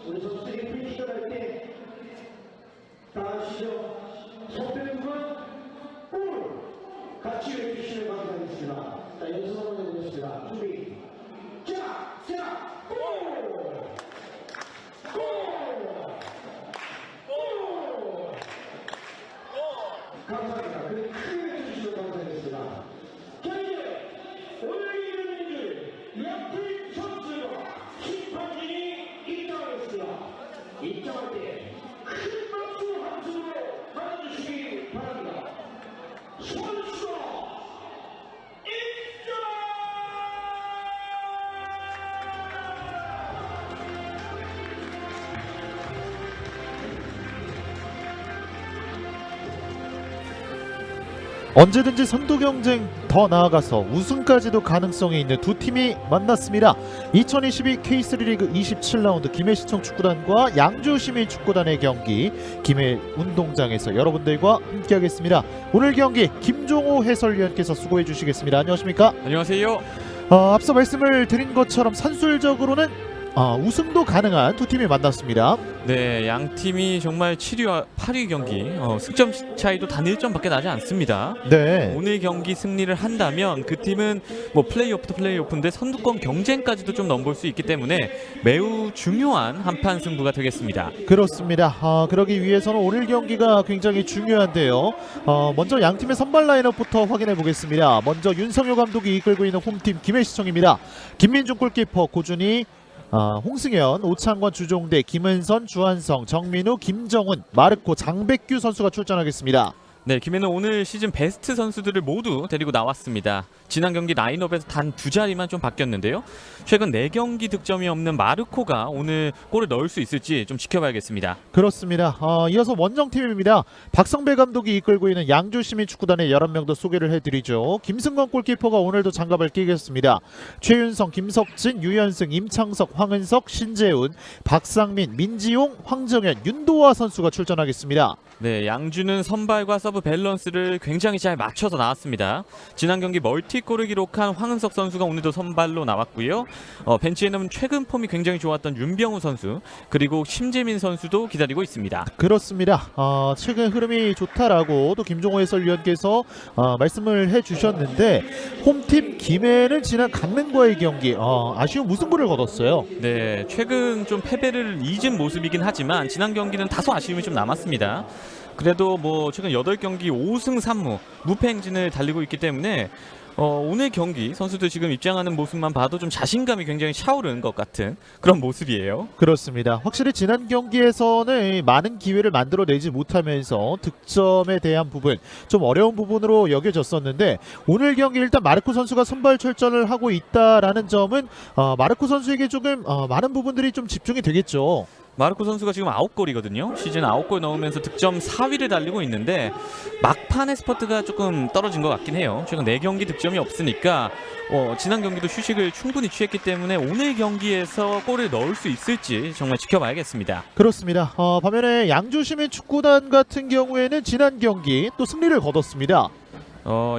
우리 선수들이 프리킥을 할 때 나가시죠. 손빼는 볼 같이 해주시면 감사하겠습니다. 자, 연습 한번 해보겠습니다. 준비. 자, 볼! 감사합니다. 크게 해주시면 감사하겠습니다. 자, 이제 오늘 이기는 양팀 선수가 심판진이 입장하겠습니다. 입장할 때 큰 박수 한 소리로 맞아주시기 바랍니다. 선수 입장! 언제든지 선두 경쟁 더 나아가서 우승까지도 가능성이 있는 두 팀이 만났습니다. 2022 K3 리그 27라운드 김해시청 축구단과 양주시민축구단의 경기 김해 운동장에서 여러분들과 함께하겠습니다. 오늘 경기 김종호 해설위원께서 수고해 주시겠습니다. 안녕하십니까? 안녕하세요. 앞서 말씀을 드린 것처럼 산술적으로는 우승도 가능한 두 팀이 만났습니다. 네, 양 팀이 정말 7위와 8위 경기 승점 차이도 단 1점밖에 나지 않습니다. 네. 오늘 경기 승리를 한다면 그 팀은 뭐 플레이오프도 플레이오프인데 선두권 경쟁까지도 좀 넘볼 수 있기 때문에 매우 중요한 한판 승부가 되겠습니다. 그렇습니다. 그러기 위해서는 오늘 경기가 굉장히 중요한데요. 먼저 양 팀의 선발 라인업부터 확인해 보겠습니다. 먼저 윤성효 감독이 이끌고 있는 홈팀 김해시청입니다. 김민중 골키퍼, 고준희, 홍승현, 오창권, 주종대, 김은선, 주한성, 정민우, 김정훈, 마르코, 장백규 선수가 출전하겠습니다. 네, 김해는 오늘 시즌 베스트 선수들을 모두 데리고 나왔습니다. 지난 경기 라인업에서 단 2자리만 좀 바뀌었는데요. 최근 4경기 득점이 없는 마르코가 오늘 골을 넣을 수 있을지 좀 지켜봐야겠습니다. 그렇습니다. 이어서 원정팀입니다. 박성배 감독이 이끌고 있는 양주시민축구단의 11명도 소개를 해드리죠. 김승건 골키퍼가 오늘도 장갑을 끼겠습니다. 최윤성, 김석진, 유현승, 임창석, 황은석, 신재훈, 박상민, 민지용, 황정현, 윤도화 선수가 출전하겠습니다. 네, 양주는 선발과 서브 밸런스를 굉장히 잘 맞춰서 나왔습니다. 지난 경기 멀티골을 기록한 황은석 선수가 오늘도 선발로 나왔고요. 벤치에는 최근 폼이 굉장히 좋았던 윤병우 선수 그리고 심재민 선수도 기다리고 있습니다. 그렇습니다. 최근 흐름이 좋다라고 또 김종호 해설위원께서 말씀을 해주셨는데 홈팀 김해는 지난 강릉과의 경기 아쉬운 무승부를 거뒀어요. 네, 최근 좀 패배를 잊은 모습이긴 하지만 지난 경기는 다소 아쉬움이 좀 남았습니다. 그래도 뭐 최근 8경기 5승 3무 무패 행진을 달리고 있기 때문에 오늘 경기 선수들 지금 입장하는 모습만 봐도 좀 자신감이 굉장히 차오르는 것 같은 그런 모습이에요. 그렇습니다. 확실히 지난 경기에서는 많은 기회를 만들어내지 못하면서 득점에 대한 부분 좀 어려운 부분으로 여겨졌었는데 오늘 경기 일단 마르코 선수가 선발 출전을 하고 있다라는 점은 마르코 선수에게 조금 많은 부분들이 좀 집중이 되겠죠. 마르코 선수가 지금 9골이거든요. 시즌 9골 넣으면서 득점 4위를 달리고 있는데 막판의 스퍼트가 조금 떨어진 것 같긴 해요. 최근 4경기 득점이 없으니까 지난 경기도 휴식을 충분히 취했기 때문에 오늘 경기에서 골을 넣을 수 있을지 정말 지켜봐야겠습니다. 그렇습니다. 반면에 양주시민축구단 같은 경우에는 지난 경기 또 승리를 거뒀습니다.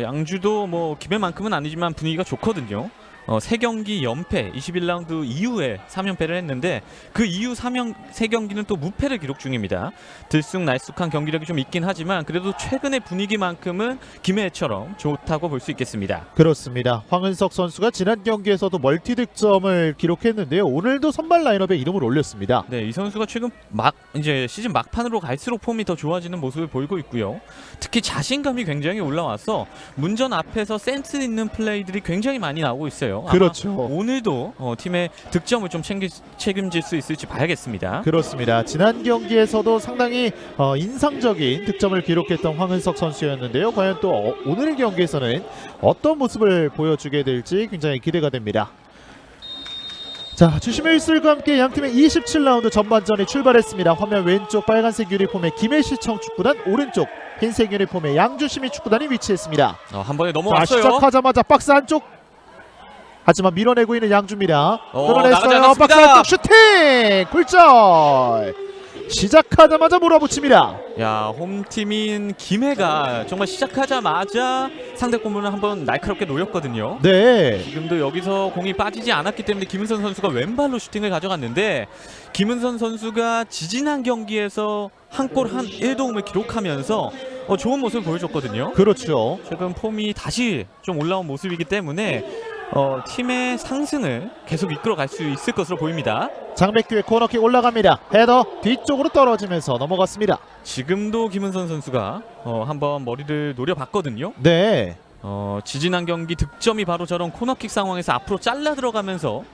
양주도 뭐 김해만큼은 아니지만 분위기가 좋거든요. 3경기 연패 21라운드 이후에 3연패를 했는데 그 이후 3경기는 또 무패를 기록 중입니다. 들쑥날쑥한 경기력이 좀 있긴 하지만 그래도 최근의 분위기만큼은 김해처럼 좋다고 볼 수 있겠습니다. 그렇습니다. 황은석 선수가 지난 경기에서도 멀티 득점을 기록했는데요. 오늘도 선발 라인업에 이름을 올렸습니다. 네, 이 선수가 최근 이제 시즌 막판으로 갈수록 폼이 더 좋아지는 모습을 보이고 있고요. 특히 자신감이 굉장히 올라와서 문전 앞에서 센스 있는 플레이들이 굉장히 많이 나오고 있어요. 그렇죠. 오늘도 팀의 득점을 좀 책임질 수 있을지 봐야겠습니다. 그렇습니다. 지난 경기에서도 상당히 인상적인 득점을 기록했던 황은석 선수였는데요. 과연 또 오늘 경기에서는 어떤 모습을 보여주게 될지 굉장히 기대가 됩니다. 자, 주심의 휘슬과 함께 양팀의 27라운드 전반전이 출발했습니다. 화면 왼쪽 빨간색 유니폼의 김해시청 축구단, 오른쪽 흰색 유니폼의 양주시민축구단이 위치했습니다. 한 번에 넘어왔어요. 자, 시작하자마자 박스 안쪽, 하지만 밀어내고 있는 양주입니다. 끌어냈어요. 나가지 않았습니다. 박스 안쪽 슈팅! 굴절! 시작하자마자 몰아붙입니다. 야, 홈팀인 김해가 정말 시작하자마자 상대 골문을 한번 날카롭게 노렸거든요. 네. 지금도 여기서 공이 빠지지 않았기 때문에 김은선 선수가 왼발로 슈팅을 가져갔는데 김은선 선수가 지지난 경기에서 한 골 한 1도움을 기록하면서 좋은 모습을 보여줬거든요. 그렇죠. 최근 폼이 다시 좀 올라온 모습이기 때문에 팀의 상승을 계속 이끌어갈 수 있을 것으로 보입니다. 장백규의 코너킥 올라갑니다. 헤더 뒤쪽으로 떨어지면서 넘어갔습니다. 지금도 김은선 선수가 한번 머리를 노려봤거든요. 네. 지지난 경기 득점이 바로 저런 코너킥 상황에서 앞으로 잘라 들어가면서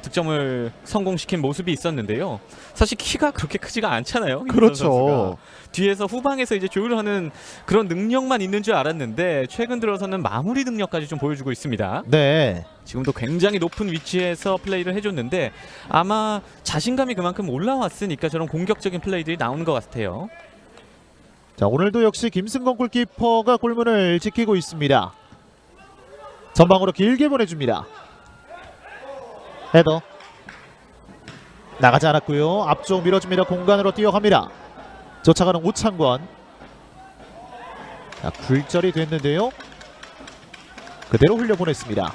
득점을 성공시킨 모습이 있었는데요. 사실 키가 그렇게 크지가 않잖아요. 김은선 그렇죠. 선수가. 뒤에서 후방에서 이제 조율을 하는 그런 능력만 있는 줄 알았는데 최근 들어서는 마무리 능력까지 좀 보여주고 있습니다. 네. 지금도 굉장히 높은 위치에서 플레이를 해줬는데 아마 자신감이 그만큼 올라왔으니까 저런 공격적인 플레이들이 나오는 것 같아요. 자, 오늘도 역시 김승건 골키퍼가 골문을 지키고 있습니다. 전방으로 길게 보내줍니다. 헤더 나가지 않았고요. 앞쪽 밀어줍니다. 공간으로 뛰어갑니다. 쫓아가는 오창권. 자, 굴절이 됐는데요. 그대로 흘려보냈습니다.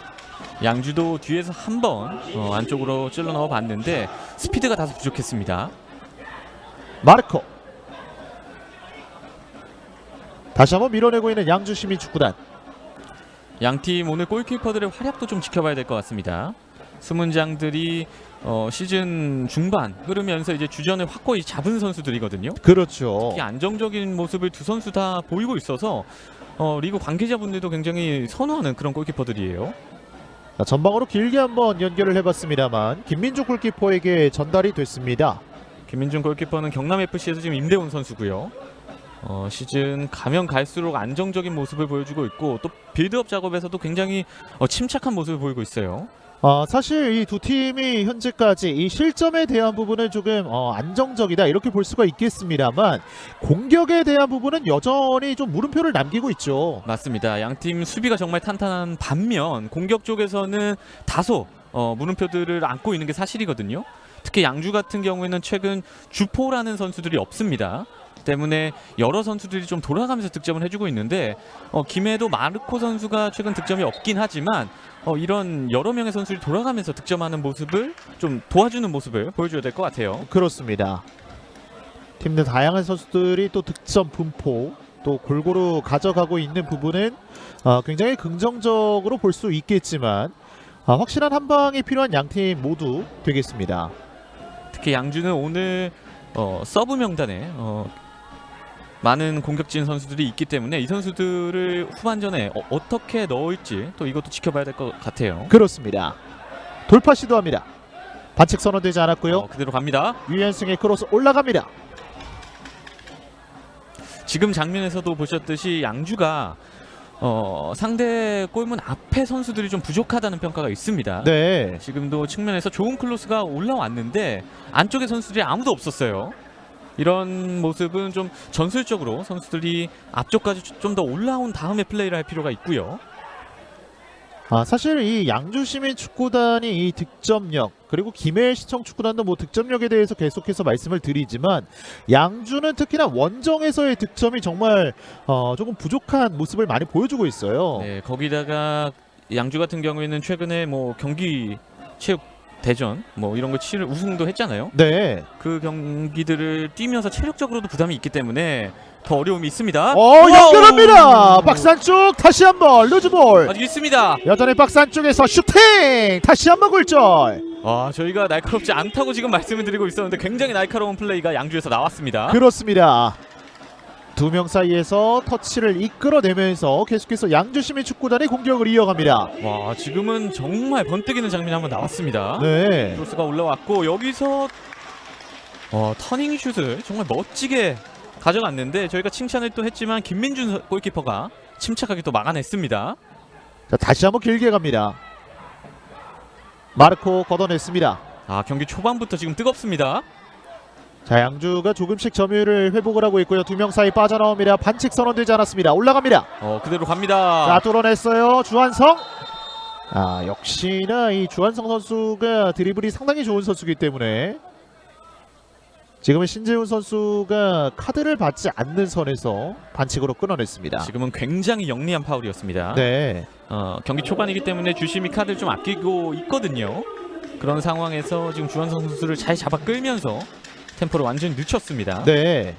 양주도 뒤에서 한번 안쪽으로 찔러 넣어 봤는데 스피드가 다소 부족했습니다. 마르코. 다시 한번 밀어내고 있는 양주 시민축구단. 양팀 오늘 골키퍼들의 활약도 좀 지켜봐야 될 것 같습니다. 수문장들이 시즌 중반 흐르면서 이제 주전을 확고히 잡은 선수들이거든요. 그렇죠. 특히 안정적인 모습을 두 선수 다 보이고 있어서 리그 관계자분들도 굉장히 선호하는 그런 골키퍼들이에요. 자, 전방으로 길게 한번 연결을 해봤습니다만 김민주 골키퍼에게 전달이 됐습니다. 김민준 골키퍼는 경남FC에서 지금 임대온 선수고요. 시즌 가면 갈수록 안정적인 모습을 보여주고 있고 또 빌드업 작업에서도 굉장히 침착한 모습을 보이고 있어요. 사실 이 두 팀이 현재까지 이 실점에 대한 부분은 조금 안정적이다 이렇게 볼 수가 있겠습니다만 공격에 대한 부분은 여전히 좀 물음표를 남기고 있죠. 맞습니다. 양팀 수비가 정말 탄탄한 반면 공격 쪽에서는 다소 물음표들을 안고 있는 게 사실이거든요. 특히 양주 같은 경우에는 최근 주포라는 선수들이 없습니다. 때문에 여러 선수들이 좀 돌아가면서 득점을 해주고 있는데 김해도 마르코 선수가 최근 득점이 없긴 하지만 이런 여러 명의 선수들이 돌아가면서 득점하는 모습을 좀 도와주는 모습을 보여줘야 될 것 같아요. 그렇습니다. 팀 내 다양한 선수들이 또 득점 분포 또 골고루 가져가고 있는 부분은 굉장히 긍정적으로 볼 수 있겠지만 확실한 한 방이 필요한 양팀 모두 되겠습니다. 특히 양주는 오늘 서브 명단에 많은 공격진 선수들이 있기 때문에 이 선수들을 후반전에 어떻게 넣을지 또 이것도 지켜봐야 될 것 같아요. 그렇습니다. 돌파 시도합니다. 반칙 선언되지 않았고요. 그대로 갑니다. 유현승의 크로스 올라갑니다. 지금 장면에서도 보셨듯이 양주가 상대 골문 앞에 선수들이 좀 부족하다는 평가가 있습니다. 네. 지금도 측면에서 좋은 클로스가 올라왔는데 안쪽에 선수들이 아무도 없었어요. 이런 모습은 좀 전술적으로 선수들이 앞쪽까지 좀 더 올라온 다음에 플레이를 할 필요가 있고요. 사실 이 양주 시민 축구단이 이 득점력 그리고 김해 시청 축구단도 뭐 득점력에 대해서 계속해서 말씀을 드리지만 양주는 특히나 원정에서의 득점이 정말 조금 부족한 모습을 많이 보여주고 있어요. 네, 거기다가 양주 같은 경우에는 최근에 뭐 경기 체육 대전 뭐 이런 거 치를 우승도 했잖아요. 네. 그 경기들을 뛰면서 체력적으로도 부담이 있기 때문에 더 어려움이 있습니다. 연결합니다. 박스 안쪽 다시 한번 루즈볼. 아직 있습니다. 여전히 박스 안쪽에서 슈팅. 다시 한번 골절. 저희가 날카롭지 않다고 지금 말씀을 드리고 있었는데 굉장히 날카로운 플레이가 양주에서 나왔습니다. 그렇습니다. 두 명 사이에서 터치를 이끌어내면서 계속해서 양주 시민 축구단의 공격을 이어갑니다. 와, 지금은 정말 번뜩이는 장면이 한번 나왔습니다. 네. 크로스가 올라왔고 여기서 터닝 슛을 정말 멋지게 가져갔는데 저희가 칭찬을 또 했지만 김민준 골키퍼가 침착하게 또 막아냈습니다. 자, 다시 한번 길게 갑니다. 마르코 걷어냈습니다. 경기 초반부터 지금 뜨겁습니다. 자, 양주가 조금씩 점유율을 회복을 하고 있고요. 두 명 사이 빠져나옵니다. 반칙 선언되지 않았습니다. 올라갑니다. 그대로 갑니다. 자, 뚫어냈어요. 주한성. 역시나 이 주한성 선수가 드리블이 상당히 좋은 선수이기 때문에 지금은 신재훈 선수가 카드를 받지 않는 선에서 반칙으로 끊어냈습니다. 지금은 굉장히 영리한 파울이었습니다. 네. 경기 초반이기 때문에 주심이 카드를 좀 아끼고 있거든요. 그런 상황에서 지금 주원성 선수를 잘 잡아 끌면서 템포를 완전히 늦췄습니다. 네.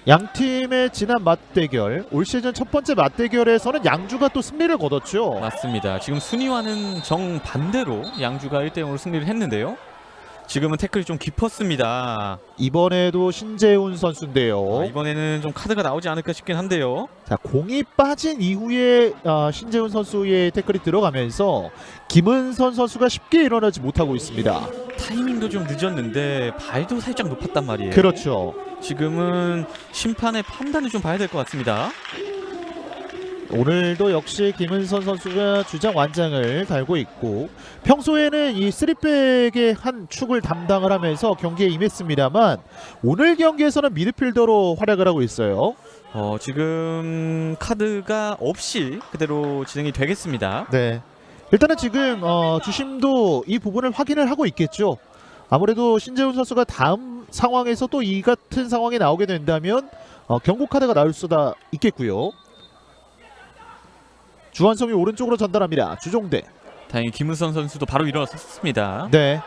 양 팀의 지난 맞대결, 올 시즌 첫 번째 맞대결에서는 양주가 또 승리를 거뒀죠. 맞습니다. 지금 순위와는 정반대로 양주가 1대0으로 승리를 했는데요. 지금은 태클이 좀 깊었습니다. 이번에도 신재훈 선수인데요. 이번에는 좀 카드가 나오지 않을까 싶긴 한데요. 자, 공이 빠진 이후에 신재훈 선수의 태클이 들어가면서 김은선 선수가 쉽게 일어나지 못하고 있습니다. 타이밍도 좀 늦었는데 발도 살짝 높았단 말이에요. 그렇죠. 지금은 심판의 판단을 좀 봐야 될 것 같습니다. 오늘도 역시 김은선 선수가 주장 완장을 달고 있고 평소에는 이 3백의 한 축을 담당을 하면서 경기에 임했습니다만 오늘 경기에서는 미드필더로 활약을 하고 있어요. 지금 카드가 없이 그대로 진행이 되겠습니다. 네. 일단은 지금 주심도 이 부분을 확인을 하고 있겠죠. 아무래도 신재훈 선수가 다음 상황에서 또 이 같은 상황이 나오게 된다면 경고 카드가 나올 수도 있겠고요. 주한성이 오른쪽으로 전달합니다. 주종대. 다행히 김은선 선수도 바로 일어섰습니다. 네.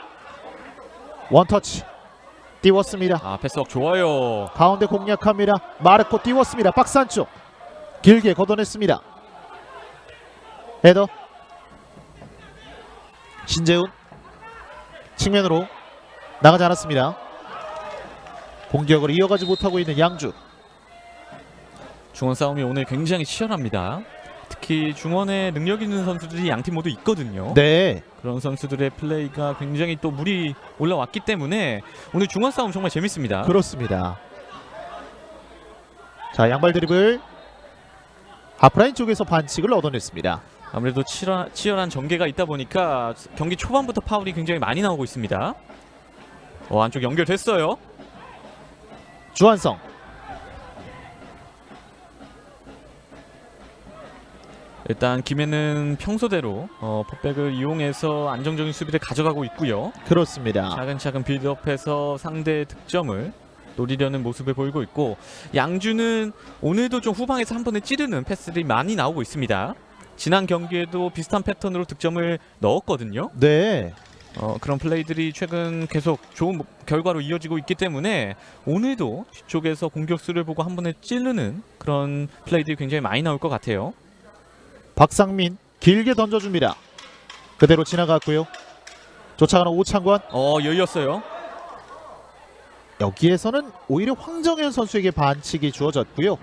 원터치. 띄웠습니다. 패스워크 좋아요. 가운데 공략합니다. 마르코 띄웠습니다. 박스 안쪽. 길게 걷어냈습니다. 헤더. 신재훈. 측면으로 나가지 않았습니다. 공격을 이어가지 못하고 있는 양주. 중원 싸움이 오늘 굉장히 치열합니다. 특히 중원에 능력 있는 선수들이 양팀 모두 있거든요. 네. 그런 선수들의 플레이가 굉장히 또 물이 올라왔기 때문에 오늘 중원 싸움 정말 재밌습니다. 그렇습니다. 자, 양발 드리블. 하프라인 쪽에서 반칙을 얻어냈습니다. 아무래도 치열한 전개가 있다 보니까 경기 초반부터 파울이 굉장히 많이 나오고 있습니다. 안쪽 연결됐어요. 주한성. 일단 김해는 평소대로 풋백을 이용해서 안정적인 수비를 가져가고 있고요. 그렇습니다. 차근차근 빌드업해서 상대의 득점을 노리려는 모습을 보이고 있고 양주는 오늘도 좀 후방에서 한 번에 찌르는 패스들이 많이 나오고 있습니다. 지난 경기에도 비슷한 패턴으로 득점을 넣었거든요. 네. 그런 플레이들이 최근 계속 좋은 결과로 이어지고 있기 때문에 오늘도 뒤쪽에서 공격수를 보고 한 번에 찌르는 그런 플레이들이 굉장히 많이 나올 것 같아요. 박상민 길게 던져줍니다. 그대로 지나갔고요. 쫓아가는 오창관. 여유였어요. 여기에서는 오히려 황정현 선수에게 반칙이 주어졌고요.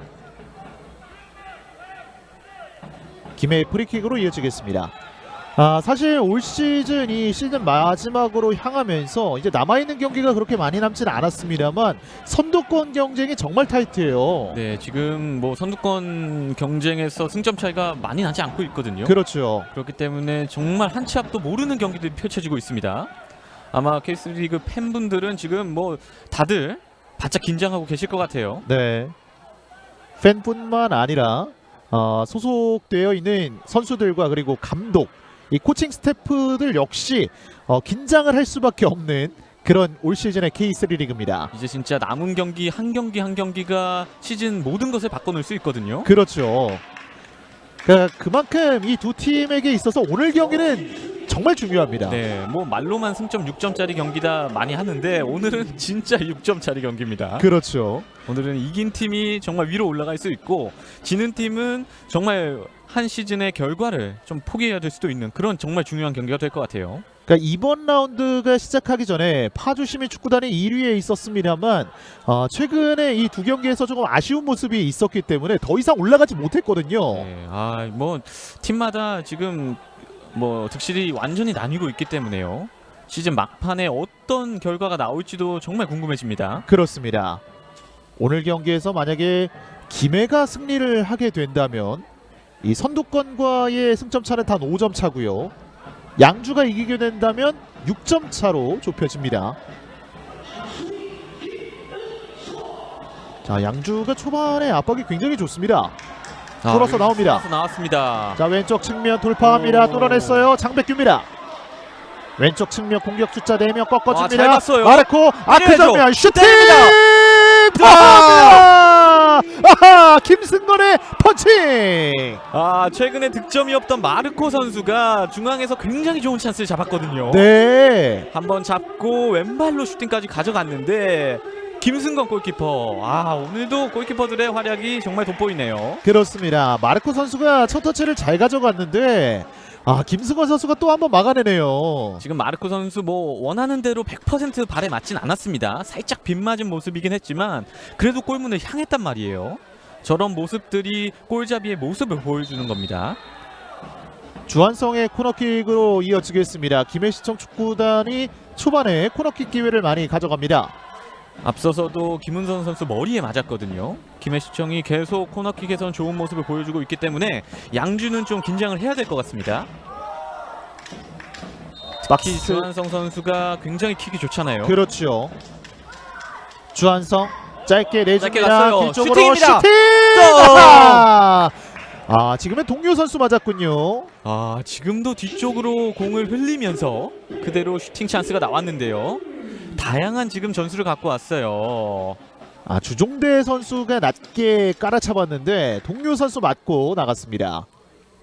김해의 프리킥으로 이어지겠습니다. 사실 올 시즌 이 시즌 마지막으로 향하면서 이제 남아있는 경기가 그렇게 많이 남지는 않았습니다만 선두권 경쟁이 정말 타이트해요. 네, 지금 뭐 선두권 경쟁에서 승점 차이가 많이 나지 않고 있거든요. 그렇죠. 그렇기 때문에 정말 한 치 앞도 모르는 경기들이 펼쳐지고 있습니다. 아마 K3리그 팬분들은 지금 뭐 다들 바짝 긴장하고 계실 것 같아요. 네. 팬뿐만 아니라 소속되어 있는 선수들과 그리고 감독, 이 코칭 스태프들 역시 긴장을 할 수밖에 없는 그런 올 시즌의 K3 리그입니다. 이제 진짜 남은 경기 한 경기가 시즌 모든 것을 바꿔놓을 수 있거든요. 그렇죠. 그만큼 이 두 팀에게 있어서 오늘 경기는 정말 중요합니다. 네, 뭐 말로만 승점 6점짜리 경기다 많이 하는데 오늘은 진짜 6점짜리 경기입니다. 그렇죠. 오늘은 이긴 팀이 정말 위로 올라갈 수 있고 지는 팀은 정말 한 시즌의 결과를 좀 포기해야 될 수도 있는 그런 정말 중요한 경기가 될 것 같아요. 그러니까 이번 라운드가 시작하기 전에 파주 시민축구단이 1위에 있었습니다만 최근에 이 두 경기에서 조금 아쉬운 모습이 있었기 때문에 더 이상 올라가지 못했거든요. 네, 뭐 팀마다 지금 뭐 득실이 완전히 나뉘고 있기 때문에요. 시즌 막판에 어떤 결과가 나올지도 정말 궁금해집니다. 그렇습니다. 오늘 경기에서 만약에 김해가 승리를 하게 된다면 이 선두권과의 승점 차는 단 5점 차고요. 양주가 이기게 된다면 6점 차로 좁혀집니다. 자, 양주가 초반에 압박이 굉장히 좋습니다. 뚫어서 나옵니다. 뚫어서 나왔습니다. 자, 왼쪽 측면 돌파합니다. 뚫어냈어요. 장백규입니다. 왼쪽 측면 공격 숫자 4명 꺾어줍니다. 잘 봤어요. 마르코 아크 때려야죠. 정면 슈팅! 들어갑니다. 아하! 김승건의 펀칭! 최근에 득점이 없던 마르코 선수가 중앙에서 굉장히 좋은 찬스를 잡았거든요. 네. 한번 잡고 왼발로 슈팅까지 가져갔는데 김승건 골키퍼. 오늘도 골키퍼들의 활약이 정말 돋보이네요. 그렇습니다. 마르코 선수가 첫 터치를 잘 가져갔는데 김승건 선수가 또 한번 막아내네요. 지금 마르코 선수 원하는 대로 100% 발에 맞진 않았습니다. 살짝 빗맞은 모습이긴 했지만 그래도 골문을 향했단 말이에요. 저런 모습들이 골잡이의 모습을 보여주는 겁니다. 주한성의 코너킥으로 이어지겠습니다. 김해시청 축구단이 초반에 코너킥 기회를 많이 가져갑니다. 앞서서도 김은선 선수 머리에 맞았거든요. 김해시청이 계속 코너킥에선 좋은 모습을 보여주고 있기 때문에 양주는 좀 긴장을 해야 될 것 같습니다. 특히 주한성 선수가 굉장히 킥이 좋잖아요. 그렇죠. 주한성 짧게 내줍니다. 갔어요. 뒤쪽으로 슈팅입니다. 슈팅! 또! 지금은 동료 선수 맞았군요. 지금도 뒤쪽으로 공을 흘리면서 그대로 슈팅 찬스가 나왔는데요. 다양한 지금 전술을 갖고 왔어요. 주종대 선수가 낮게 깔아차봤는데 동료 선수 맞고 나갔습니다.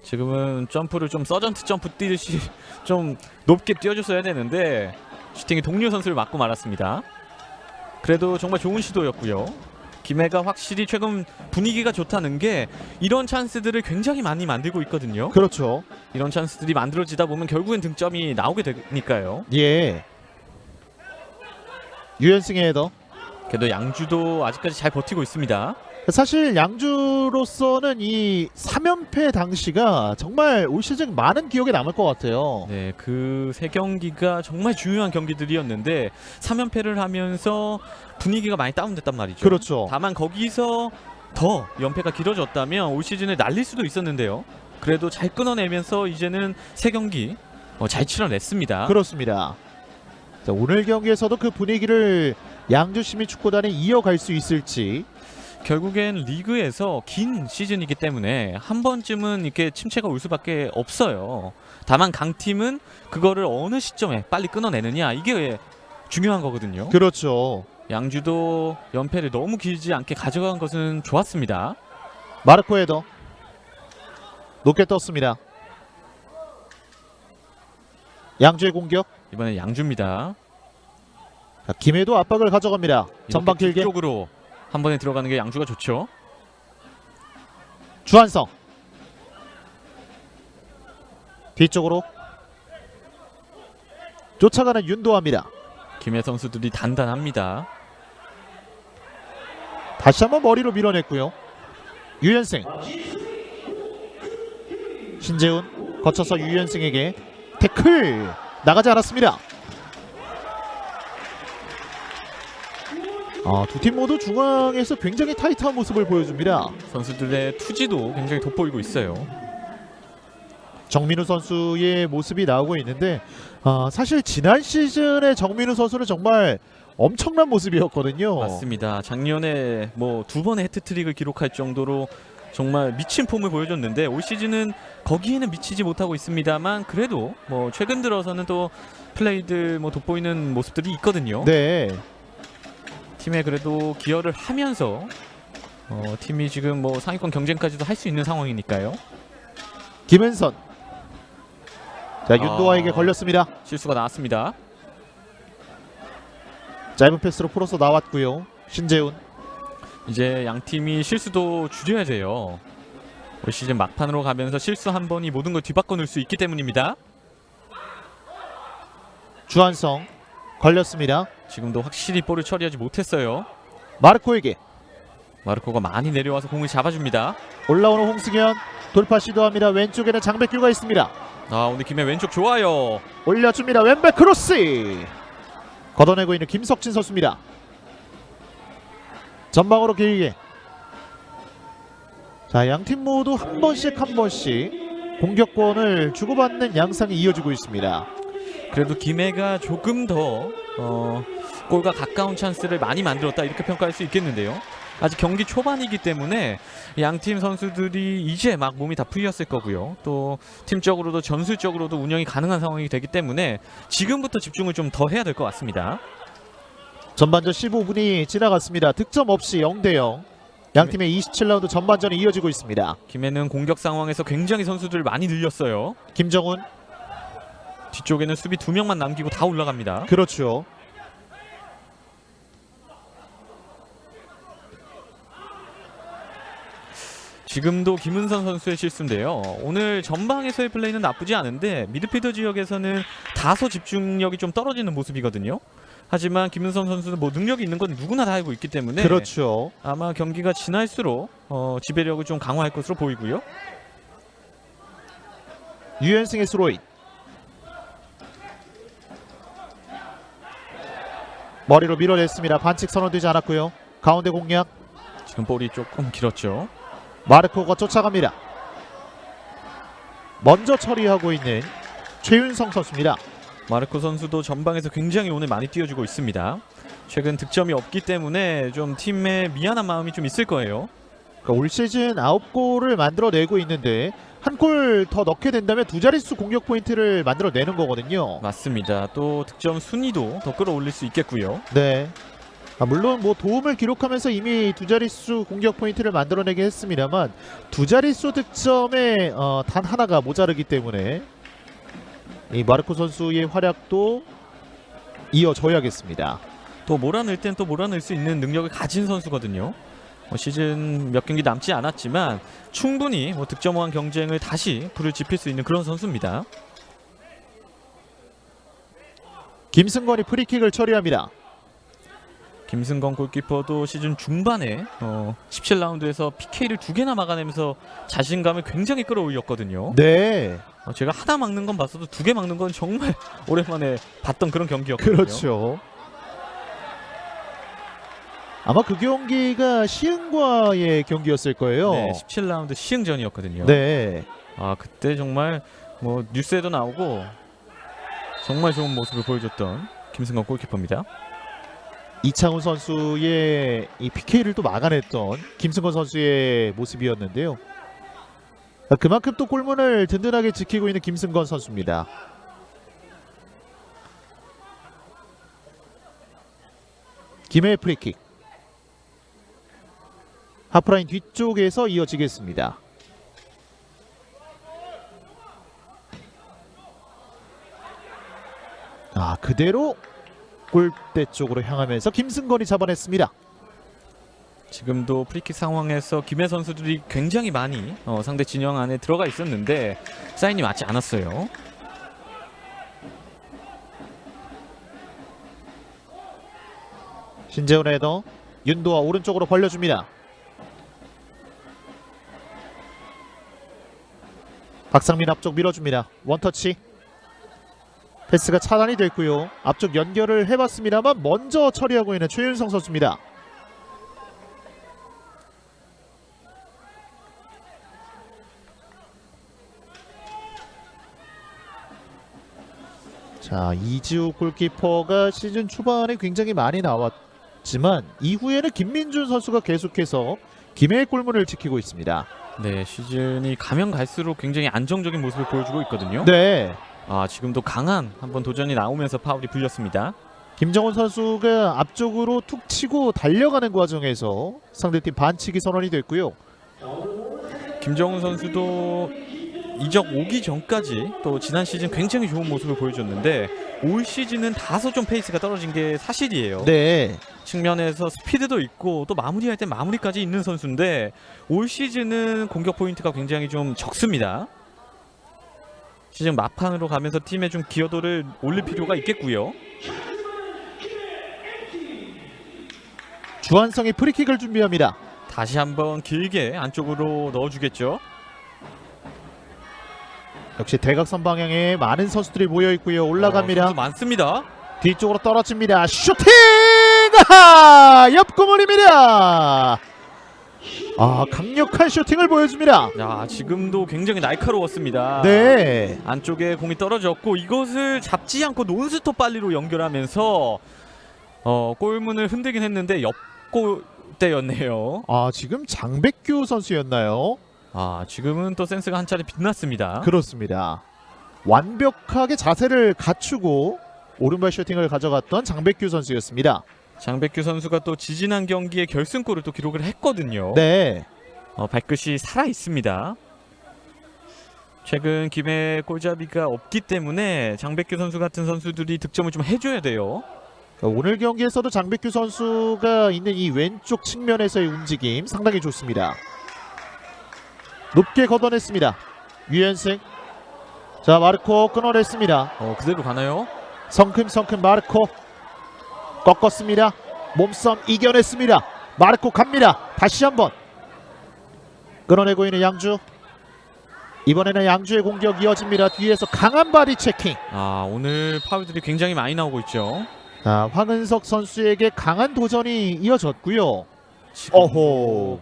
지금은 점프를 좀 서전트 점프 뛰듯이 좀 높게 뛰어줬어야 되는데 슈팅이 동료 선수를 맞고 말았습니다. 그래도 정말 좋은 시도였고요. 김해가 확실히 최근 분위기가 좋다는 게 이런 찬스들을 굉장히 많이 만들고 있거든요. 그렇죠. 이런 찬스들이 만들어지다 보면 결국엔 득점이 나오게 되니까요. 예. 유현승의 헤더. 그래도 양주도 아직까지 잘 버티고 있습니다. 사실 양주로서는 이 3연패 당시가 정말 올 시즌 많은 기억에 남을 것 같아요. 네, 그 세 경기가 정말 중요한 경기들이었는데 3연패를 하면서 분위기가 많이 다운됐단 말이죠. 그렇죠. 다만 거기서 더 연패가 길어졌다면 올 시즌을 날릴 수도 있었는데요. 그래도 잘 끊어내면서 이제는 세 경기 잘 치러냈습니다. 그렇습니다. 자, 오늘 경기에서도 그 분위기를 양주 시민축구단이 이어갈 수 있을지. 결국엔 리그에서 긴 시즌이기 때문에 한 번쯤은 이렇게 침체가 올 수밖에 없어요. 다만 강팀은 그거를 어느 시점에 빨리 끊어내느냐, 이게 중요한 거거든요. 그렇죠. 양주도 연패를 너무 길지 않게 가져간 것은 좋았습니다. 마르코 헤더 높게 떴습니다. 양주의 공격. 이번엔 양주입니다. 자, 김해도 압박을 가져갑니다. 전방 길게. 쪽으로 한 번에 들어가는 게 양주가 좋죠. 주한성 뒤쪽으로 쫓아가는 윤도아입니다. 김해 선수들이 단단합니다. 다시 한번 머리로 밀어냈고요. 유현승, 신재훈 거쳐서 유현승에게 태클 나가지 않았습니다. 두 팀 모두 중앙에서 굉장히 타이트한 모습을 보여줍니다. 선수들의 투지도 굉장히 돋보이고 있어요. 정민우 선수의 모습이 나오고 있는데 사실 지난 시즌의 정민우 선수는 정말 엄청난 모습이었거든요. 맞습니다. 작년에 두 번의 해트트릭을 기록할 정도로 정말 미친 폼을 보여줬는데 올 시즌은 거기에는 미치지 못하고 있습니다만 그래도 최근 들어서는 또 플레이들 돋보이는 모습들이 있거든요. 네. 팀에 그래도 기여를 하면서 팀이 지금 상위권 경쟁까지도 할 수 있는 상황이니까요. 김은선. 자, 윤도아에게 걸렸습니다. 실수가 나왔습니다. 짧은 패스로 풀어서 나왔고요. 신재훈. 이제 양 팀이 실수도 줄여야 돼요. 올 시즌 막판으로 가면서 실수 한 번이 모든 걸 뒤바꿔 놓을 수 있기 때문입니다. 주한성 걸렸습니다. 지금도 확실히 볼을 처리하지 못했어요. 마르코에게 마르코가 많이 내려와서 공을 잡아줍니다. 올라오는 홍승현 돌파 시도합니다. 왼쪽에는 장백규가 있습니다. 오늘 김해 왼쪽 좋아요. 올려줍니다. 왼발 크로스 걷어내고 있는 김석진 선수입니다. 전방으로 길게. 자, 양팀 모두 한 번씩 공격권을 주고받는 양상이 이어지고 있습니다. 그래도 김해가 조금 더 골과 가까운 찬스를 많이 만들었다, 이렇게 평가할 수 있겠는데요. 아직 경기 초반이기 때문에 양팀 선수들이 이제 막 몸이 다 풀렸을 거고요. 또 팀적으로도 전술적으로도 운영이 가능한 상황이 되기 때문에 지금부터 집중을 좀 더 해야 될 것 같습니다. 전반전 15분이 지나갔습니다. 득점 없이 0대0. 양팀의 27라운드 전반전이 이어지고 있습니다. 김해는 공격 상황에서 굉장히 선수들을 많이 늘렸어요. 김정훈. 뒤쪽에는 수비 2명만 남기고 다 올라갑니다. 그렇죠. 지금도 김은선 선수의 실수인데요. 오늘 전방에서의 플레이는 나쁘지 않은데 미드필더 지역에서는 다소 집중력이 좀 떨어지는 모습이거든요. 하지만 김은선 선수는 뭐 능력이 있는 건 누구나 다 알고 있기 때문에 그렇죠. 아마 경기가 지날수록 지배력을 좀 강화할 것으로 보이고요. 유현승의 스로인. 머리로 밀어냈습니다. 반칙 선언되지 않았고요. 가운데 공략. 지금 볼이 조금 길었죠. 마르코가 쫓아갑니다. 먼저 처리하고 있는 최윤성 선수입니다. 마르코 선수도 전방에서 굉장히 오늘 많이 뛰어주고 있습니다. 최근 득점이 없기 때문에 좀 팀에 미안한 마음이 좀 있을 거예요. 그러니까 올 시즌 9골을 만들어내고 있는데 한 골 더 넣게 된다면 두 자릿수 공격 포인트를 만들어내는 거거든요. 맞습니다. 또 득점 순위도 더 끌어올릴 수 있겠고요. 네. 물론 뭐 도움을 기록하면서 이미 두 자릿수 공격 포인트를 만들어내긴 했습니다만 두 자릿수 득점에 단 하나가 모자르기 때문에 이 마르코 선수의 활약도 이어져야겠습니다. 또 몰아낼 땐 또 몰아낼 수 있는 능력을 가진 선수거든요. 시즌 몇 경기 남지 않았지만 충분히 득점왕 경쟁을 다시 불을 지필 수 있는 그런 선수입니다. 김승건이 프리킥을 처리합니다. 김승건 골키퍼도 시즌 중반에 17라운드에서 PK를 2개나 막아내면서 자신감을 굉장히 끌어올렸거든요. 네. 제가 하나 막는 건 봤어도 2개 막는 건 정말 오랜만에 봤던 그런 경기였거든요. 그렇죠. 아마 그 경기가 시흥과의 경기였을 거예요. 네, 17라운드 시흥전이었거든요. 네. 아, 그때 정말 뭐 뉴스에도 나오고 정말 좋은 모습을 보여줬던 김승건 골키퍼입니다. 이창훈 선수의 이 PK를 또 막아냈던 김승건 선수의 모습이었는데요. 그만큼 또 골문을 든든하게 지키고 있는 김승건 선수입니다. 김해의 프리킥. 하프라인 뒤쪽에서 이어지겠습니다. 그대로 골대 쪽으로 향하면서 김승건이 잡아냈습니다. 지금도 프리킥 상황에서 김해 선수들이 굉장히 많이 상대 진영 안에 들어가 있었는데 사인이 맞지 않았어요. 신재훈 헤더. 윤도아 오른쪽으로 벌려줍니다. 박상민 앞쪽 밀어줍니다. 원터치. 패스가 차단이 됐고요. 앞쪽 연결을 해봤습니다만 먼저 처리하고 있는 최윤성 선수입니다. 자, 이지우 골키퍼가 시즌 초반에 굉장히 많이 나왔지만 이후에는 김민준 선수가 계속해서 김해의 골문을 지키고 있습니다. 네, 시즌이 가면 갈수록 굉장히 안정적인 모습을 보여주고 있거든요. 네. 지금도 강한 한번 도전이 나오면서 파울이 불렸습니다. 김정훈 선수가 앞쪽으로 툭 치고 달려가는 과정에서 상대팀 반칙이 선언이 됐고요. 김정훈 선수도 이적 오기 전까지 또 지난 시즌 굉장히 좋은 모습을 보여줬는데 올 시즌은 다소 좀 페이스가 떨어진 게 사실이에요. 네. 측면에서 스피드도 있고 또 마무리할 때 마무리까지 있는 선수인데 올 시즌은 공격 포인트가 굉장히 좀 적습니다. 시즌 막판으로 가면서 팀의 좀 기여도를 올릴 필요가 있겠고요. 주한성이 프리킥을 준비합니다. 다시 한번 길게 안쪽으로 넣어주겠죠. 역시 대각선 방향에 많은 선수들이 모여 있고요. 올라갑니다. 선수 많습니다. 뒤쪽으로 떨어집니다. 슈팅! 옆구멍입니다. 강력한 슈팅을 보여줍니다. 야, 지금도 굉장히 날카로웠습니다. 네. 안쪽에 공이 떨어졌고 이것을 잡지 않고 논스톱 발리로 연결하면서 골문을 흔들긴 했는데 때였네요. 아, 지금 장백규 선수였나요? 아, 지금은 또 센스가 한 차례 빛났습니다. 그렇습니다. 완벽하게 자세를 갖추고 오른발 슈팅을 가져갔던 장백규 선수였습니다. 장백규 선수가 또 지지난 경기에 결승골을 또 기록을 했거든요. 네. 발끝이 살아 있습니다. 최근 김해 골잡이가 없기 때문에 장백규 선수 같은 선수들이 득점을 좀 해줘야 돼요. 오늘 경기에서도 장백규 선수가 있는 이 왼쪽 측면에서의 움직임 상당히 좋습니다. 높게 걷어냈습니다. 유현승. 자, 마르코 끊어냈습니다. 그대로 가나요? 성큼성큼 마르코 꺾었습니다. 몸싸움 이겨냈습니다. 마르코 갑니다. 다시 한번 끊어내고 있는 양주. 이번에는 양주의 공격 이어집니다. 뒤에서 강한 바디 체킹. 오늘 파울들이 굉장히 많이 나오고 있죠. 황은석 선수에게 강한 도전이 이어졌고요. 지금 어호.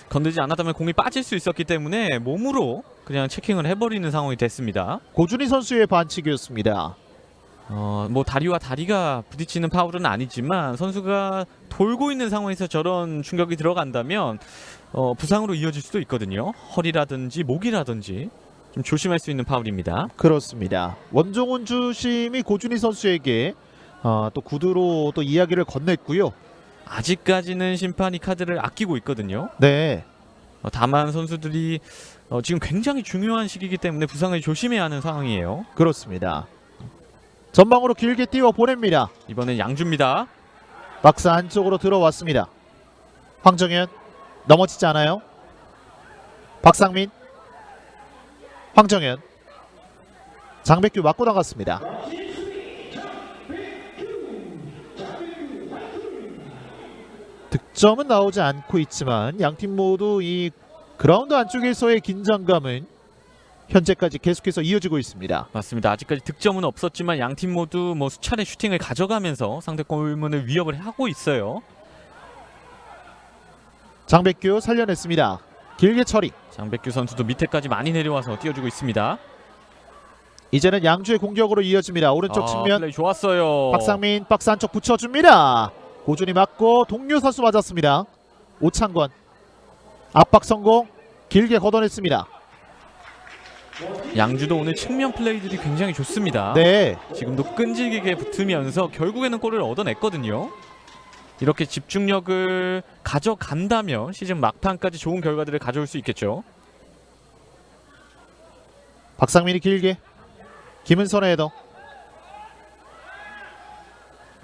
건들지 않았다면 공이 빠질 수 있었기 때문에 몸으로 그냥 체킹을 해버리는 상황이 됐습니다. 고준희 선수의 반칙이었습니다. 다리와 다리가 부딪히는 파울은 아니지만 선수가 돌고 있는 상황에서 저런 충격이 들어간다면 부상으로 이어질 수도 있거든요. 허리라든지 목이라든지 좀 조심할 수 있는 파울입니다. 그렇습니다. 원종훈 주심이 고준희 선수에게 또 구두로 또 이야기를 건넸고요. 아직까지는 심판이 카드를 아끼고 있거든요. 네. 다만 선수들이 지금 굉장히 중요한 시기이기 때문에 부상을 조심해야 하는 상황이에요. 그렇습니다. 전방으로 길게 띄워 보냅니다. 이번엔 양주입니다. 박스 안쪽으로 들어왔습니다. 황정현 넘어지지 않아요. 박상민, 황정현, 장백규 맞고 나갔습니다. 득점은 나오지 않고 있지만 양팀 모두 이 그라운드 안쪽에서의 긴장감은 현재까지 계속해서 이어지고 있습니다. 맞습니다. 아직까지 득점은 없었지만 양팀 모두 수차례 슈팅을 가져가면서 상대 골문을 위협을 하고 있어요. 장백규 살려냈습니다. 길게 처리. 장백규 선수도 밑에까지 많이 내려와서 띄워주고 있습니다. 이제는 양주의 공격으로 이어집니다. 오른쪽 측면 플레이 좋았어요. 박상민 박스 안쪽 붙여줍니다. 고준이 맞고 동료 선수 맞았습니다. 오창권 압박 성공. 길게 걷어냈습니다. 양주도 오늘 측면 플레이들이 굉장히 좋습니다. 네. 지금도 끈질기게 붙으면서 결국에는 골을 얻어냈거든요. 이렇게 집중력을 가져간다면 시즌 막판까지 좋은 결과들을 가져올 수 있겠죠. 박상민이 길게 김은선의 헤더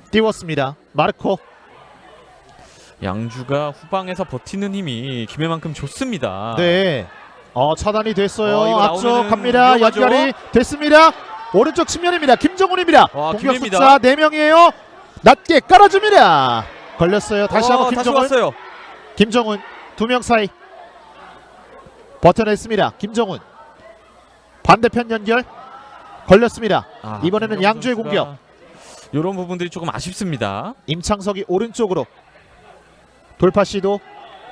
띄웠습니다. 마르코. 양주가 후방에서 버티는 힘이 김해만큼 좋습니다. 네. 차단이 됐어요. 이거 앞쪽 나오면은 갑니다. 위험하죠? 연결이 됐습니다. 오른쪽 측면입니다. 김정훈입니다. 공격 김해입니다. 숫자 4명이에요. 낮게 깔아줍니다. 걸렸어요. 다시 한번 다시 김정훈. 왔어요. 김정훈 2명 사이 버텨냈습니다. 김정훈 반대편 연결 걸렸습니다. 이번에는 양주의 공격. 이런 부분들이 조금 아쉽습니다. 임창석이 오른쪽으로 돌파 시도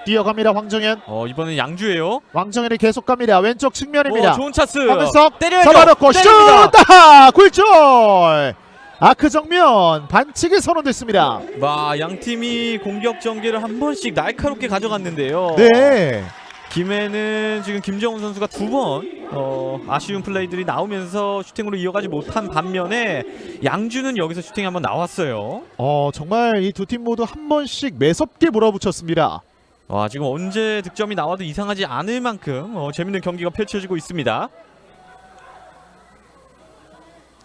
뛰어갑니다. 황정현. 이번엔 양주예요. 황정현이 계속 갑니다. 왼쪽 측면입니다. 좋은 차스. 황은석 때려야죠. 잡아놓고 슛! 때립니다. 따하! 굴절! 아크 정면 반칙이 선언됐습니다. 양 팀이 공격 전개를 한 번씩 날카롭게 가져갔는데요. 네. 김해는 지금 김정훈 선수가 2번 아쉬운 플레이들이 나오면서 슈팅으로 이어가지 못한 반면에 양주는 여기서 슈팅이 한번 나왔어요. 정말 이 두 팀 모두 한 번씩 매섭게 몰아붙였습니다. 지금 언제 득점이 나와도 이상하지 않을 만큼 재밌는 경기가 펼쳐지고 있습니다.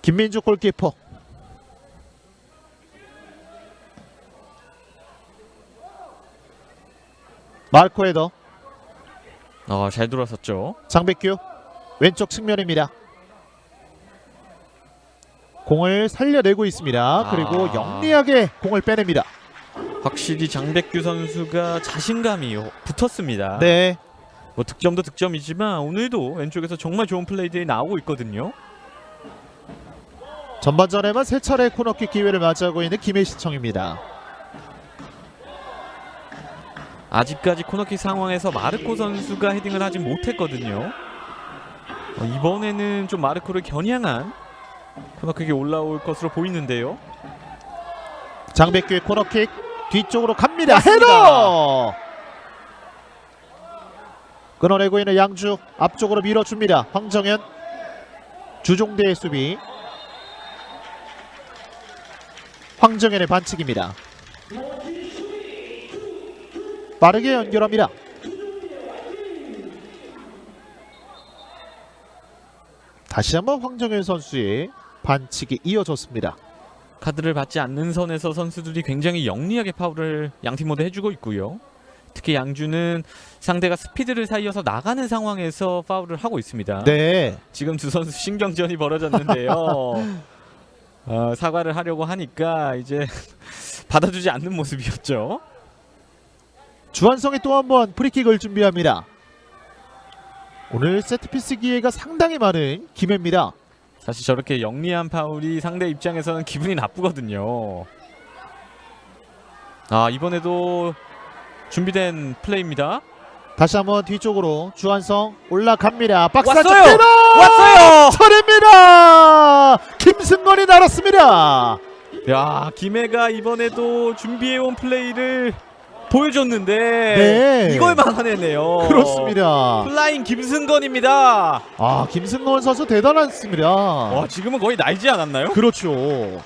김민주 골키퍼. 마르코 헤더. 잘 들어섰죠. 장백규 왼쪽 측면입니다. 공을 살려내고 있습니다. 그리고 영리하게 공을 빼냅니다. 확실히 장백규 선수가 자신감이 붙었습니다. 네. 득점도 득점이지만 오늘도 왼쪽에서 정말 좋은 플레이들이 나오고 있거든요. 전반전에만 3차례 코너킥 기회를 맞이하고 있는 김해시청입니다. 아직까지 코너킥 상황에서 마르코 선수가 헤딩을 하지 못했거든요. 이번에는 좀 마르코를 겨냥한 코너킥이 올라올 것으로 보이는데요. 장백규의 코너킥 뒤쪽으로 갑니다. 맞습니다. 헤더! 끊어내고 있는 양주 앞쪽으로 밀어줍니다. 황정현 주종대의 수비. 황정현의 반칙입니다. 빠르게 연결합니다. 다시 한번 황정현 선수의 반칙이 이어졌습니다. 카드를 받지 않는 선에서 선수들이 굉장히 영리하게 파울을 양팀 모두 해주고 있고요. 특히 양주는 상대가 스피드를 살려서 나가는 상황에서 파울을 하고 있습니다. 네. 지금 두 선수 신경전이 벌어졌는데요. 사과를 하려고 하니까 이제 받아주지 않는 모습이었죠. 주한성이 또 한 번 프리킥을 준비합니다. 오늘 세트피스 기회가 상당히 많은 김해입니다. 사실 저렇게 영리한 파울이 상대 입장에서는 기분이 나쁘거든요. 이번에도 준비된 플레이입니다. 다시 한번 뒤쪽으로 주한성 올라갑니다. 박스 왔어요! 안쪽 헤더! 왔어요! 처리입니다. 김승건이 날았습니다. 야, 김해가 이번에도 준비해온 플레이를 보여줬는데 네. 이걸 막아내네요. 그렇습니다. 플라잉 김승건입니다. 김승건 선수 대단했습니다. 지금은 거의 날지 않았나요? 그렇죠.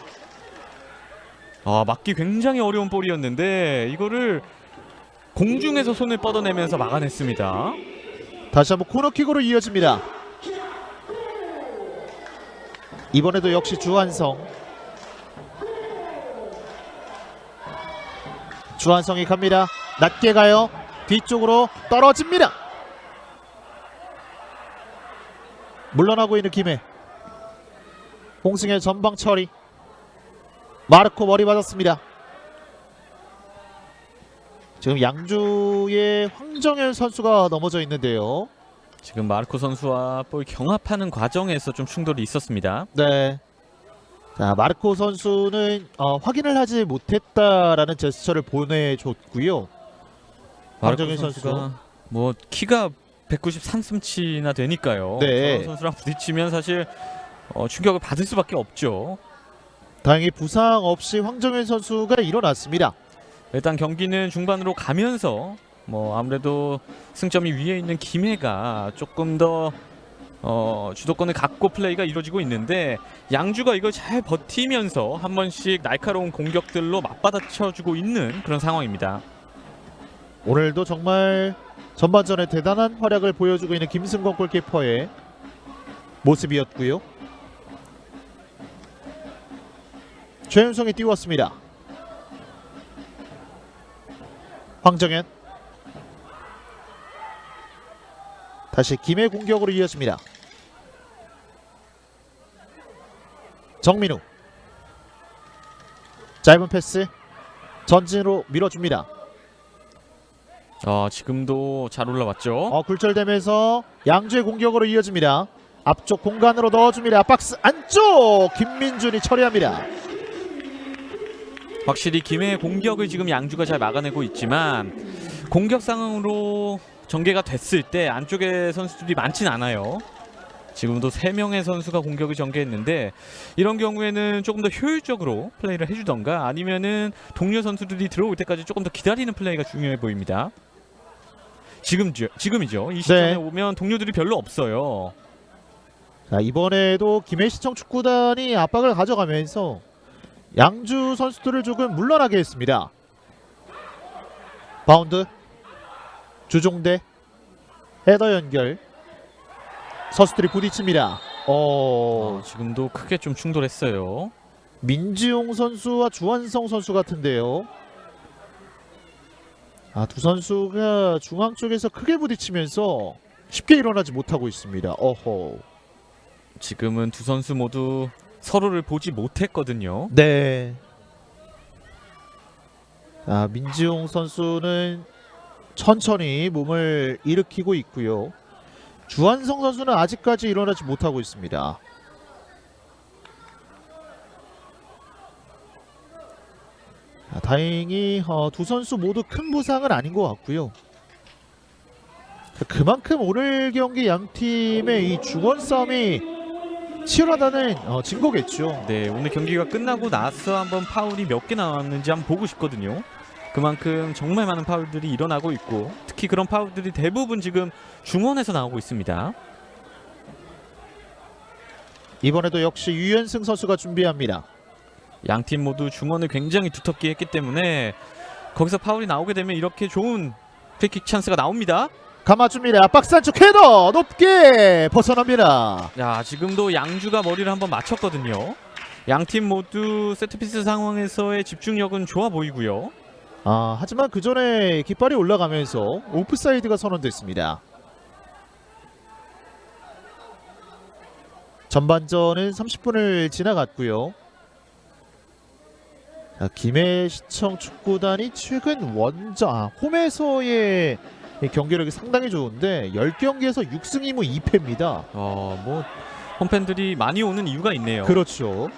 막기 굉장히 어려운 볼이었는데 이거를 공중에서 손을 뻗어내면서 막아냈습니다. 다시 한번 코너킥으로 이어집니다. 이번에도 역시 주한성. 주한성이 갑니다. 낮게 가요. 뒤쪽으로 떨어집니다. 물러나고 있는 김해. 홍승의 전방 처리. 마르코 머리 맞았습니다. 지금 양주의 황정현 선수가 넘어져 있는데요. 지금 마르코 선수와 볼 경합하는 과정에서 좀 충돌이 있었습니다. 네. 자, 마르코 선수는 확인을 하지 못했다라는 제스처를 보내줬고요. 황정현 선수. 뭐 키가 193cm나 되니까요. 네. 저런 선수랑 부딪히면 사실 충격을 받을 수밖에 없죠. 다행히 부상 없이 황정현 선수가 일어났습니다. 일단 경기는 중반으로 가면서 아무래도 승점이 위에 있는 김해가 조금 더 주도권을 갖고 플레이가 이루어지고 있는데 양주가 이걸 잘 버티면서 한 번씩 날카로운 공격들로 맞받아쳐주고 있는 그런 상황입니다. 오늘도 정말 전반전에 대단한 활약을 보여주고 있는 김승건 골키퍼의 모습이었고요. 최윤성이 띄웠습니다. 황정현. 다시 김해 공격으로 이어집니다. 정민우. 짧은 패스 전진으로 밀어줍니다. 지금도 잘 올라왔죠. 굴절되면서 양주의 공격으로 이어집니다. 앞쪽 공간으로 넣어줍니다. 박스 안쪽 김민준이 처리합니다. 확실히 김해의 공격을 지금 양주가 잘 막아내고 있지만 공격 상황으로 전개가 됐을 때 안쪽에 선수들이 많진 않아요. 지금도 3명의 선수가 공격을 전개했는데 이런 경우에는 조금 더 효율적으로 플레이를 해주던가 아니면은 동료 선수들이 들어올 때까지 조금 더 기다리는 플레이가 중요해 보입니다. 지금이죠. 이 시점에 네. 오면 동료들이 별로 없어요. 자, 이번에도 김해시청 축구단이 압박을 가져가면서 양주 선수들을 조금 물러나게 했습니다. 바운드 주종대 헤더 연결 선수들이 부딪힙니다. 지금도 크게 좀 충돌했어요. 민지용 선수와 주한성 선수 같은데요. 두 선수가 중앙 쪽에서 크게 부딪히면서 쉽게 일어나지 못하고 있습니다. 지금은 두 선수 모두 서로를 보지 못했거든요. 네. 민지용 선수는 천천히 몸을 일으키고 있고요. 주한성 선수는 아직까지 일어나지 못하고 있습니다. 다행히 두 선수 모두 큰 부상은 아닌 것 같고요. 그만큼 오늘 경기 양 팀의 이 중원 싸움이 치열하다는 증거겠죠. 네, 오늘 경기가 끝나고 나서 한번 파울이 몇 개 나왔는지 한번 보고 싶거든요. 그만큼 정말 많은 파울들이 일어나고 있고 특히 그런 파울들이 대부분 지금 중원에서 나오고 있습니다. 이번에도 역시 유현승 선수가 준비합니다. 양팀 모두 중원을 굉장히 두텁게 했기 때문에 거기서 파울이 나오게 되면 이렇게 좋은 프리킥 찬스가 나옵니다. 감아줍니다. 박스 안쪽 헤더 높게 벗어납니다. 야, 지금도 양주가 머리를 한번 맞췄거든요. 양팀 모두 세트피스 상황에서의 집중력은 좋아 보이고요. 하지만 그 전에 깃발이 올라가면서 오프사이드가 선언됐습니다. 전반전은 30분을 지나갔고요. 자, 김해시청 축구단이 최근 홈에서의 경기력이 상당히 좋은데 10경기에서 6승 2무 2패입니다. 뭐 홈팬들이 많이 오는 이유가 있네요. 그렇죠.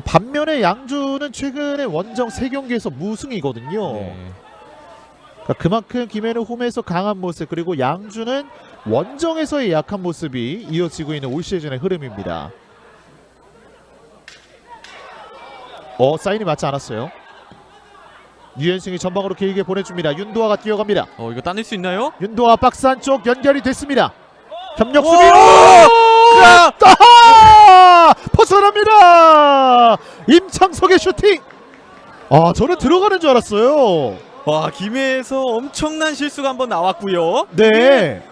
반면에 양주는 최근에 원정 3경기에서 무승이거든요. 네. 그만큼 김해는 홈에서 강한 모습, 그리고 양주는 원정에서의 약한 모습이 이어지고 있는 올 시즌의 흐름입니다. 사인이 맞지 않았어요. 유현승이 전방으로 길게 보내줍니다. 윤도아가 뛰어갑니다. 이거 따낼 수 있나요? 윤도아 박스 안쪽 연결이 됐습니다. 협력 수비. 벗어납니다. 임창석의 슈팅. 저는 들어가는 줄 알았어요. 와, 김해에서 엄청난 실수가 한번 나왔고요. 네.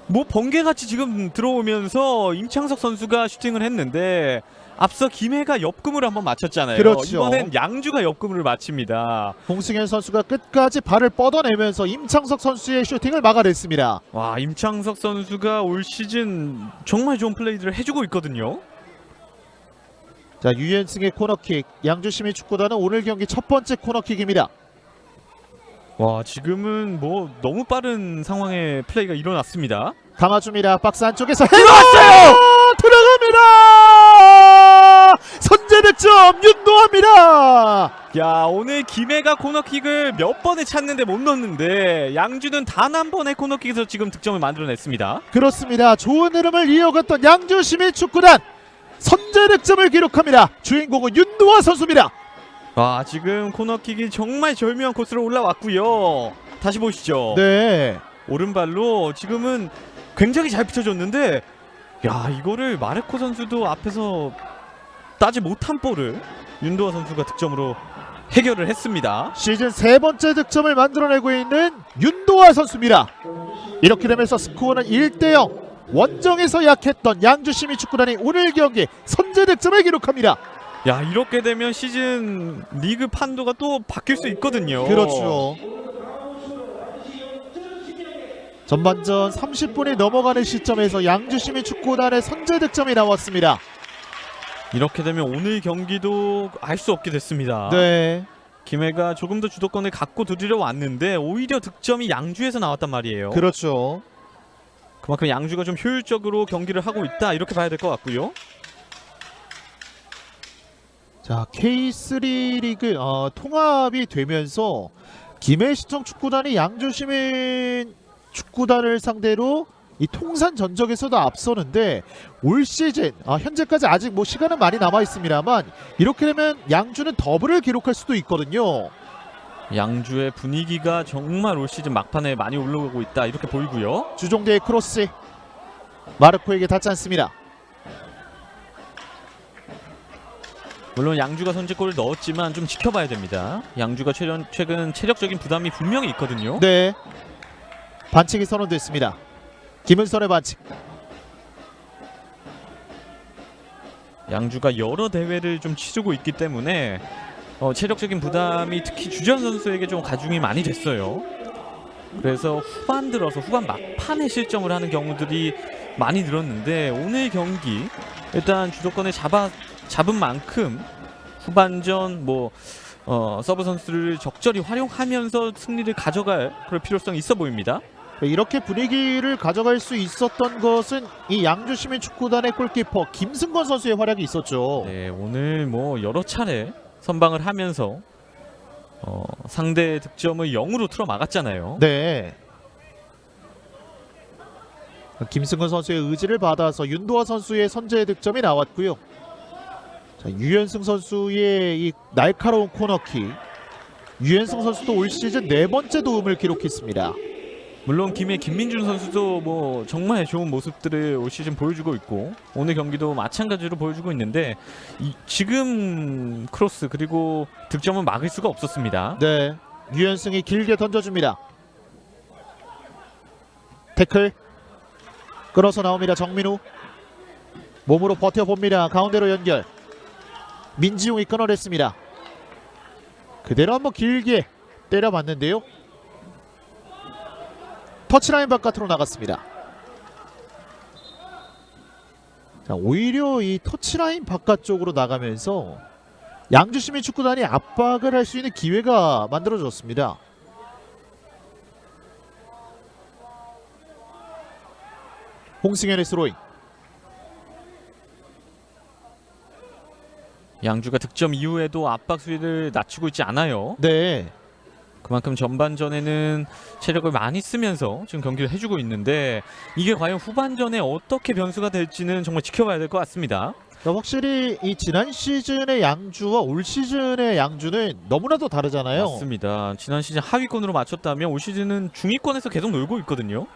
뭐 번개같이 지금 들어오면서 임창석 선수가 슈팅을 했는데 앞서 김해가 옆구무를 한번 맞췄잖아요. 그렇죠. 이번엔 양주가 옆구무를 맞춥니다. 홍승현 선수가 끝까지 발을 뻗어내면서 임창석 선수의 슈팅을 막아냈습니다. 와, 임창석 선수가 올 시즌 정말 좋은 플레이들을 해주고 있거든요. 자, 유현승의 코너킥. 양주시민축구단은 오늘 경기 첫 번째 코너킥입니다. 와, 지금은 뭐 너무 빠른 상황의 플레이가 일어났습니다. 감아줍니다. 박스 안쪽에서 해봤어요. 들어갑니다. 선제 득점 윤도아입니다. 야, 오늘 김해가 코너킥을 몇 번에 찾는데 못 넣었는데 양주는 단 한 번의 코너킥에서 지금 득점을 만들어냈습니다. 그렇습니다. 좋은 흐름을 이어갔던 양주시민축구단 선제 득점을 기록합니다. 주인공은 윤도아 선수입니다. 와, 지금 코너킥이 정말 절묘한 코스로 올라왔고요. 다시 보시죠. 네. 오른발로 지금은 굉장히 잘 붙여줬는데, 야, 이거를 마르코 선수도 앞에서 따지 못한 볼을 윤도아 선수가 득점으로 해결을 했습니다. 시즌 3번째 득점을 만들어내고 있는 윤도아 선수입니다. 이렇게 되면서 스코어는 1대0. 원정에서 약했던 양주시민축구단이 오늘 경기 선제 득점을 기록합니다. 야, 이렇게 되면 시즌 리그 판도가 또 바뀔 수 있거든요. 그렇죠. 전반전 30분이 넘어가는 시점에서 양주시민축구단의 선제 득점이 나왔습니다. 이렇게 되면 오늘 경기도 알 수 없게 됐습니다. 네. 김해가 조금 더 주도권을 갖고 들이려 왔는데 오히려 득점이 양주에서 나왔단 말이에요. 그렇죠. 그만큼 양주가 좀 효율적으로 경기를 하고 있다, 이렇게 봐야 될 것 같고요. 자, K3 리그 통합이 되면서 김해시청 축구단이 양주시민 축구단을 상대로 이 통산 전적에서도 앞서는데 올 시즌 현재까지 아직 뭐 시간은 많이 남아 있습니다만 이렇게 되면 양주는 더블을 기록할 수도 있거든요. 양주의 분위기가 정말 올 시즌 막판에 많이 올라오고 있다, 이렇게 보이고요. 주종대의 크로스 마르코에게 닿지 않습니다. 물론 양주가 선제골을 넣었지만 좀 지켜봐야 됩니다. 양주가 최근 체력적인 부담이 분명히 있거든요. 네. 반칙이 선언됐습니다. 김은선의 반칙. 양주가 여러 대회를 좀 치르고 있기 때문에 체력적인 부담이 특히 주전 선수에게 좀 가중이 많이 됐어요. 그래서 후반 막판에 실점을 하는 경우들이 많이 늘었는데 오늘 경기 일단 주도권을 잡은 만큼 후반전 서브 선수를 적절히 활용하면서 승리를 가져갈 그럴 필요성이 있어 보입니다. 이렇게 분위기를 가져갈 수 있었던 것은 이 양주시민축구단의 골키퍼 김승건 선수의 활약이 있었죠. 네, 오늘 여러 차례 선방을 하면서 상대 득점을 0으로 틀어 막았잖아요. 네. 김승건 선수의 의지를 받아서 윤도아 선수의 선제 득점이 나왔고요. 자, 유현승 선수의 이 날카로운 코너킥. 유현승 선수도 올 시즌 4번째 도움을 기록했습니다. 물론 김민준 선수도 뭐 정말 좋은 모습들을 올 시즌 보여주고 있고 오늘 경기도 마찬가지로 보여주고 있는데 지금 크로스 그리고 득점은 막을 수가 없었습니다. 네, 유현승이 길게 던져줍니다. 태클 끌어서 나옵니다. 정민우 몸으로 버텨봅니다. 가운데로 연결. 민지용이 끊어냈습니다. 그대로 한번 길게 때려봤는데요. 터치라인 바깥으로 나갔습니다. 자, 오히려 이 터치라인 바깥쪽으로 나가면서 양주시민축구단이 압박을 할 수 있는 기회가 만들어졌습니다. 홍승현의 스로잉. 양주가 득점 이후에도 압박 수위를 낮추고 있지 않아요. 네, 그만큼 전반전에는 체력을 많이 쓰면서 지금 경기를 해주고 있는데 이게 과연 후반전에 어떻게 변수가 될지는 정말 지켜봐야 될 것 같습니다. 확실히 이 지난 시즌의 양주와 올 시즌의 양주는 너무나도 다르잖아요. 맞습니다. 지난 시즌 하위권으로 맞췄다면 올 시즌은 중위권에서 계속 놀고 있거든요.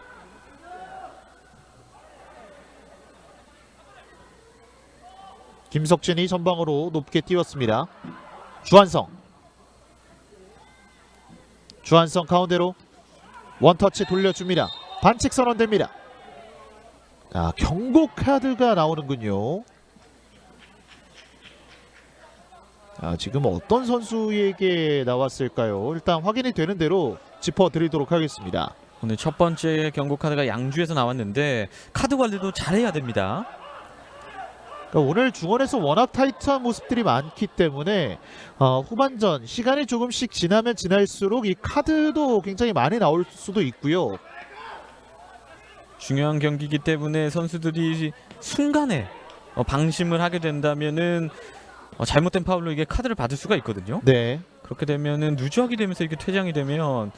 김석진이 전방으로 높게 띄웠습니다. 주한성 가운데로 원터치 돌려줍니다. 반칙 선언됩니다. 아, 경고 카드가 나오는군요. 아, 지금 어떤 선수에게 나왔을까요? 일단 확인이 되는 대로 짚어드리도록 하겠습니다. 오늘 첫 번째 경고 카드가 양주에서 나왔는데 카드 관리도 잘해야 됩니다. 그러니까 오늘 중원에서 워낙 타이트한 모습들이 많기 때문에 후반전 시간이 조금씩 지나면 지날수록 이 카드도 굉장히 많이 나올 수도 있고요. 중요한 경기이기 때문에 선수들이 순간에 방심을 하게 된다면은 잘못된 파울로 이게 카드를 받을 수가 있거든요. 네, 그렇게 되면은 누적이 되면서 이게 퇴장이 되면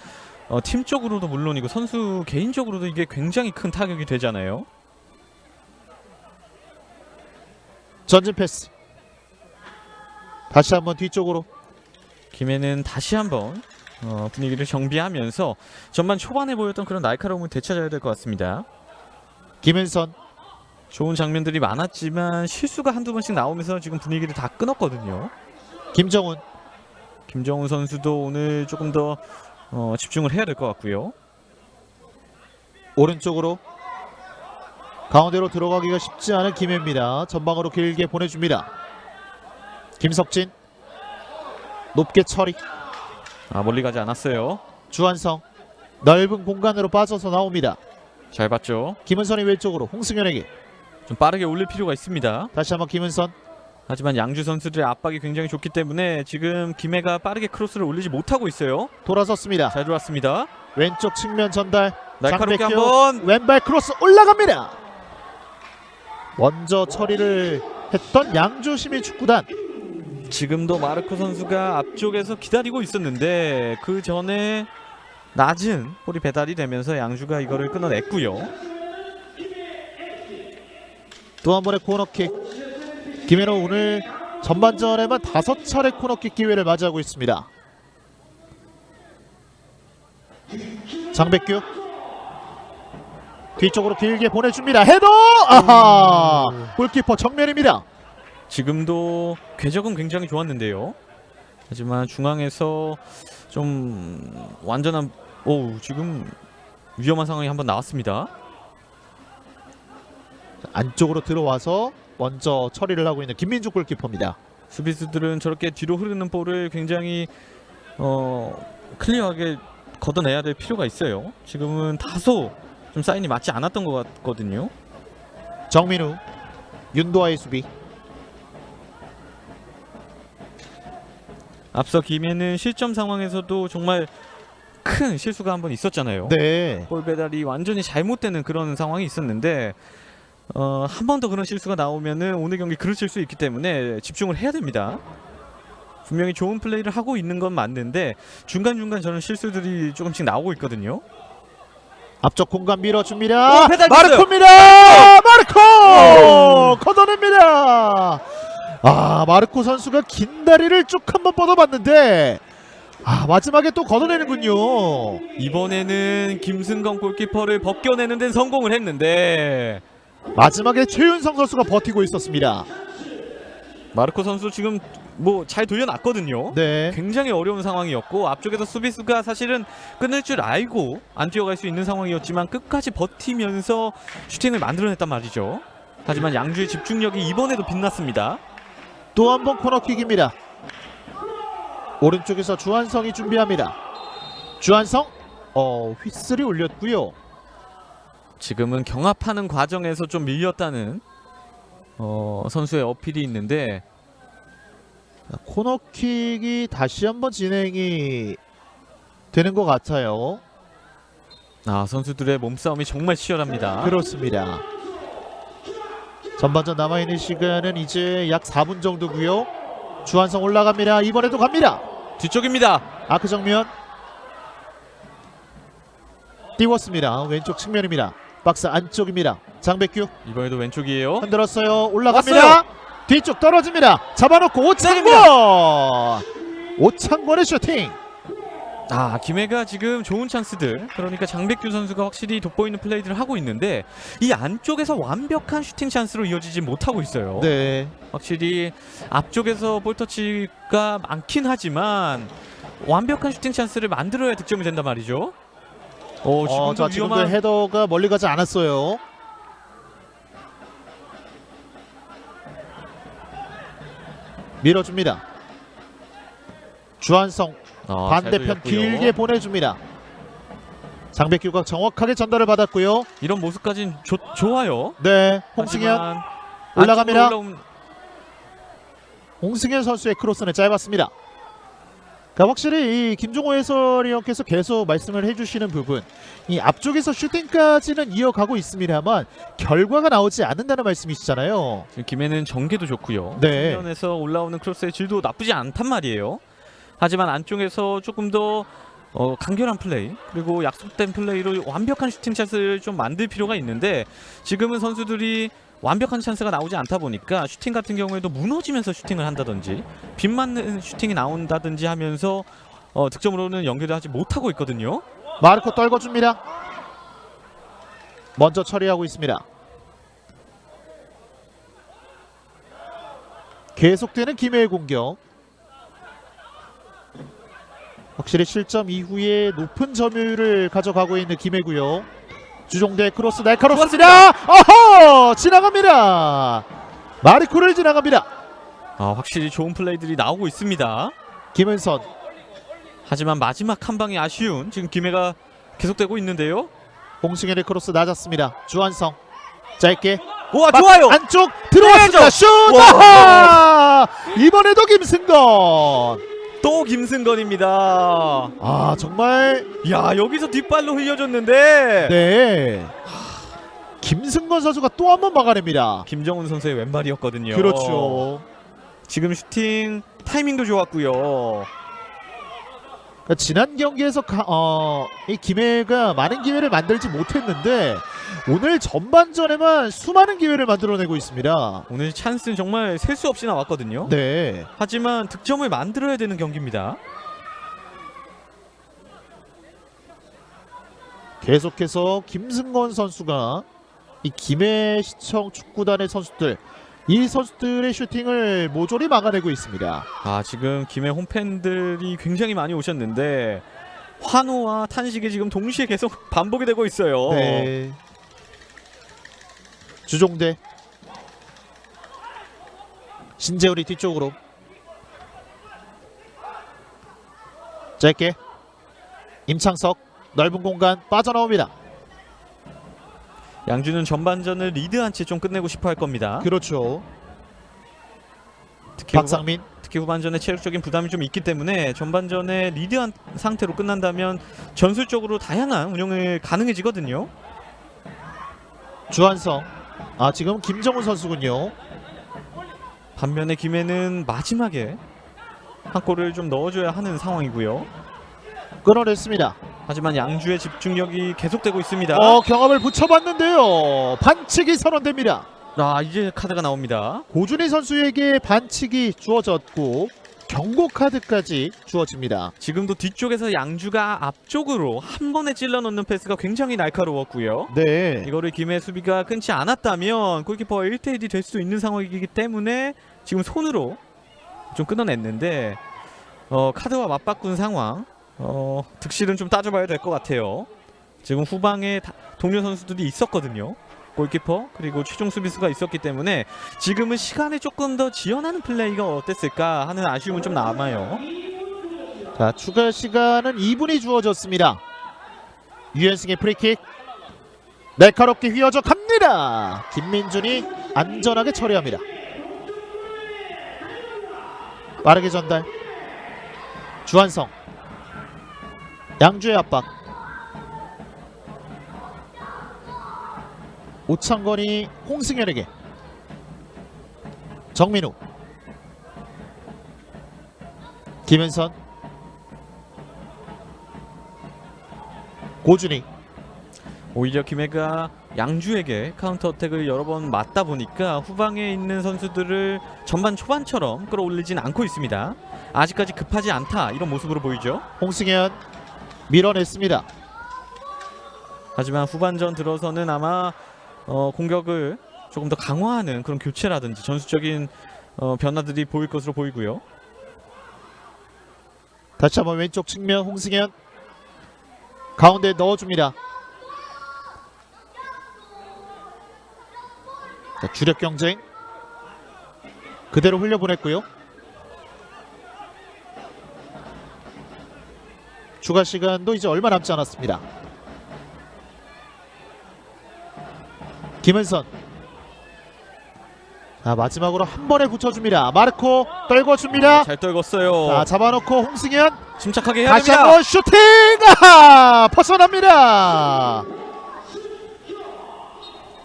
팀적으로도 물론이고 선수 개인적으로도 이게 굉장히 큰 타격이 되잖아요. 전진 패스. 다시 한번 뒤쪽으로. 김해는 다시 한번 분위기를 정비하면서 전반 초반에 보였던 그런 날카로움을 되찾아야 될 것 같습니다. 김은선. 좋은 장면들이 많았지만 실수가 한두 번씩 나오면서 지금 분위기를 다 끊었거든요. 김정훈 선수도 오늘 조금 더 집중을 해야 될 것 같고요. 오른쪽으로. 가운데로 들어가기가 쉽지 않은 김해입니다. 전방으로 길게 보내줍니다. 김석진 높게 처리. 멀리 가지 않았어요. 주한성 넓은 공간으로 빠져서 나옵니다. 잘 봤죠. 김은선이 왼쪽으로 홍승현에게. 좀 빠르게 올릴 필요가 있습니다. 다시 한번 김은선. 하지만 양주 선수들의 압박이 굉장히 좋기 때문에 지금 김해가 빠르게 크로스를 올리지 못하고 있어요. 돌아섰습니다. 잘 들어왔습니다. 왼쪽 측면 전달. 날카롭게 장백규 한번. 왼발 크로스 올라갑니다. 먼저 처리를 했던 양주 시민축구단. 지금도 마르코 선수가 앞쪽에서 기다리고 있었는데 그 전에 낮은 볼이 배달이 되면서 양주가 이거를 끊어냈고요. 또 한 번의 코너킥. 김해로 오늘 전반전에만 5차례 코너킥 기회를 맞이하고 있습니다. 장백규 뒤쪽으로 길게 보내줍니다. 헤더! 아하! 골키퍼 정면입니다. 지금도 궤적은 굉장히 좋았는데요. 하지만 중앙에서 좀 완전한 지금 위험한 상황이 한번 나왔습니다. 안쪽으로 들어와서 먼저 처리를 하고 있는 김민주 골키퍼입니다. 수비수들은 저렇게 뒤로 흐르는 볼을 굉장히 클리어하게 걷어내야 될 필요가 있어요. 지금은 다소 좀 사인이 맞지 않았던 것 같거든요. 정민우, 윤도아의 수비. 앞서 김해는 실점 상황에서도 정말 큰 실수가 한번 있었잖아요. 네. 볼 배달이 완전히 잘못되는 그런 상황이 있었는데 한 번 더 그런 실수가 나오면은 오늘 경기 그르칠 수 있기 때문에 집중을 해야 됩니다. 분명히 좋은 플레이를 하고 있는 건 맞는데 중간중간 저는 실수들이 조금씩 나오고 있거든요. 앞쪽 공간 밀어줍니다. 배달 마르코입니다. 마르코 걷어냅니다. 마르코 선수가 긴 다리를 쭉 한번 뻗어봤는데 아, 마지막에 또 걷어내는군요. 이번에는 김승건 골키퍼를 벗겨내는 데는 성공을 했는데 마지막에 최윤성 선수가 버티고 있었습니다. 마르코 선수 지금 뭐 잘 돌려놨거든요. 네. 굉장히 어려운 상황이었고 앞쪽에서 수비수가 사실은 끊을 줄 알고 안 뛰어갈 수 있는 상황이었지만 끝까지 버티면서 슈팅을 만들어냈단 말이죠. 하지만 양주의 집중력이 이번에도 빛났습니다. 또 한 번 코너킥입니다. 오른쪽에서 주한성이 준비합니다. 주한성 휘슬이 울렸고요. 지금은 경합하는 과정에서 좀 밀렸다는 선수의 어필이 있는데 코너킥이 다시 한번 진행이 되는 것 같아요. 선수들의 몸싸움이 정말 치열합니다. 그렇습니다. 전반전 남아있는 시간은 이제 약 4분 정도고요. 주한성 올라갑니다. 이번에도 갑니다. 뒤쪽입니다. 아크 정면 띄웠습니다. 왼쪽 측면입니다. 박스 안쪽입니다. 장백규 이번에도 왼쪽이에요. 흔들었어요. 올라갑니다. 왔어요. 뒤쪽 떨어집니다. 잡아놓고 오창권. 오창권의 슈팅. 김해가 지금 좋은 찬스들, 그러니까 장백규 선수가 확실히 돋보이는 플레이들을 하고 있는데 이 안쪽에서 완벽한 슈팅 찬스로 이어지지 못하고 있어요. 네. 확실히 앞쪽에서 볼터치가 많긴 하지만 완벽한 슈팅 찬스를 만들어야 득점이 된단 말이죠. 지금도 지금도 위험한 헤더가 멀리 가지 않았어요. 밀어줍니다. 주한성 반대편 잘 돌렸고요. 길게 보내줍니다. 장백규가 정확하게 전달을 받았고요. 이런 모습까지는 좋아요. 네, 홍승현 하지만 올라갑니다. 안쪽으로 올라온 홍승현 선수의 크로스는 짧았습니다. 그러니까 확실히 이 김종호 해설위원께서 계속 말씀을 해주시는 부분, 이 앞쪽에서 슈팅까지는 이어가고 있습니다만 결과가 나오지 않는다는 말씀이시잖아요. 지금 김해는 전개도 좋고요. 네. 측면에서 올라오는 크로스의 질도 나쁘지 않단 말이에요. 하지만 안쪽에서 조금 더 간결한 플레이, 그리고 약속된 플레이로 완벽한 슈팅 찬스를 좀 만들 필요가 있는데 지금은 선수들이 완벽한 찬스가 나오지 않다 보니까 슈팅 같은 경우에도 무너지면서 슈팅을 한다든지 빗 맞는 슈팅이 나온다든지 하면서 득점으로는 연결을 하지 못하고 있거든요. 마르코 떨궈줍니다. 먼저 처리하고 있습니다. 계속되는 김해의 공격. 확실히 실점 이후에 높은 점유율을 가져가고 있는 김해고요. 주종대 크로스 날카롭습니다. 어허! 지나갑니다. 마르코를 지나갑니다. 확실히 좋은 플레이들이 나오고 있습니다. 김은선 하지만 마지막 한 방이 아쉬운 지금 김해가 계속되고 있는데요. 홍승현의 크로스 낮았습니다. 주한성 짧게 와, 좋아요. 안쪽 들어왔습니다. 슛! 아하! 이번에도 김승건. 또 김승건입니다. 정말 여기서 뒷발로 흘려줬는데 네. 김승건 선수가 또 한 번 막아냅니다. 김정훈 선수의 왼발이었거든요. 그렇죠. 지금 슈팅 타이밍도 좋았고요. 그러니까 지난 경기에서 이 김해가 많은 기회를 만들지 못했는데 오늘 전반전에만 수많은 기회를 만들어내고 있습니다. 오늘 찬스는 정말 셀 수 없이 나왔거든요. 네. 하지만 득점을 만들어야 되는 경기입니다. 계속해서 김승건 선수가 이 김해시청 축구단의 선수들, 이 선수들의 슈팅을 모조리 막아내고 있습니다. 지금 김해 홈팬들이 굉장히 많이 오셨는데 환호와 탄식이 지금 동시에 계속 반복이 되고 있어요. 네. 주종대 신재훈이 뒤쪽으로 짧게 임창석 넓은 공간 빠져나옵니다. 양주는 전반전을 리드한 채 좀 끝내고 싶어 할 겁니다. 그렇죠. 특히 박상민 특히 후반전에 체력적인 부담이 좀 있기 때문에 전반전에 리드한 상태로 끝난다면 전술적으로 다양한 운영을 가능해지거든요. 주한성 지금 김정훈 선수군요. 반면에 김해는 마지막에 한 골을 좀 넣어줘야 하는 상황이고요. 끊어냈습니다. 하지만 양주의 집중력이 계속되고 있습니다. 경합을 붙여봤는데요. 반칙이 선언됩니다. 이제 카드가 나옵니다. 고준희 선수에게 반칙이 주어졌고 경고 카드까지 주어집니다. 지금도 뒤쪽에서 양주가 앞쪽으로 한 번에 찔러 넣는 패스가 굉장히 날카로웠고요. 네. 이거를 김해 수비가 끊지 않았다면 골키퍼가 1대1이 될 수도 있는 상황이기 때문에 지금 손으로 좀 끊어냈는데 카드와 맞바꾼 상황, 득실은 좀 따져봐야 될 것 같아요. 지금 후방에 동료 선수들이 있었거든요. 골키퍼 그리고 최종 수비수가 있었기 때문에 지금은 시간을 조금 더 지연하는 플레이가 어땠을까 하는 아쉬움은 좀 남아요. 자, 추가 시간은 2분이 주어졌습니다. 유현승의 프리킥 날카롭게 휘어져 갑니다. 김민준이 안전하게 처리합니다. 빠르게 전달. 주한성. 양주의 압박. 오창건이 홍승현에게. 정민우. 김은선. 고준희. 오히려 김해가 양주에게 카운터 어택을 여러 번 맞다 보니까 후방에 있는 선수들을 전반 초반처럼 끌어올리진 않고 있습니다. 아직까지 급하지 않다 이런 모습으로 보이죠. 홍승현 밀어냈습니다. 하지만 후반전 들어서는 아마 공격을 조금 더 강화하는 그런 교체라든지 전술적인 변화들이 보일 것으로 보이고요. 다시 한번 왼쪽 측면 홍승현 가운데 넣어줍니다. 자, 주력 경쟁 그대로 흘려보냈고요. 추가 시간도 이제 얼마 남지 않았습니다. 김은선. 자, 마지막으로 한 번에 붙여줍니다. 마르코 떨궈줍니다. 잘 떨궜어요. 자, 잡아놓고 홍승현 침착하게 해야 다시 됩니다. 한번 슈팅! 벗어납니다.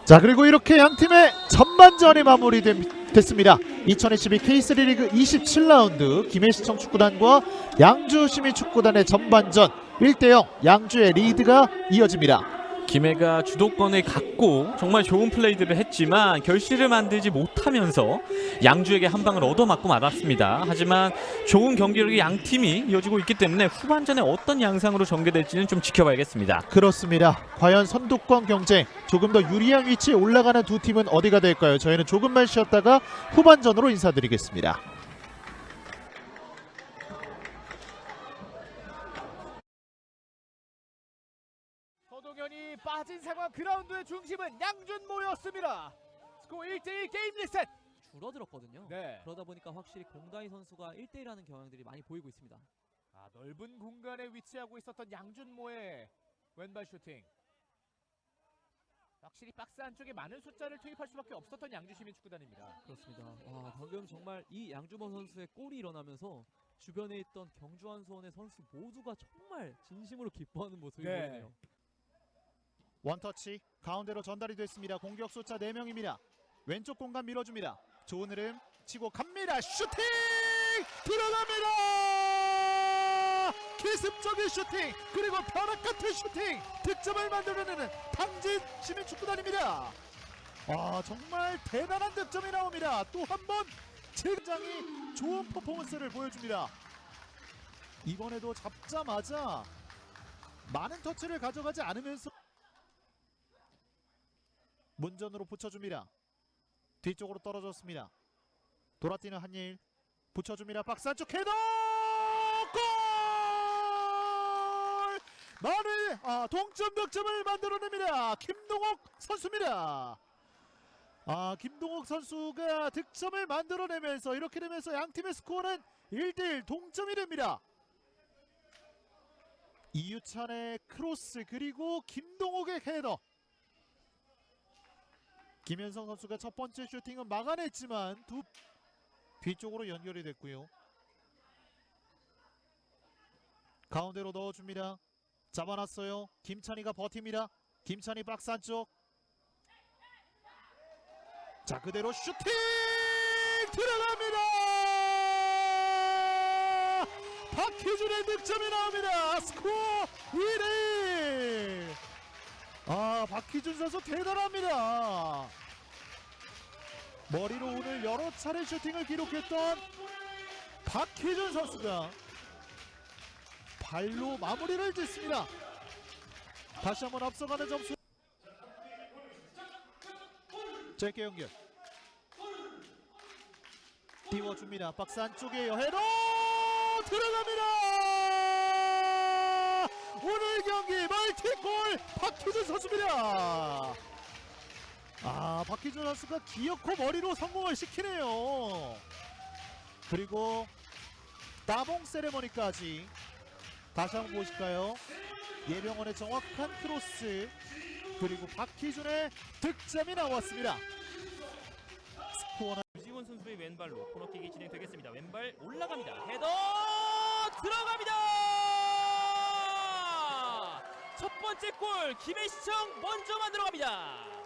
자, 그리고 이렇게 양 팀의 전반전이 마무리됐습니다. 2022 K3 리그 27라운드 김해시청 축구단과 양주시민축구단의 전반전 1대0 양주의 리드가 이어집니다. 김해가 주도권을 갖고 정말 좋은 플레이들을 했지만 결실을 만들지 못하면서 양주에게 한 방을 얻어맞고 말았습니다. 하지만 좋은 경기력이 양 팀이 이어지고 있기 때문에 후반전에 어떤 양상으로 전개될지는 좀 지켜봐야겠습니다. 그렇습니다. 과연 선두권 경쟁 조금 더 유리한 위치에 올라가는 두 팀은 어디가 될까요? 저희는 조금만 쉬었다가 후반전으로 인사드리겠습니다. 서동현이 빠진 상황 그라운드의 중심은 양준모였습니다. 스코어 1대1 게임 리셋. 줄어들었거든요. 네. 그러다 보니까 확실히 공다희 선수가 1대1하는 경향들이 많이 보이고 있습니다. 넓은 공간에 위치하고 있었던 양준모의 왼발 슈팅. 확실히 박스 안쪽에 많은 숫자를 투입할 수밖에 없었던 양주시민축구단입니다. 그렇습니다. 방금 정말 이 양주모 선수의 골이 일어나면서 주변에 있던 경주한 수원의 선수 모두가 정말 진심으로 기뻐하는 모습이 네. 보이네요. 원터치 가운데로 전달이 됐습니다. 공격 숫자 4명입니다. 왼쪽 공간 밀어줍니다. 좋은 흐름 치고 갑니다. 슈팅! 들어갑니다! 기습적인 슈팅 그리고 벼락 같은 슈팅 득점을 만들어내는 당진 시민축구단입니다. 정말 대단한 득점이 나옵니다. 또 한 번 굉장히 좋은 퍼포먼스를 보여줍니다. 이번에도 잡자마자 많은 터치를 가져가지 않으면서 문전으로 붙여줍니다. 뒤쪽으로 떨어졌습니다. 돌아뛰는 한예일 붙여줍니다. 박스 안쪽 헤더! 골! 만회 동점 득점을 만들어냅니다. 김동욱 선수입니다. 김동욱 선수가 득점을 만들어내면서 이렇게 되면서 양팀의 스코어는 1대1 동점이 됩니다. 이유찬의 크로스 그리고 김동욱의 헤더. 김현성 선수가 첫 번째 슈팅은 막아냈지만 뒤쪽으로 연결이 됐고요. 가운데로 넣어줍니다. 잡아놨어요. 김찬희가 버팁니다. 김찬희 박스 안쪽. 자, 그대로 슈팅 들어갑니다. 박희준의 득점이 나옵니다. 스코어 1위. 박희준 선수 대단합니다. 머리로 오늘 여러 차례 슈팅을 기록했던 박희준 선수가 발로 마무리를 짓습니다. 다시 한번 앞서가는 점수. 짧게 연결 띄워줍니다. 박스 안쪽에 헤더 들어갑니다. 오늘 경기 멀티골 박희준 선수입니다. 박희준 선수가 기어코 머리로 성공을 시키네요. 그리고 따봉 세레머니까지 다시 한번 보실까요? 예병원의 정확한 크로스, 그리고 박희준의 득점이 나왔습니다. 스코어는 유지원 선수의 왼발로 코너킥이 진행되겠습니다. 왼발 올라갑니다. 헤더 들어갑니다. 첫 번째 골 김혜시청 먼저 만들어갑니다.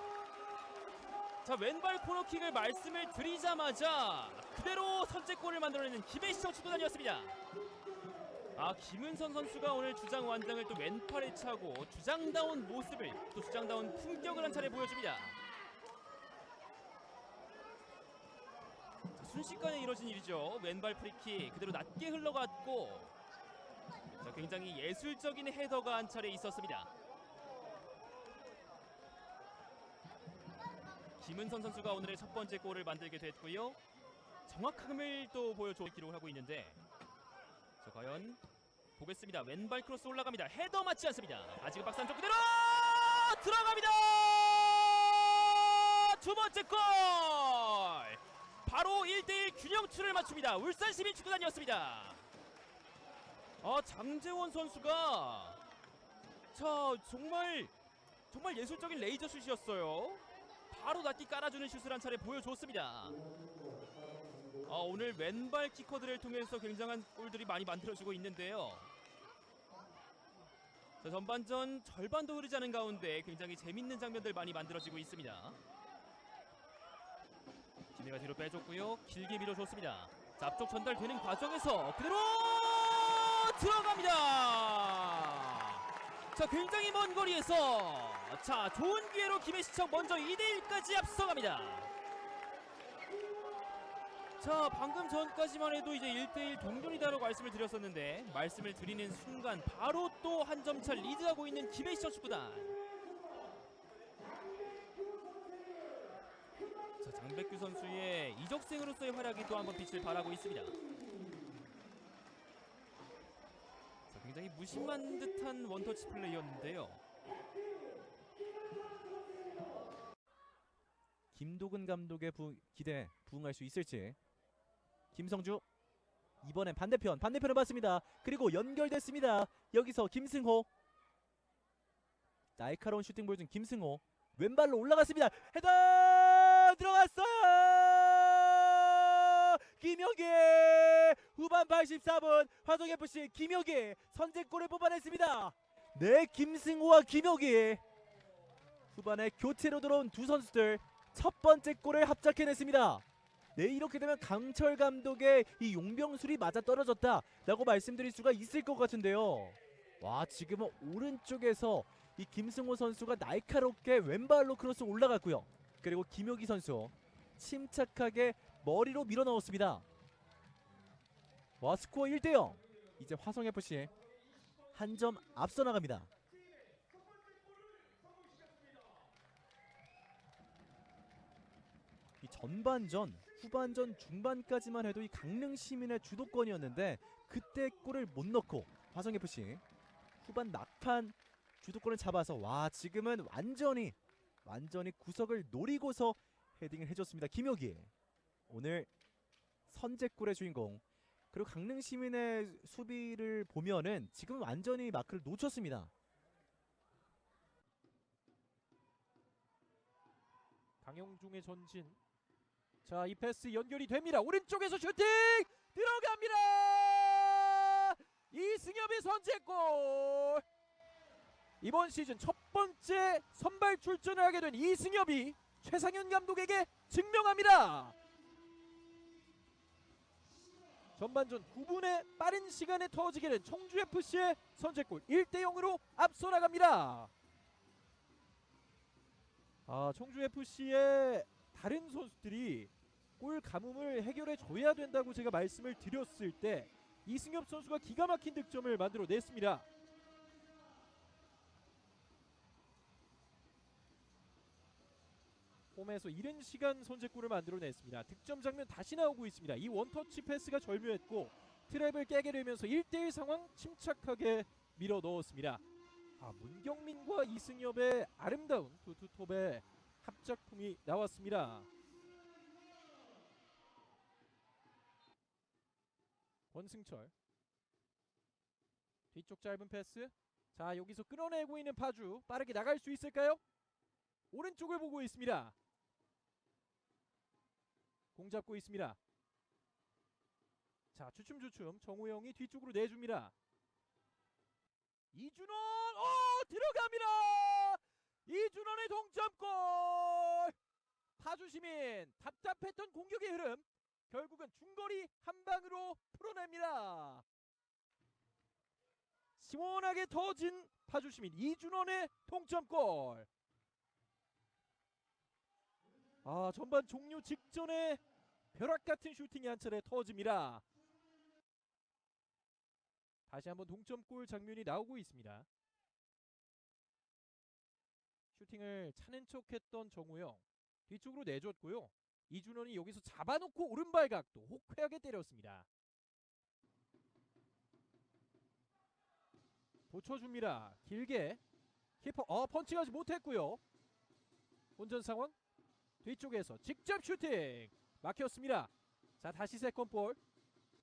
자, 왼발 코너킥을 말씀을 드리자마자 그대로 선제골을 만들어내는 김혜시청 축구단이었습니다. 김은선 선수가 오늘 주장 완장을 또 왼팔에 차고 주장다운 모습을, 또 주장다운 품격을 한 차례 보여줍니다. 자, 순식간에 이뤄진 일이죠. 왼발 프리킥 그대로 낮게 흘러갔고, 자, 굉장히 예술적인 헤더가 한 차례 있었습니다. 김은선 선수가 오늘의 첫 번째 골을 만들게 됐고요. 정확함을 또 보여줘 기록을 하고 있는데, 자, 과연 보겠습니다. 왼발 크로스 올라갑니다. 헤더 맞지 않습니다. 아직은 박스 안쪽 그대로 들어갑니다. 두 번째 골! 바로 1대1 균형추를 맞춥니다. 울산 시민 축구단이었습니다. 장재원 선수가 정말 예술적인 레이저 슛이었어요. 바로 낮게 깔아주는 슛을 한 차례 보여줬습니다. 오늘 왼발 키커들을 통해서 굉장한 골들이 많이 만들어지고 있는데요. 자, 전반전 절반도 흐르지 않은 가운데 굉장히 재밌는 장면들 많이 만들어지고 있습니다. 김혜가 뒤로 빼줬고요. 길게 밀어줬습니다. 자, 앞쪽 전달되는 과정에서 그대로 들어갑니다. 자, 굉장히 먼 거리에서 좋은 기회로 김혜시청 먼저 2대1까지 앞서갑니다. 자, 방금 전까지만 해도 이제 1대1 동전이다라고 말씀을 드렸었는데, 말씀을 드리는 순간 바로 또 한 점차 리드하고 있는 김혜시청 축구단. 자, 장백규 선수의 이적생으로서의 활약이 또 한번 빛을 발하고 있습니다. 자, 굉장히 무심한 듯한 원터치 플레이였는데요. 김도근 감독의 기대에 부응할 수 있을지. 김성주 이번엔 반대편을 봤습니다. 그리고 연결됐습니다. 여기서 김승호, 날카로운 슈팅 보여준 김승호, 왼발로 올라갔습니다. 헤더 들어갔어요. 김혁기 후반 84분 화성FC 김혁기 선제골을 뽑아냈습니다. 네, 김승호와 김혁기 후반에 교체로 들어온 두 선수들 첫 번째 골을 합작해냈습니다. 네, 이렇게 되면 강철 감독의 이 용병술이 맞아 떨어졌다라고 말씀드릴 수가 있을 것 같은데요. 와, 지금은 오른쪽에서 이 김승호 선수가 날카롭게 왼발로 크로스 올라갔고요. 그리고 김효기 선수 침착하게 머리로 밀어 넣었습니다. 와, 스코어 1대0. 이제 화성FC 한 점 앞서 나갑니다. 이 전반전, 후반전 중반까지만 해도 이 강릉 시민의 주도권이었는데 그때 골을 못 넣고 화성FC 후반 막판 주도권을 잡아서, 와, 지금은 완전히 구석을 노리고서 헤딩을 해줬습니다. 김효기 오늘 선제골의 주인공. 그리고 강릉 시민의 수비를 보면은 지금 완전히 마크를 놓쳤습니다. 강영중의 전진. 자, 이 패스 연결이 됩니다. 오른쪽에서 슈팅 들어갑니다. 이승엽의 선제골. 이번 시즌 첫 번째 선발 출전을 하게 된 이승엽이 최상현 감독에게 증명합니다. 전반전 9분의 빠른 시간에 터지게 된 청주FC의 선제골 1대0으로 앞서 나갑니다. 청주FC의 다른 선수들이 골 가뭄을 해결해 줘야 된다고 제가 말씀을 드렸을 때 이승엽 선수가 기가 막힌 득점을 만들어냈습니다. 홈에서 이른 시간 선제골을 만들어냈습니다. 득점 장면 다시 나오고 있습니다. 이 원터치 패스가 절묘했고 트랩을 깨게 되면서 1대1 상황 침착하게 밀어 넣었습니다. 문경민과 이승엽의 아름다운 투투톱의 합작품이 나왔습니다. 권승철 뒤쪽 짧은 패스. 자, 여기서 끌어내고 있는 파주. 빠르게 나갈 수 있을까요? 오른쪽을 보고 있습니다. 공 잡고 있습니다. 자, 주춤주춤 정우영이 뒤쪽으로 내줍니다. 이준원 들어갑니다. 이준원의 동점골. 파주시민 답답했던 공격의 흐름 결국은 중거리 한 방으로 풀어냅니다. 시원하게 터진 파주시민 이준원의 동점골. 전반 종료 직전에 벼락같은 슈팅이 한 차례 터집니다. 다시 한번 동점골 장면이 나오고 있습니다. 슈팅을 차는 척했던 정우영 뒤쪽으로 내줬고요. 이준원이 여기서 잡아놓고 오른발 각도 호쾌하게 때렸습니다. 붙여줍니다. 길게 키퍼 펀치하지 못했고요. 혼전 상황 뒤쪽에서 직접 슈팅 막혔습니다. 자, 다시 세컨볼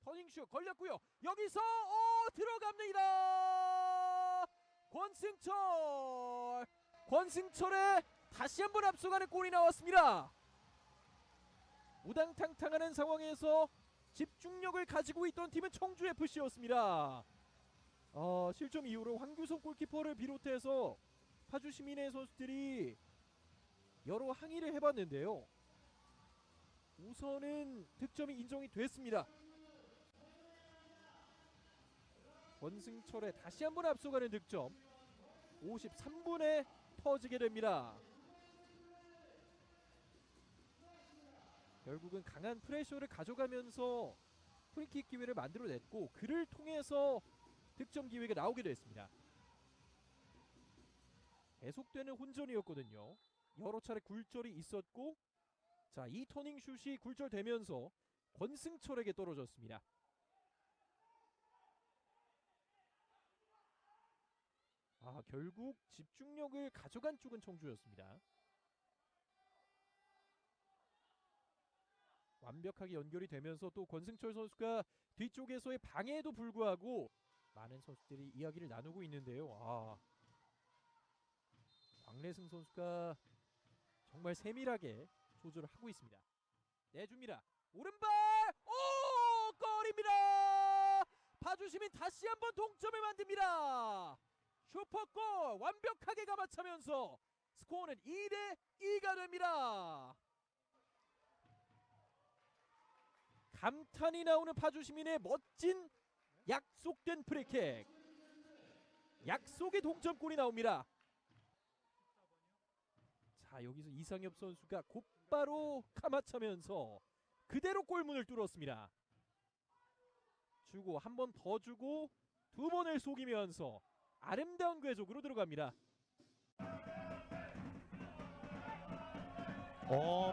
터닝슛 걸렸고요. 여기서 들어갑니다. 권승철의 다시 한번 앞서가는 골이 나왔습니다. 우당탕탕하는 상황에서 집중력을 가지고 있던 팀은 청주FC였습니다. 실점 이후로 황규석 골키퍼를 비롯해서 파주 시민의 선수들이 여러 항의를 해봤는데요. 우선은 득점이 인정이 됐습니다. 권승철의 다시 한번 앞서가는 득점 53분에 터지게 됩니다. 결국은 강한 프레셔를 가져가면서 프리킥 기회를 만들어냈고 그를 통해서 득점 기회가 나오게 됐습니다. 계속되는 혼전이었거든요. 여러 차례 굴절이 있었고 자, 이 터닝슛이 굴절되면서 권승철에게 떨어졌습니다. 결국 집중력을 가져간 쪽은 청주였습니다. 완벽하게 연결이 되면서 또 권승철 선수가 뒤쪽에서의 방해에도 불구하고 많은 선수들이 이야기를 나누고 있는데요. 광래승 선수가 정말 세밀하게 조절을 하고 있습니다. 내줍니다. 오른발! 골입니다! 파주시민 다시 한번 동점을 만듭니다. 슈퍼골 완벽하게 감아차면서 스코어는 2대2가 됩니다. 감탄이 나오는 파주시민의 멋진 약속된 프리킥. 약속의 동점골이 나옵니다. 자, 여기서 이상엽 선수가 곧바로 감아차면서 그대로 골문을 뚫었습니다. 주고 한 번 더 주고 두 번을 속이면서 아름다운 궤적으로 들어갑니다.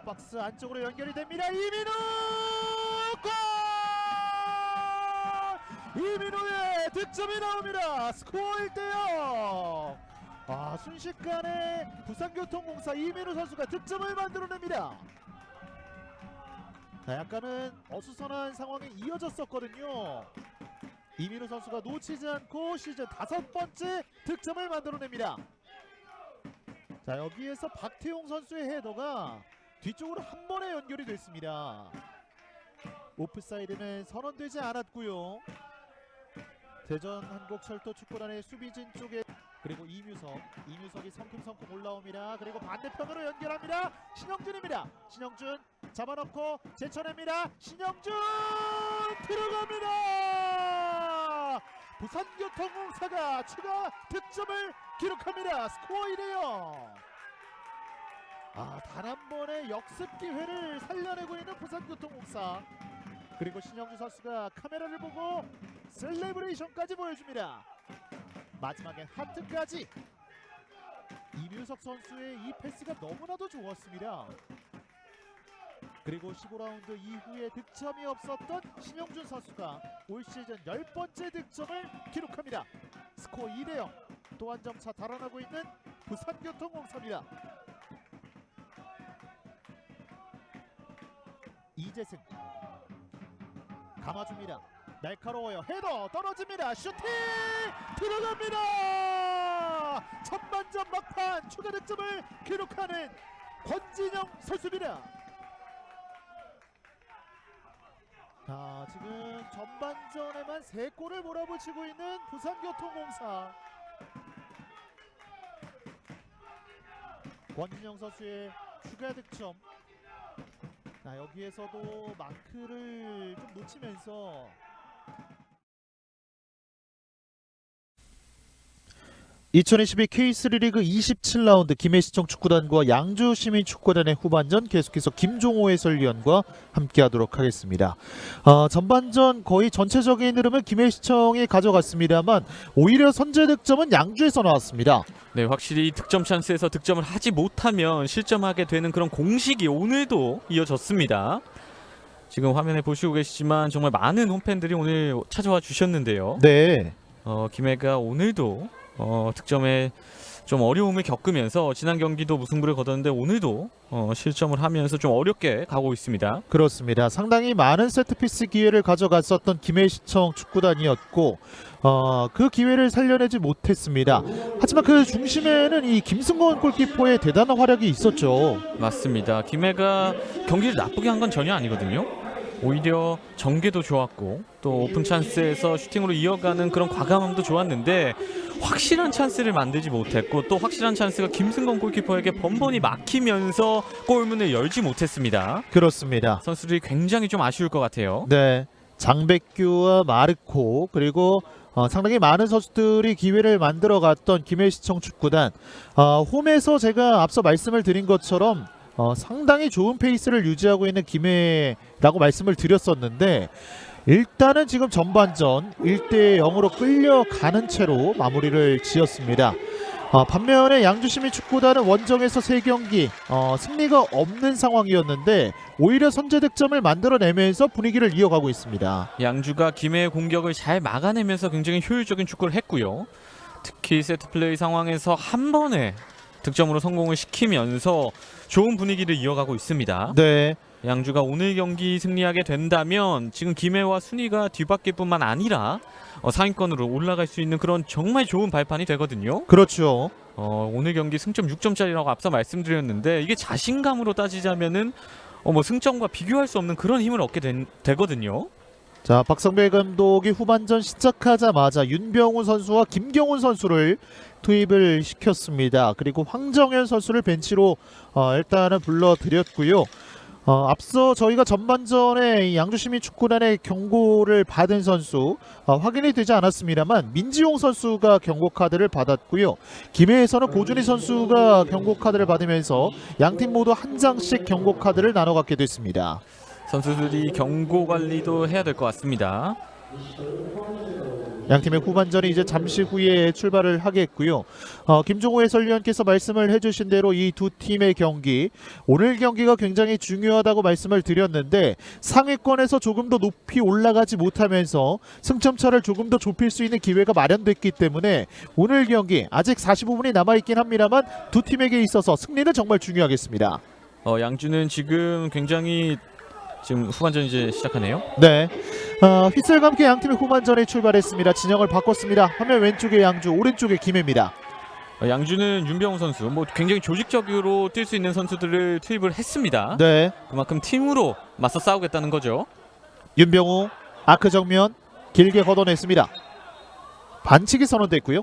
박스 안쪽으로 연결이 됩니다. 이민우 골! 이민우의 득점이 나옵니다. 스코어 1대0. 순식간에 부산교통공사 이민우 선수가 득점을 만들어냅니다. 약간은 어수선한 상황이 이어졌었거든요. 이민우 선수가 놓치지 않고 시즌 5번째 득점을 만들어냅니다. 자, 여기에서 박태용 선수의 헤더가 뒤쪽으로 한 번에 연결이 됐습니다. 오프사이드는 선언되지 않았고요. 대전 한국철도 축구단의 수비진 쪽에 그리고 이뮤석이 성큼성큼 올라옵니다. 그리고 반대편으로 연결합니다. 신영준입니다. 신영준 잡아놓고 제쳐냅니다. 신영준 들어갑니다. 부산교통공사가 추가 득점을 기록합니다. 스코어 1대0. 단 한 번의 역습 기회를 살려내고 있는 부산교통공사. 그리고 신영주 선수가 카메라를 보고 셀레브레이션까지 보여줍니다. 마지막에 하트까지. 이뮤석 선수의 이 패스가 너무나도 좋았습니다. 그리고 15라운드 이후에 득점이 없었던 신영준 선수가 올 시즌 10번째 득점을 기록합니다. 스코어 2대0. 또 한 점 차 달아나고 있는 부산교통공사입니다. 이재승 감아줍니다. 날카로워요. 헤더 떨어집니다. 슈팅 들어갑니다. 전반전 막판 추가 득점을 기록하는 권진영 선수입니다. 지금 전반전에만 3골을 몰아붙이고 있는 부산교통공사. 권진영 선수의 추가 득점. 여기에서도 마크를 좀 놓치면서 2022 K3 리그 27라운드 김해시청 축구단과 양주시민축구단의 후반전 계속해서 김종호 해설위원과 함께하도록 하겠습니다. 전반전 거의 전체적인 흐름을 김해시청이 가져갔습니다만 오히려 선제 득점은 양주에서 나왔습니다. 네, 확실히 득점 찬스에서 득점을 하지 못하면 실점하게 되는 그런 공식이 오늘도 이어졌습니다. 지금 화면에 보시고 계시지만 정말 많은 홈팬들이 오늘 찾아와 주셨는데요. 네. 김해가 오늘도 득점에 좀 어려움을 겪으면서 지난 경기도 무승부를 거뒀는데 오늘도 실점을 하면서 좀 어렵게 가고 있습니다. 그렇습니다. 상당히 많은 세트피스 기회를 가져갔었던 김해시청 축구단이었고 그 기회를 살려내지 못했습니다. 하지만 그 중심에는 이 김승건 골키퍼의 대단한 활약이 있었죠. 맞습니다. 김해가 경기를 나쁘게 한 건 전혀 아니거든요. 오히려 전개도 좋았고 또 오픈 찬스에서 슈팅으로 이어가는 그런 과감함도 좋았는데 확실한 찬스를 만들지 못했고 또 확실한 찬스가 김승건 골키퍼에게 번번이 막히면서 골문을 열지 못했습니다. 그렇습니다. 선수들이 굉장히 좀 아쉬울 것 같아요. 네. 장백규와 마르코 그리고 상당히 많은 선수들이 기회를 만들어갔던 김해시청 축구단. 홈에서 제가 앞서 말씀을 드린 것처럼 상당히 좋은 페이스를 유지하고 있는 김해라고 말씀을 드렸었는데 일단은 지금 전반전 1대0으로 끌려가는 채로 마무리를 지었습니다. 반면에 양주시민축구단은 원정에서 3경기 승리가 없는 상황이었는데 오히려 선제 득점을 만들어내면서 분위기를 이어가고 있습니다. 양주가 김해의 공격을 잘 막아내면서 굉장히 효율적인 축구를 했고요. 특히 세트플레이 상황에서 한 번에 득점으로 성공을 시키면서 좋은 분위기를 이어가고 있습니다. 네. 양주가 오늘 경기 승리하게 된다면 지금 김해와 순위가 뒤바뀔 뿐만 아니라 상위권으로 올라갈 수 있는 그런 정말 좋은 발판이 되거든요. 그렇죠. 오늘 경기 승점 6점짜리라고 앞서 말씀드렸는데 이게 자신감으로 따지자면은 승점과 비교할 수 없는 그런 힘을 얻게 되거든요. 자, 박성배 감독이 후반전 시작하자마자 윤병훈 선수와 김경훈 선수를 투입을 시켰습니다. 그리고 황정현 선수를 벤치로 일단은 불러드렸고요. 앞서 저희가 전반전에 양주시민축구단의 경고를 받은 선수 확인이 되지 않았습니다만 민지용 선수가 경고 카드를 받았고요. 김해에서는 고준희 선수가 경고 카드를 받으면서 양팀 모두 한 장씩 경고 카드를 나눠 갖게 됐습니다. 선수들이 경고 관리도 해야 될 것 같습니다. 양팀의 후반전이 이제 잠시 후에 출발을 하겠고요. 김종호 해설위원께서 말씀을 해주신 대로 이 두 팀의 경기, 오늘 경기가 굉장히 중요하다고 말씀을 드렸는데 상위권에서 조금 더 높이 올라가지 못하면서 승점차를 조금 더 좁힐 수 있는 기회가 마련됐기 때문에 오늘 경기 아직 45분이 남아있긴 합니다만 두 팀에게 있어서 승리는 정말 중요하겠습니다. 양주는 지금 굉장히 지금 후반전 이제 시작하네요. 네. 휘슬과 함께 양팀의 후반전에 출발했습니다. 진영을 바꿨습니다. 화면 왼쪽에 양주, 오른쪽에 김해입니다. 양주는 윤병호 선수 굉장히 조직적으로 뛸 수 있는 선수들을 투입을 했습니다. 네. 그만큼 팀으로 맞서 싸우겠다는 거죠. 윤병호 아크 정면 길게 걷어냈습니다. 반칙이 선언됐고요.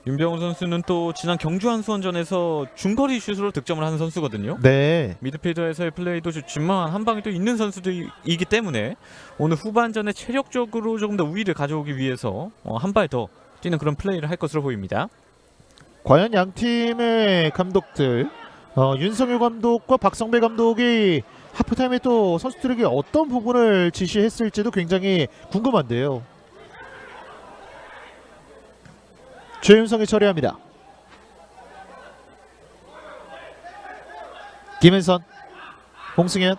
윤병호 선수는 또 지난 경주 한수원전에서 중거리 슛으로 득점을 하는 선수거든요. 네. 미드필더에서의 플레이도 좋지만 한 방이 또 있는 선수들이기 때문에 오늘 후반전에 체력적으로 조금 더 우위를 가져오기 위해서 한 발 더 뛰는 그런 플레이를 할 것으로 보입니다. 과연 양 팀의 감독들 윤석열 감독과 박성배 감독이 하프타임에 또 선수들에게 어떤 부분을 지시했을지도 굉장히 궁금한데요. 최윤성이 처리합니다. 김은선, 홍승현,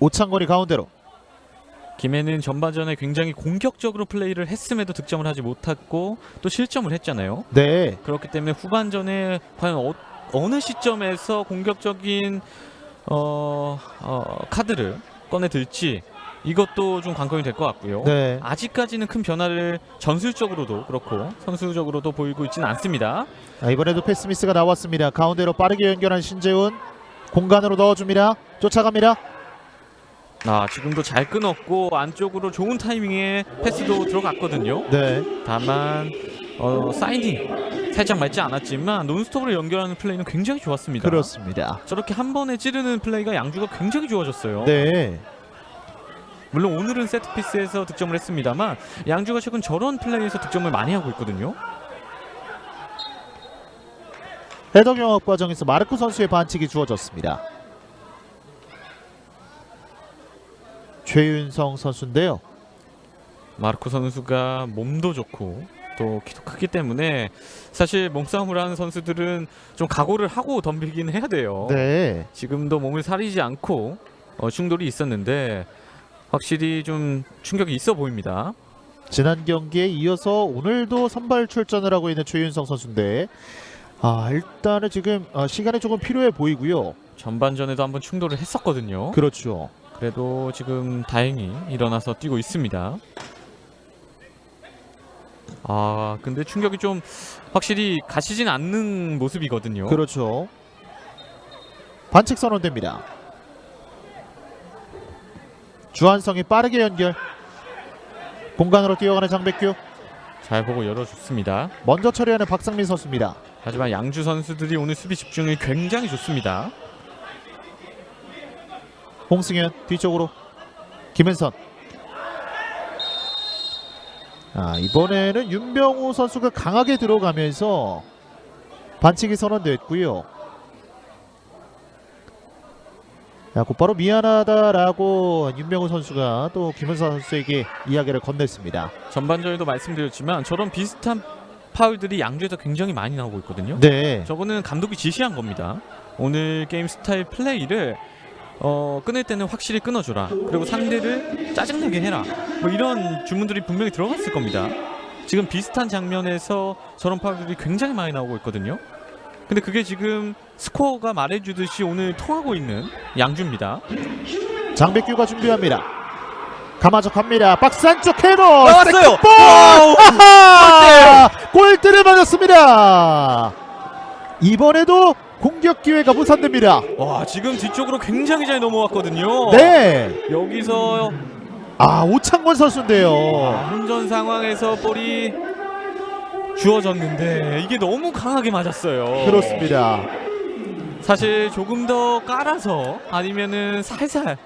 오창건이 가운데로. 김해는 전반전에 굉장히 공격적으로 플레이를 했음에도 득점을 하지 못했고 또 실점을 했잖아요. 네, 그렇기 때문에 후반전에 과연 어느 시점에서 공격적인 카드를 꺼내들지 이것도 좀 관건이 될 것 같고요. 네. 아직까지는 큰 변화를 전술적으로도 그렇고 선수적으로도 보이고 있지는 않습니다. 이번에도 패스 미스가 나왔습니다. 가운데로 빠르게 연결한 신재훈, 공간으로 넣어줍니다. 쫓아갑니다. 지금도 잘 끊었고 안쪽으로 좋은 타이밍에 패스도 들어갔거든요. 네, 다만 사이딩 살짝 맞지 않았지만 논스톱으로 연결하는 플레이는 굉장히 좋았습니다. 그렇습니다. 저렇게 한 번에 찌르는 플레이가 양주가 굉장히 좋아졌어요. 네, 물론 오늘은 세트피스에서 득점을 했습니다만 양주가 최근 저런 플레이에서 득점을 많이 하고 있거든요. 헤더 경합 과정에서 마르코 선수의 반칙이 주어졌습니다. 최윤성 선수인데요. 마르코 선수가 몸도 좋고 또 키도 크기 때문에 사실 몸싸움을 하는 선수들은 좀 각오를 하고 덤비긴 해야 돼요. 네, 지금도 몸을 사리지 않고 충돌이 있었는데 확실히 좀 충격이 있어 보입니다. 지난 경기에 이어서 오늘도 선발 출전을 하고 있는 최윤성 선수인데 일단은 지금 시간이 조금 필요해 보이고요. 전반전에도 한번 충돌을 했었거든요. 그렇죠. 그래도 지금 다행히 일어나서 뛰고 있습니다. 근데 충격이 좀 확실히 가시진 않는 모습이거든요. 그렇죠. 반칙 선언됩니다. 주한성이 빠르게 연결. 공간으로 뛰어가는 장백규. 잘 보고 열어줬습니다. 먼저 처리하는 박상민 선수입니다. 하지만 양주 선수들이 오늘 수비 집중이 굉장히 좋습니다. 홍승현 뒤쪽으로. 김은선. 이번에는 윤병우 선수가 강하게 들어가면서 반칙이 선언됐고요. 곧바로 미안하다라고 윤병우 선수가 또 김은선 선수에게 이야기를 건넸습니다. 전반전에도 말씀드렸지만 저런 비슷한 파울들이 양주에서 굉장히 많이 나오고 있거든요. 네, 저거는 감독이 지시한 겁니다. 오늘 게임 스타일 플레이를 끊을 때는 확실히 끊어줘라. 그리고 상대를 짜증나게 해라. 뭐 이런 주문들이 분명히 들어갔을 겁니다. 지금 비슷한 장면에서 저런 파울들이 굉장히 많이 나오고 있거든요. 근데 그게 지금 스코어가 말해주듯이 오늘 통하고 있는 양주입니다. 장백규가 준비합니다. 감아서 갑니다. 박스 안쪽 헤더. 나왔어요. 볼! 골대를 맞았습니다. 이번에도 공격 기회가 무산됩니다. 와, 지금 뒤쪽으로 굉장히 잘 넘어왔거든요. 네. 여기서 오창건 선수인데요. 혼전 상황에서 볼이 주어졌는데 이게 너무 강하게 맞았어요. 그렇습니다. 사실 조금 더 깔아서 아니면은 살살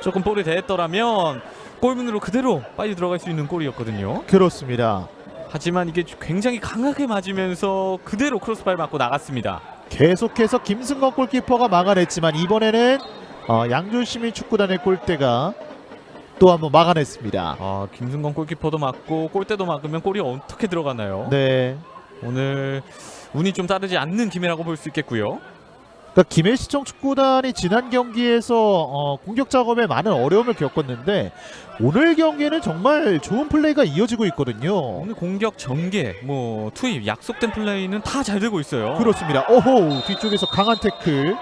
조금 볼이 대했더라면 골문으로 그대로 빨리 들어갈 수 있는 골이었거든요. 그렇습니다. 하지만 이게 굉장히 강하게 맞으면서 그대로 크로스바를 맞고 나갔습니다. 계속해서 김승건 골키퍼가 막아냈지만 이번에는 양주시민축구단의 골대가 또 한번 막아냈습니다. 김승건 골키퍼도 맞고 골대도 막으면 골이 어떻게 들어가나요? 네. 오늘 운이 좀 따르지 않는 김해라고 볼 수 있겠고요. 그러니까 김해시청 축구단이 지난 경기에서 공격 작업에 많은 어려움을 겪었는데 오늘 경기에는 정말 좋은 플레이가 이어지고 있거든요. 오늘 공격 전개, 투입, 약속된 플레이는 다 잘 되고 있어요. 그렇습니다. 오호, 뒤쪽에서 강한 태클.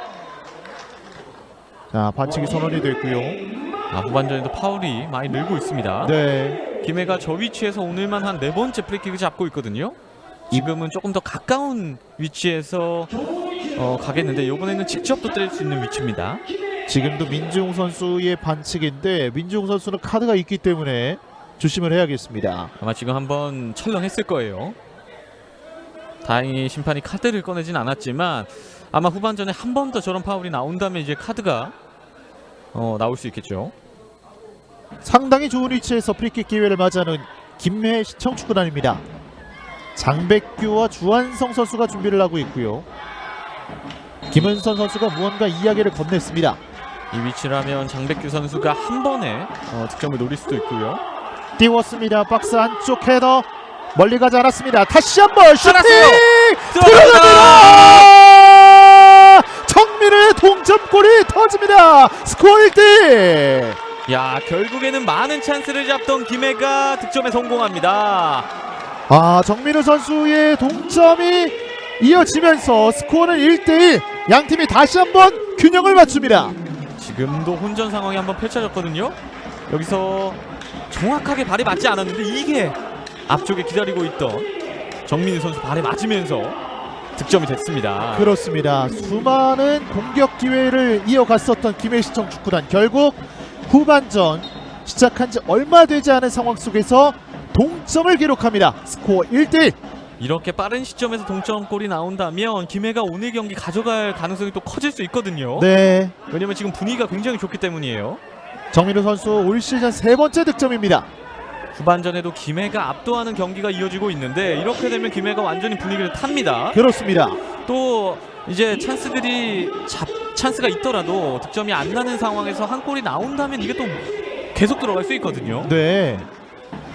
반칙이 선언이 됐고요. 후반전에도 파울이 많이 늘고 있습니다. 네. 김해가 저 위치에서 오늘만 한 4번째 프리킥을 잡고 있거든요. 지금은 조금 더 가까운 위치에서 가겠는데 이번에는 직접 또 때릴 수 있는 위치입니다. 지금도 민지웅 선수의 반칙인데 민지웅 선수는 카드가 있기 때문에 조심을 해야겠습니다. 아마 지금 한번 철렁했을 거예요. 다행히 심판이 카드를 꺼내진 않았지만 아마 후반전에 한 번 더 저런 파울이 나온다면 이제 카드가 나올 수 있겠죠. 상당히 좋은 위치에서 프리킥 기회를 맞이하는 김해시청 축구단입니다. 장백규와 주한성 선수가 준비를 하고 있고요. 김은선 선수가 무언가 이야기를 건넸습니다. 이 위치라면 장백규 선수가 한 번에 득점을 노릴 수도 있고요. 띄웠습니다. 박스 안쪽 헤더 멀리 가지 않았습니다. 다시 한번 슈팅 들어갑니다. 들어갑니다. 정민우의 동점골이 터집니다. 스코어 1대1. 야, 결국에는 많은 찬스를 잡던 김해가 득점에 성공합니다. 정민우 선수의 동점이 이어지면서 스코어는 1대1. 양 팀이 다시 한번 균형을 맞춥니다. 지금도 혼전 상황이 한번 펼쳐졌거든요. 여기서 정확하게 발이 맞지 않았는데 이게 앞쪽에 기다리고 있던 정민우 선수 발에 맞으면서 득점이 됐습니다. 그렇습니다. 수많은 공격 기회를 이어갔었던 김해시청 축구단, 결국 후반전 시작한 지 얼마 되지 않은 상황 속에서 동점을 기록합니다. 스코어 1대1. 이렇게 빠른 시점에서 동점골이 나온다면 김해가 오늘 경기 가져갈 가능성이 또 커질 수 있거든요. 네, 왜냐면 지금 분위기가 굉장히 좋기 때문이에요. 정민우 선수 올 시즌 3번째 득점입니다. 후반전에도 김해가 압도하는 경기가 이어지고 있는데 이렇게 되면 김해가 완전히 분위기를 탑니다. 그렇습니다. 또 이제 찬스가 있더라도 득점이 안 나는 상황에서 한 골이 나온다면 이게 또 계속 들어갈 수 있거든요. 네.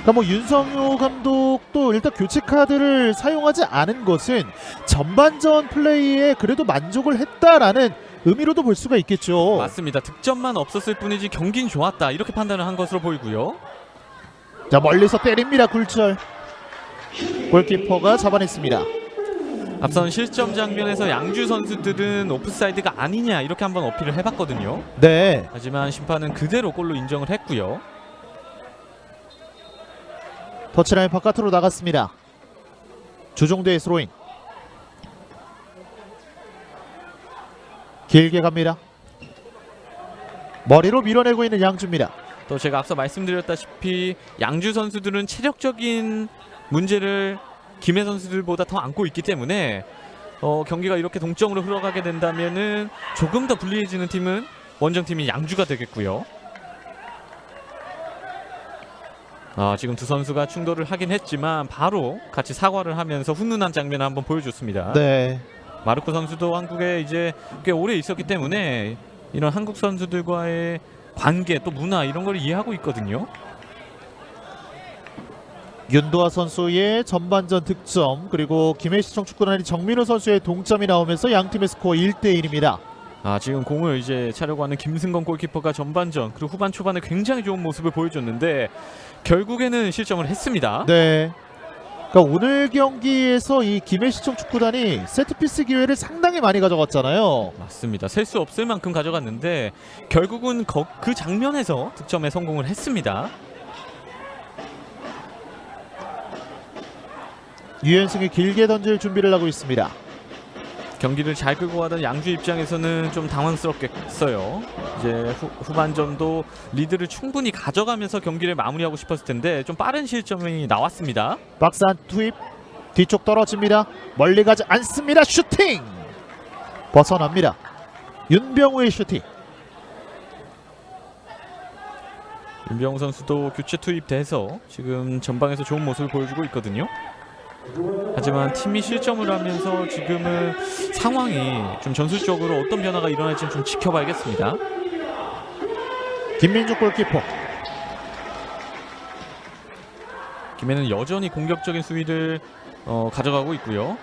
그러니까 뭐 윤성효 감독도 일단 교체 카드를 사용하지 않은 것은 전반전 플레이에 그래도 만족을 했다라는 의미로도 볼 수가 있겠죠. 맞습니다. 득점만 없었을 뿐이지 경기는 좋았다 이렇게 판단을 한 것으로 보이고요. 자, 멀리서 때립니다. 굴절. 골키퍼가 잡아냈습니다. 앞선 실점 장면에서 양주 선수들은 오프사이드가 아니냐 이렇게 한번 어필을 해봤거든요. 네. 하지만 심판은 그대로 골로 인정을 했고요. 터치라인 바깥으로 나갔습니다. 조종대의 스로인. 길게 갑니다. 머리로 밀어내고 있는 양주입니다. 또 제가 앞서 말씀드렸다시피 양주 선수들은 체력적인 문제를 김해 선수들보다 더 안고 있기 때문에 경기가 이렇게 동점으로 흘러가게 된다면은 조금 더 불리해지는 팀은 원정팀인 양주가 되겠고요. 지금 두 선수가 충돌을 하긴 했지만 바로 같이 사과를 하면서 훈훈한 장면을 한번 보여줬습니다. 네. 마르코 선수도 한국에 이제 꽤 오래 있었기 때문에 이런 한국 선수들과의 관계 또 문화 이런 걸 이해하고 있거든요. 윤도아 선수의 전반전 득점, 그리고 김해시청 축구단의 정민호 선수의 동점이 나오면서 양팀의 스코어 1대1입니다. 지금 공을 이제 차려고 하는 김승건 골키퍼가 전반전 그리고 후반 초반에 굉장히 좋은 모습을 보여줬는데 결국에는 실점을 했습니다. 네. 그러니까 오늘 경기에서 이 김해시청 축구단이 세트피스 기회를 상당히 많이 가져갔잖아요. 맞습니다. 셀 수 없을 만큼 가져갔는데 결국은 그 장면에서 득점에 성공을 했습니다. 유현승이 길게 던질 준비를 하고 있습니다. 경기를 잘 끌고 가던 양주 입장에서는 좀 당황스럽겠어요. 이제 후반전도 리드를 충분히 가져가면서 경기를 마무리하고 싶었을 텐데 좀 빠른 실점이 나왔습니다. 박스 안 투입, 뒤쪽 떨어집니다. 멀리 가지 않습니다. 슈팅! 벗어납니다. 윤병우의 슈팅. 윤병우 선수도 교체 투입돼서 지금 전방에서 좋은 모습을 보여주고 있거든요. 하지만 팀이 실점을 하면서 지금은 상황이 좀 전술적으로 어떤 변화가 일어날지 좀 지켜봐야겠습니다. 김민juk 골키퍼. 김해는 여전히 공격적인 수비를 가져가고 있고요.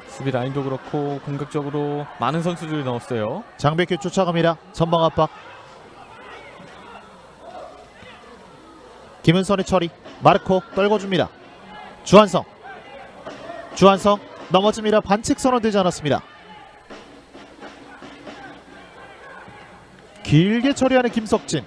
수비 라인도 그렇고 공격적으로 많은 선수들을 넣었어요. 장백규 쫓아갑니다. 전방 압박. 김은선의 처리. 마르코 떨궈줍니다. 주한성 넘어집니다. 반칙 선언되지 않았습니다. 길게 처리하는 김석진.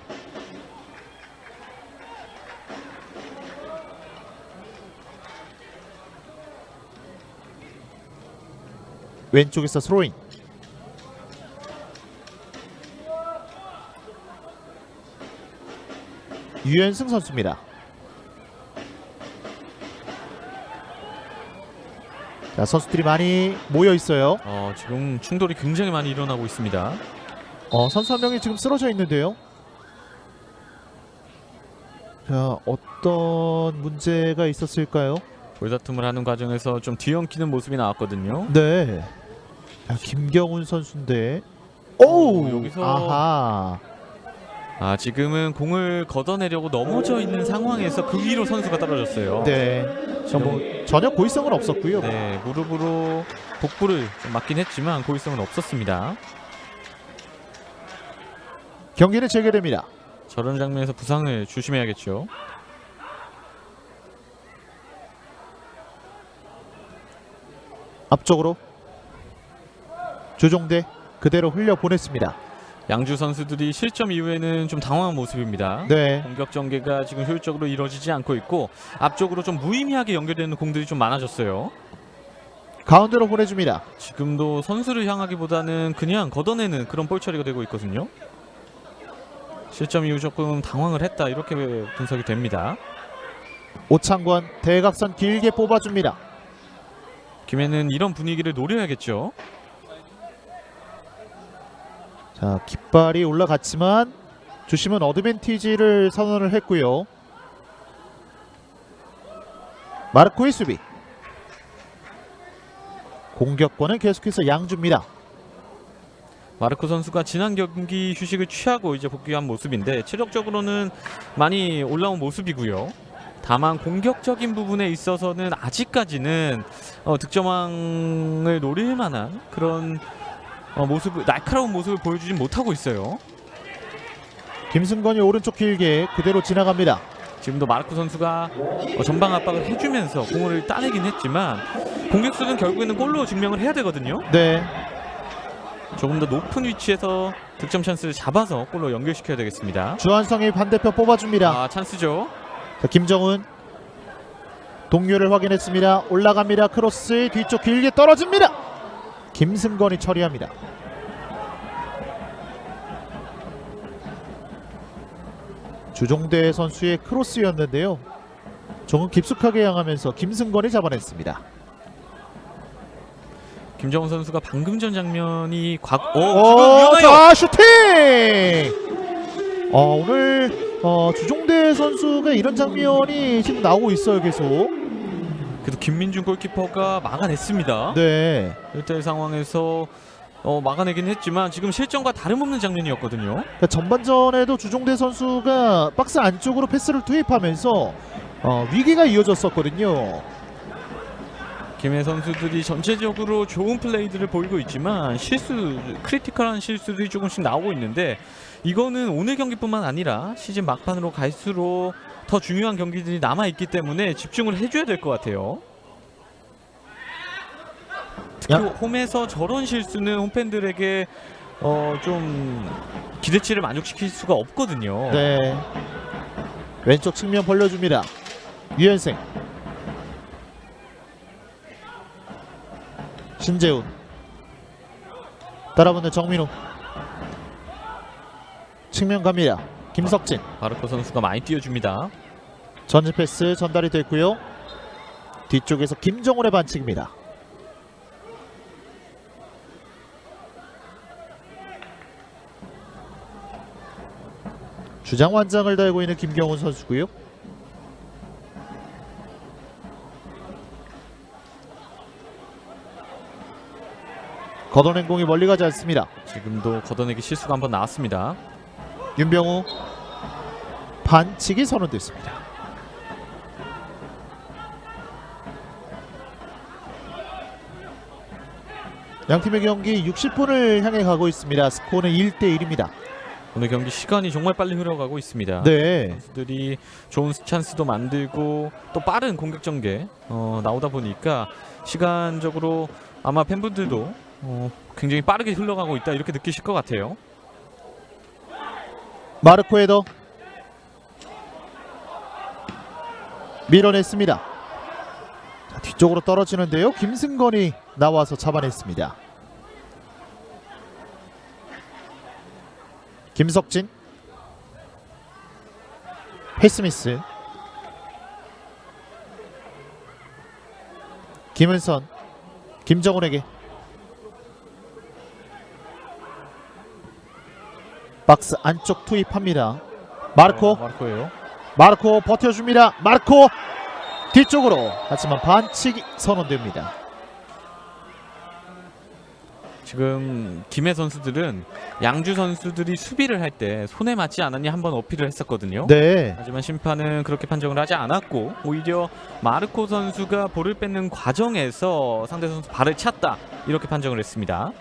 왼쪽에서 스로잉. 유현승 선수입니다. 자, 선수들이 많이 모여 있어요. 지금 충돌이 굉장히 많이 일어나고 있습니다. 선수 한 명이 지금 쓰러져 있는데요. 자, 어떤 문제가 있었을까요? 볼다툼을 하는 과정에서 좀 뒤엉키는 모습이 나왔거든요. 네. 자, 김경훈 선수인데. 오, 여기서 아하. 지금은 공을 걷어내려고 넘어져 있는 상황에서 그 위로 선수가 떨어졌어요. 네. 뭐 전혀 고의성은 없었고요. 네, 무릎으로 복부를 좀 맞긴 했지만 고의성은 없었습니다. 경기는 재개됩니다. 저런 장면에서 부상을 조심해야겠죠. 앞쪽으로 조종대 그대로 흘려 보냈습니다. 양주 선수들이 실점 이후에는 좀 당황한 모습입니다. 네. 공격 전개가 지금 효율적으로 이루어지지 않고 있고 앞쪽으로 좀 무의미하게 연결되는 공들이 좀 많아졌어요. 가운데로 보내줍니다. 지금도 선수를 향하기보다는 그냥 걷어내는 그런 볼 처리가 되고 있거든요. 실점 이후 조금 당황을 했다 이렇게 분석이 됩니다. 오창권 대각선 길게 뽑아줍니다. 김해는 이런 분위기를 노려야겠죠. 자, 깃발이 올라갔지만 주심은 어드밴티지를 선언을 했고요. 마르코의 수비. 공격권은 계속해서 양주입니다. 마르코 선수가 지난 경기 휴식을 취하고 이제 복귀한 모습인데 체력적으로는 많이 올라온 모습이고요. 다만 공격적인 부분에 있어서는 아직까지는 득점왕을 노릴 만한 그런 날카로운 모습을 보여주진 못하고 있어요. 김승건이 오른쪽 길게 그대로 지나갑니다. 지금도 마르코 선수가 전방 압박을 해주면서 공을 따내긴 했지만 공격수는 결국에는 골로 증명을 해야 되거든요. 네. 조금 더 높은 위치에서 득점 찬스를 잡아서 골로 연결시켜야 되겠습니다. 주한성이 반대편 뽑아줍니다. 찬스죠. 자, 김정훈 동료를 확인했습니다. 올라갑니다. 크로스 뒤쪽 길게 떨어집니다. 김승건이 처리합니다. 주종대 선수의 크로스였는데요. 조금 깊숙하게 향하면서 김승건이 잡아냈습니다. 김정훈 선수가 방금 전 장면이 지금 위험해요. 자, 슈팅! 오늘 주종대 선수가 이런 장면이 지금 나오고 있어요. 계속. 그래도 김민준 골키퍼가 막아냈습니다. 네. 1대1 상황에서 막아내긴 했지만 지금 실점과 다름없는 장면이었거든요. 그러니까 전반전에도 주종대 선수가 박스 안쪽으로 패스를 투입하면서 위기가 이어졌었거든요. 김해 선수들이 전체적으로 좋은 플레이들을 보이고 있지만 크리티컬한 실수들이 조금씩 나오고 있는데 이거는 오늘 경기뿐만 아니라 시즌 막판으로 갈수록 더 중요한 경기들이 남아있기 때문에 집중을 해줘야 될 것 같아요. 특히 홈에서 저런 실수는 홈팬들에게 좀 기대치를 만족시킬 수가 없거든요. 네. 왼쪽 측면 벌려줍니다. 유현생. 신재훈. 따라붙는 정민우. 측면 갑니다. 김석진. 마르코 선수가 많이 띄워줍니다. 전진 패스 전달이 됐고요. 뒤쪽에서 김정훈의 반칙입니다. 주장 완장을 달고 있는 김경훈 선수고요. 걷어낸 공이 멀리 가지 않습니다. 지금도 걷어내기 실수가 한번 나왔습니다. 윤병우 반칙이 선언됐습니다. 양팀의 경기 60분을 향해 가고 있습니다. 스코어는 1대1입니다. 오늘 경기 시간이 정말 빨리 흘러가고 있습니다. 네. 선수들이 좋은 찬스도 만들고 또 빠른 공격 전개 나오다 보니까 시간적으로 아마 팬분들도 굉장히 빠르게 흘러가고 있다 이렇게 느끼실 것 같아요. 마르코 헤더 밀어냈습니다. 자, 뒤쪽으로 떨어지는데요. 김승건이 나와서 잡아냈습니다. 김석진 패스미스 김은선 김정훈에게 박스 안쪽 투입합니다. 마르코 마르코예요. 마르코 버텨줍니다. 마르코 뒤쪽으로 하지만 반칙이 선언됩니다. 지금 김해 선수들은 양주 선수들이 수비를 할 때 손에 맞지 않았냐 한번 어필을 했었거든요. 네. 하지만 심판은 그렇게 판정을 하지 않았고 오히려 마르코 선수가 볼을 뺏는 과정에서 상대 선수 발을 찼다 이렇게 판정을 했습니다.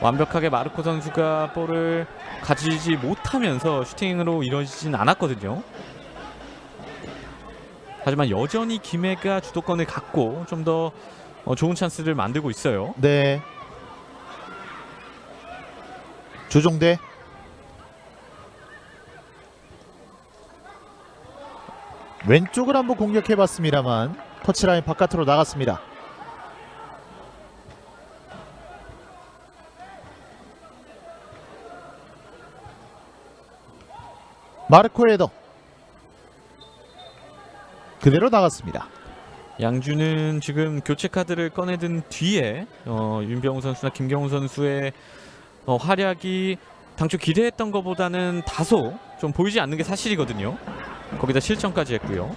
완벽하게 마르코 선수가 볼을 가지지 못하면서 슈팅으로 이루어지진 않았거든요. 하지만 여전히 김해가 주도권을 갖고 좀 더 좋은 찬스를 만들고 있어요. 네. 주종대. 왼쪽을 한번 공격해봤습니다만 터치라인 바깥으로 나갔습니다. 마르코 헤더 그대로 나갔습니다. 양주는 지금 교체 카드를 꺼내든 뒤에 윤병우 선수나 김경우 선수의 활약이 당초 기대했던 것보다는 다소 좀 보이지 않는 게 사실이거든요. 거기다 실점까지 했고요.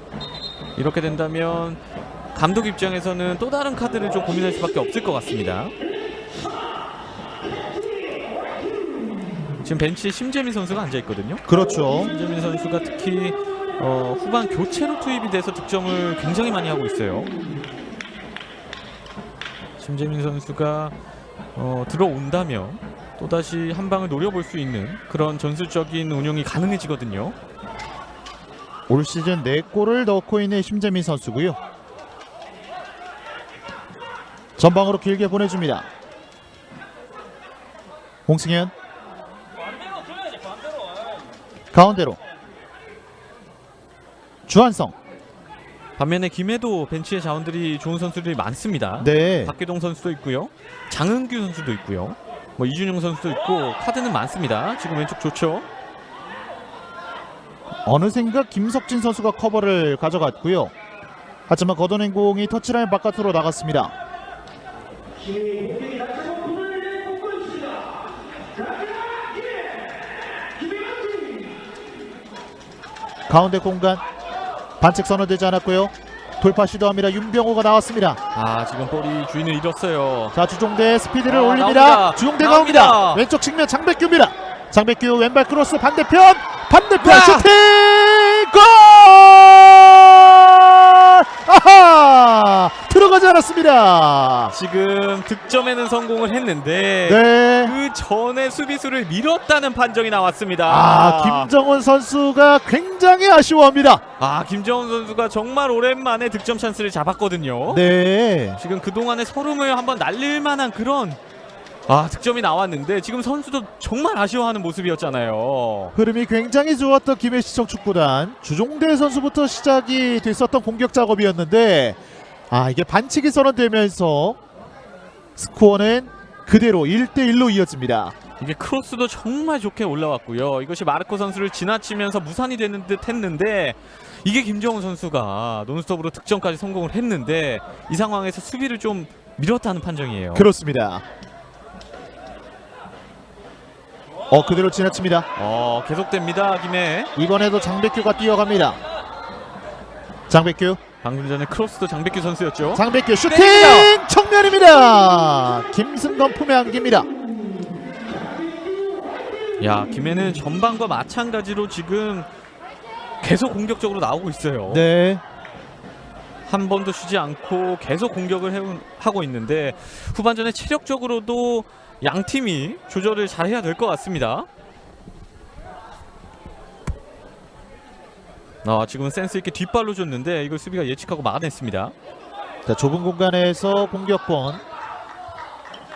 이렇게 된다면 감독 입장에서는 또 다른 카드를 좀 고민할 수밖에 없을 것 같습니다. 지금 벤치에 심재민 선수가 앉아 있거든요. 그렇죠. 심재민 선수가 특히 후반 교체로 투입이 돼서 득점을 굉장히 많이 하고 있어요. 심재민 선수가 들어온다면 또다시 한 방을 노려볼 수 있는 그런 전술적인 운영이 가능해지거든요. 올 시즌 4골을 넣고 있는 심재민 선수고요. 전방으로 길게 보내줍니다. 홍승현 가운데로 주한성. 반면에 김해도 벤치에 자원들이 좋은 선수들이 많습니다. 네. 박계동 선수도 있고요. 장은규 선수도 있고요. 뭐 이준용 선수도 있고 카드는 많습니다. 지금 왼쪽 좋죠. 어느샌가 김석진 선수가 커버를 가져갔고요. 하지만 걷어낸 공이 터치라인 바깥으로 나갔습니다. 가운데 공간 반칙 선언되지 않았고요. 돌파 시도합니다. 윤병호가 나왔습니다. 아 지금 볼이 주인을 잃었어요. 자 주종대 스피드를 올립니다. 나옵니다. 주종대가 나옵니다. 옵니다. 왼쪽 측면 장백규입니다. 장백규 왼발 크로스 반대편 와! 슈팅 골! 아하 들어가지 않았습니다. 지금 득점에는 성공을 했는데 네. 그 전에 수비수를 밀었다는 판정이 나왔습니다. 김정은 선수가 굉장히 아쉬워합니다. 김정은 선수가 정말 오랜만에 득점 찬스를 잡았거든요. 네. 지금 그동안의 서름을 한번 날릴 만한 그런 득점이 나왔는데 지금 선수도 정말 아쉬워하는 모습이었잖아요. 흐름이 굉장히 좋았던 김해시청 축구단 주종대 선수부터 시작이 됐었던 공격 작업이었는데 이게 반칙이 선언되면서 스코어는 그대로 1대1로 이어집니다. 이게 크로스도 정말 좋게 올라왔고요. 이것이 마르코 선수를 지나치면서 무산이 되는 듯 했는데 이게 김정은 선수가 논스톱으로 득점까지 성공을 했는데 이 상황에서 수비를 좀 밀었다는 판정이에요. 그렇습니다. 그대로 지나칩니다. 계속됩니다. 김해. 이번에도 장백규가 뛰어갑니다. 장백규 방금 전에 크로스도 장백규 선수였죠. 장백규 슈팅 때립니다. 청면입니다. 김승건 품에 안깁니다. 김해는 전반과 마찬가지로 지금 계속 공격적으로 나오고 있어요. 네. 한 번도 쉬지 않고 계속 공격을 하고 있는데 후반전에 체력적으로도 양 팀이 조절을 잘 해야 될 것 같습니다. 지금 센스 있게 뒷발로 줬는데 이걸 수비가 예측하고 막아냈습니다. 자, 좁은 공간에서 공격권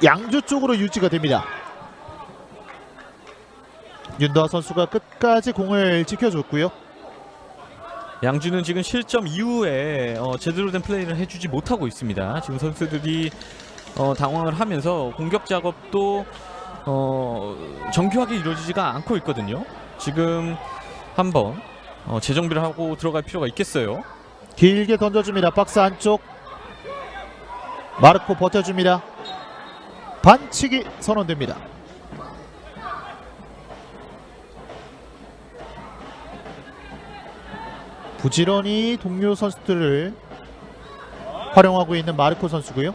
양주 쪽으로 유지가 됩니다. 윤도하 선수가 끝까지 공을 지켜줬고요. 양주는 지금 실점 이후에 제대로 된 플레이를 해주지 못하고 있습니다. 지금 선수들이 당황을 하면서 공격 작업도 정교하게 이루어지지가 않고 있거든요. 지금 한번 재정비를 하고 들어갈 필요가 있겠어요. 길게 던져줍니다. 박스 안쪽 마르코 버텨줍니다. 반칙이 선언됩니다. 부지런히 동료 선수들을 활용하고 있는 마르코 선수고요.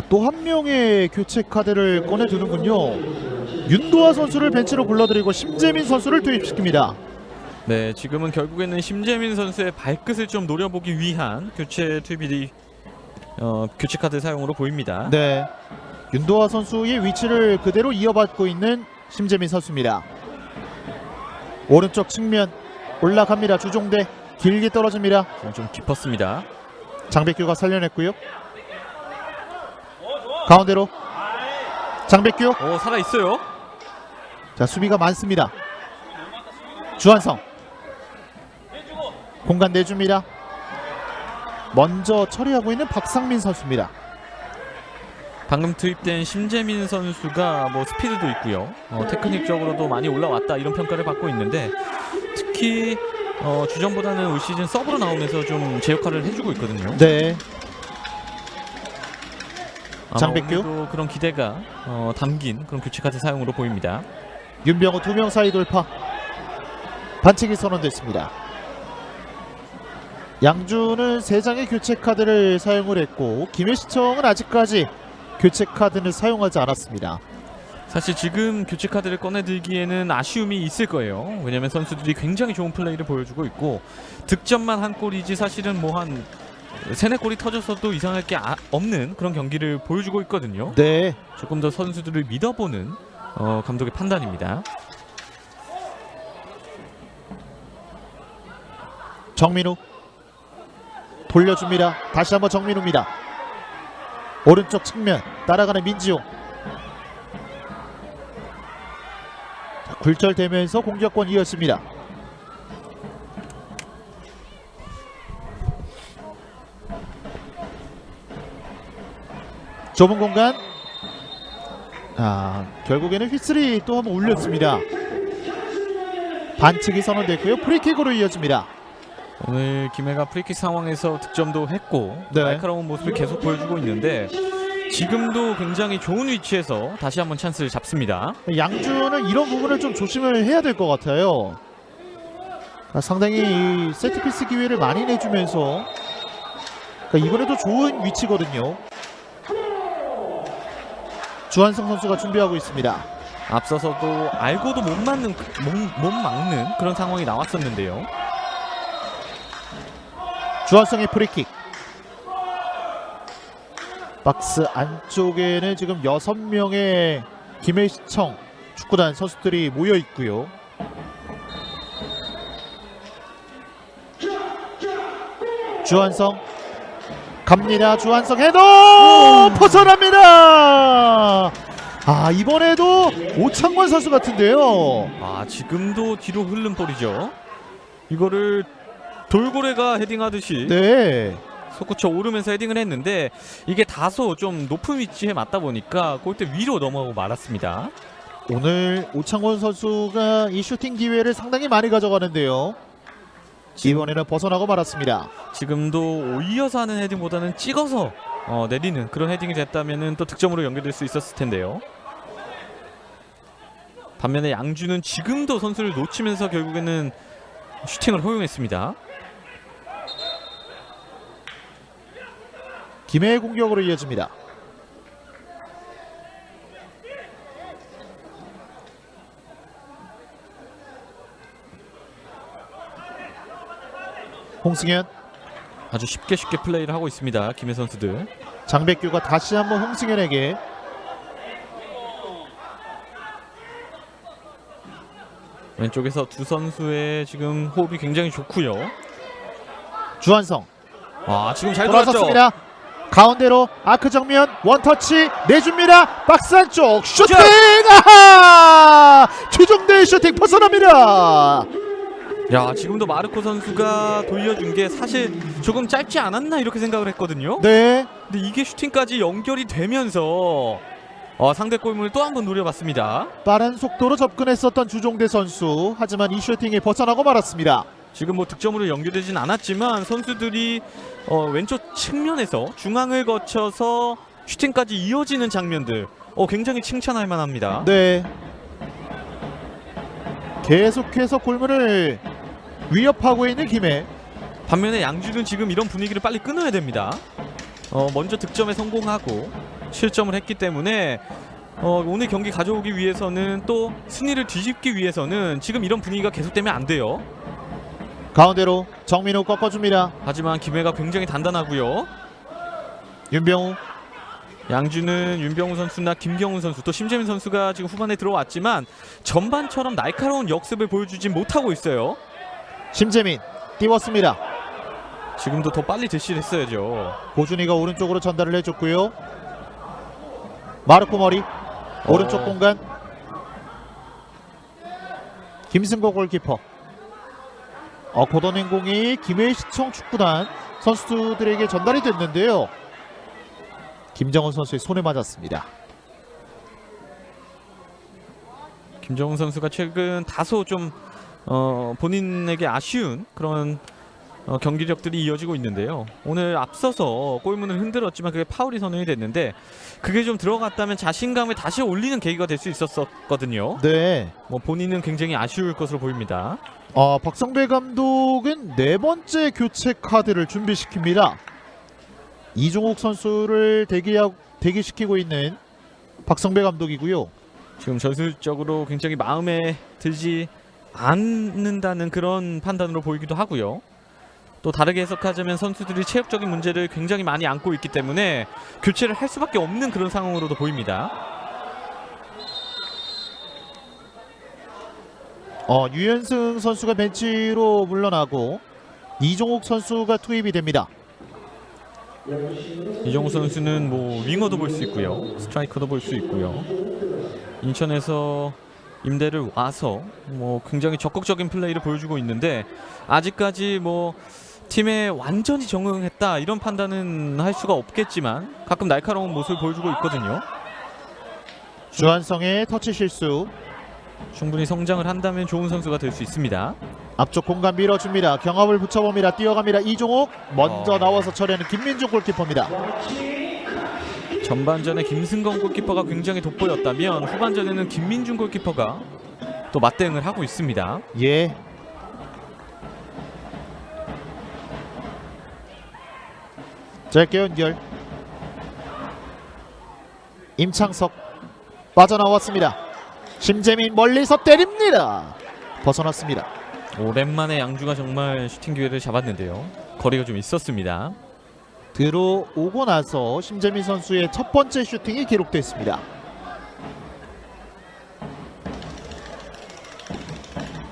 또 한 명의 교체 카드를 꺼내두는군요. 윤도하 선수를 벤치로 불러들이고 심재민 선수를 투입시킵니다. 네, 지금은 결국에는 심재민 선수의 발끝을 좀 노려보기 위한 교체 투입이 교체 카드 사용으로 보입니다. 네, 윤도하 선수의 위치를 그대로 이어받고 있는 심재민 선수입니다. 오른쪽 측면 올라갑니다. 주종대 길게 떨어집니다. 좀 깊었습니다. 장백규가 살려냈고요. 가운데로 장백규. 오, 살아 있어요. 자, 수비가 많습니다. 주한성 공간 내줍니다. 먼저 처리하고 있는 박상민 선수입니다. 방금 투입된 심재민 선수가 뭐 스피드도 있고요. 테크닉적으로도 많이 올라왔다 이런 평가를 받고 있는데 특히 주전보다는 올 시즌 서브로 나오면서 좀 제 역할을 해주고 있거든요. 네, 아마 장백규. 오늘도 그런 기대가 담긴 그런 교체 카드 사용으로 보입니다. 윤병호 2명 사이 돌파. 반칙이 선언됐습니다. 양주는 3장의 교체 카드를 사용을 했고 김해시청은 아직까지 교체 카드는 사용하지 않았습니다. 사실 지금 교체 카드를 꺼내들기에는 아쉬움이 있을 거예요. 왜냐하면 선수들이 굉장히 좋은 플레이를 보여주고 있고 득점만 한 골이지 사실은 뭐 한 3-4골이 터져서도 이상할 게 없는 그런 경기를 보여주고 있거든요. 네, 조금 더 선수들을 믿어보는 감독의 판단입니다. 정민우 돌려줍니다. 다시 한번 정민우입니다. 오른쪽 측면 따라가는 민지용. 자, 굴절되면서 공격권 이어집니다. 좁은 공간. 결국에는 휘슬이 또 한번 울렸습니다. 반칙이 선언됐고요. 프리킥으로 이어집니다. 오늘 김해가 프리킥 상황에서 득점도 했고 네. 날카로운 모습을 계속 보여주고 있는데 지금도 굉장히 좋은 위치에서 다시 한번 찬스를 잡습니다. 양주는 이런 부분을 좀 조심을 해야 될 것 같아요. 상당히 이 세트피스 기회를 많이 내주면서 이번에도 좋은 위치거든요. 주한성 선수가 준비하고 있습니다. 앞서서도 알고도 못 막는 그런 상황이 나왔었는데요. 주한성의 프리킥. 박스 안쪽에는 지금 6명의 김해시청 축구단 선수들이 모여 있고요. 주한성 갑니다. 주한성 헤더 벗어납니다. 이번에도 오창권 선수 같은데요. 지금도 뒤로 흐른 볼이죠. 이거를 돌고래가 헤딩하듯이 네, 솟구쳐 오르면서 헤딩을 했는데 이게 다소 좀 높은 위치에 맞다 보니까 골대 위로 넘어가고 말았습니다. 오늘 오창권 선수가 이 슈팅 기회를 상당히 많이 가져가는데요. 이번에는 벗어나고 말았습니다. 지금도 이어서 하는 헤딩보다는 찍어서 내리는 그런 헤딩이 됐다면 또 득점으로 연결될 수 있었을 텐데요. 반면에 양주는 지금도 선수를 놓치면서 결국에는 슈팅을 허용했습니다. 김해의 공격으로 이어집니다. 홍승현, 아주 쉽게 플레이를 하고 있습니다. 김해 선수들. 장백규가 다시 한번 홍승현에게. 왼쪽에서 두 선수의 지금 호흡이 굉장히 좋고요. 주한성 지금 잘 돌았죠. 돌아섰습니다. 가운데로 아크 정면 원터치 내줍니다. 박스 안쪽 슈팅! 최종대의 슈팅 벗어납니다. 지금도 마르코 선수가 돌려준 게 사실 조금 짧지 않았나 이렇게 생각을 했거든요. 네, 근데 이게 슈팅까지 연결이 되면서 상대 골문을 또 한 번 노려봤습니다. 빠른 속도로 접근했었던 주종대 선수. 하지만 이 슈팅이 벗어나고 말았습니다. 지금 뭐 득점으로 연결되진 않았지만 선수들이 왼쪽 측면에서 중앙을 거쳐서 슈팅까지 이어지는 장면들 굉장히 칭찬할 만합니다. 네, 계속해서 골문을 위협하고 있는 김해. 반면에 양주는 지금 이런 분위기를 빨리 끊어야 됩니다. 먼저 득점에 성공하고 실점을 했기 때문에 오늘 경기 가져오기 위해서는 또 순위를 뒤집기 위해서는 지금 이런 분위기가 계속되면 안 돼요. 가운데로 정민우 꺾어줍니다. 하지만 김해가 굉장히 단단하고요. 윤병우 양주는 윤병우 선수나 김경훈 선수 또 심재민 선수가 지금 후반에 들어왔지만 전반처럼 날카로운 역습을 보여주지 못하고 있어요. 심재민 띄웠습니다. 지금도 더 빨리 대시를 했어야죠. 고준희가 오른쪽으로 전달을 해줬고요. 마르코 머리 오른쪽 공간 김승고 골키퍼. 걷어낸 공이 김해시청 축구단 선수들에게 전달이 됐는데요. 김정은 선수의 손에 맞았습니다. 김정훈 선수가 최근 다소 좀 본인에게 아쉬운 그런 경기력들이 이어지고 있는데요. 오늘 앞서서 골문을 흔들었지만 그게 파울이 선언이 됐는데 그게 좀 들어갔다면 자신감을 다시 올리는 계기가 될 수 있었거든요. 네. 뭐 본인은 굉장히 아쉬울 것으로 보입니다. 박성배 감독은 네 번째 교체 카드를 준비시킵니다. 이종욱 선수를 대기시키고 있는 박성배 감독이고요. 지금 전술적으로 굉장히 마음에 들지 않는다는 그런 판단으로 보이기도 하고요. 또 다르게 해석하자면 선수들이 체력적인 문제를 굉장히 많이 안고 있기 때문에 교체를 할 수밖에 없는 그런 상황으로도 보입니다. 유현승 선수가 벤치로 물러나고 이종욱 선수가 투입이 됩니다. 이종우 선수는 뭐 윙어도 볼 수 있고요, 스트라이커도 볼 수 있고요. 인천에서 임대를 와서 뭐 굉장히 적극적인 플레이를 보여주고 있는데 아직까지 뭐 팀에 완전히 적응했다 이런 판단은 할 수가 없겠지만 가끔 날카로운 모습을 보여주고 있거든요. 주한성의 터치 실수. 충분히 성장을 한다면 좋은 선수가 될 수 있습니다. 앞쪽 공간 밀어줍니다. 경합을 붙여봅니다. 뛰어갑니다. 이종욱 먼저 나와서 처리하는 김민중 골키퍼입니다. 전반전에 김승건 골키퍼가 굉장히 돋보였다면 후반전에는 김민중 골키퍼가 또 맞대응을 하고 있습니다. 예. 짧게 연결. 임창석 빠져나왔습니다. 심재민 멀리서 때립니다. 벗어났습니다. 오랜만에 양주가 정말 슈팅 기회를 잡았는데요. 거리가 좀 있었습니다. 들어오고 나서 심재민 선수의 첫 번째 슈팅이 기록됐습니다.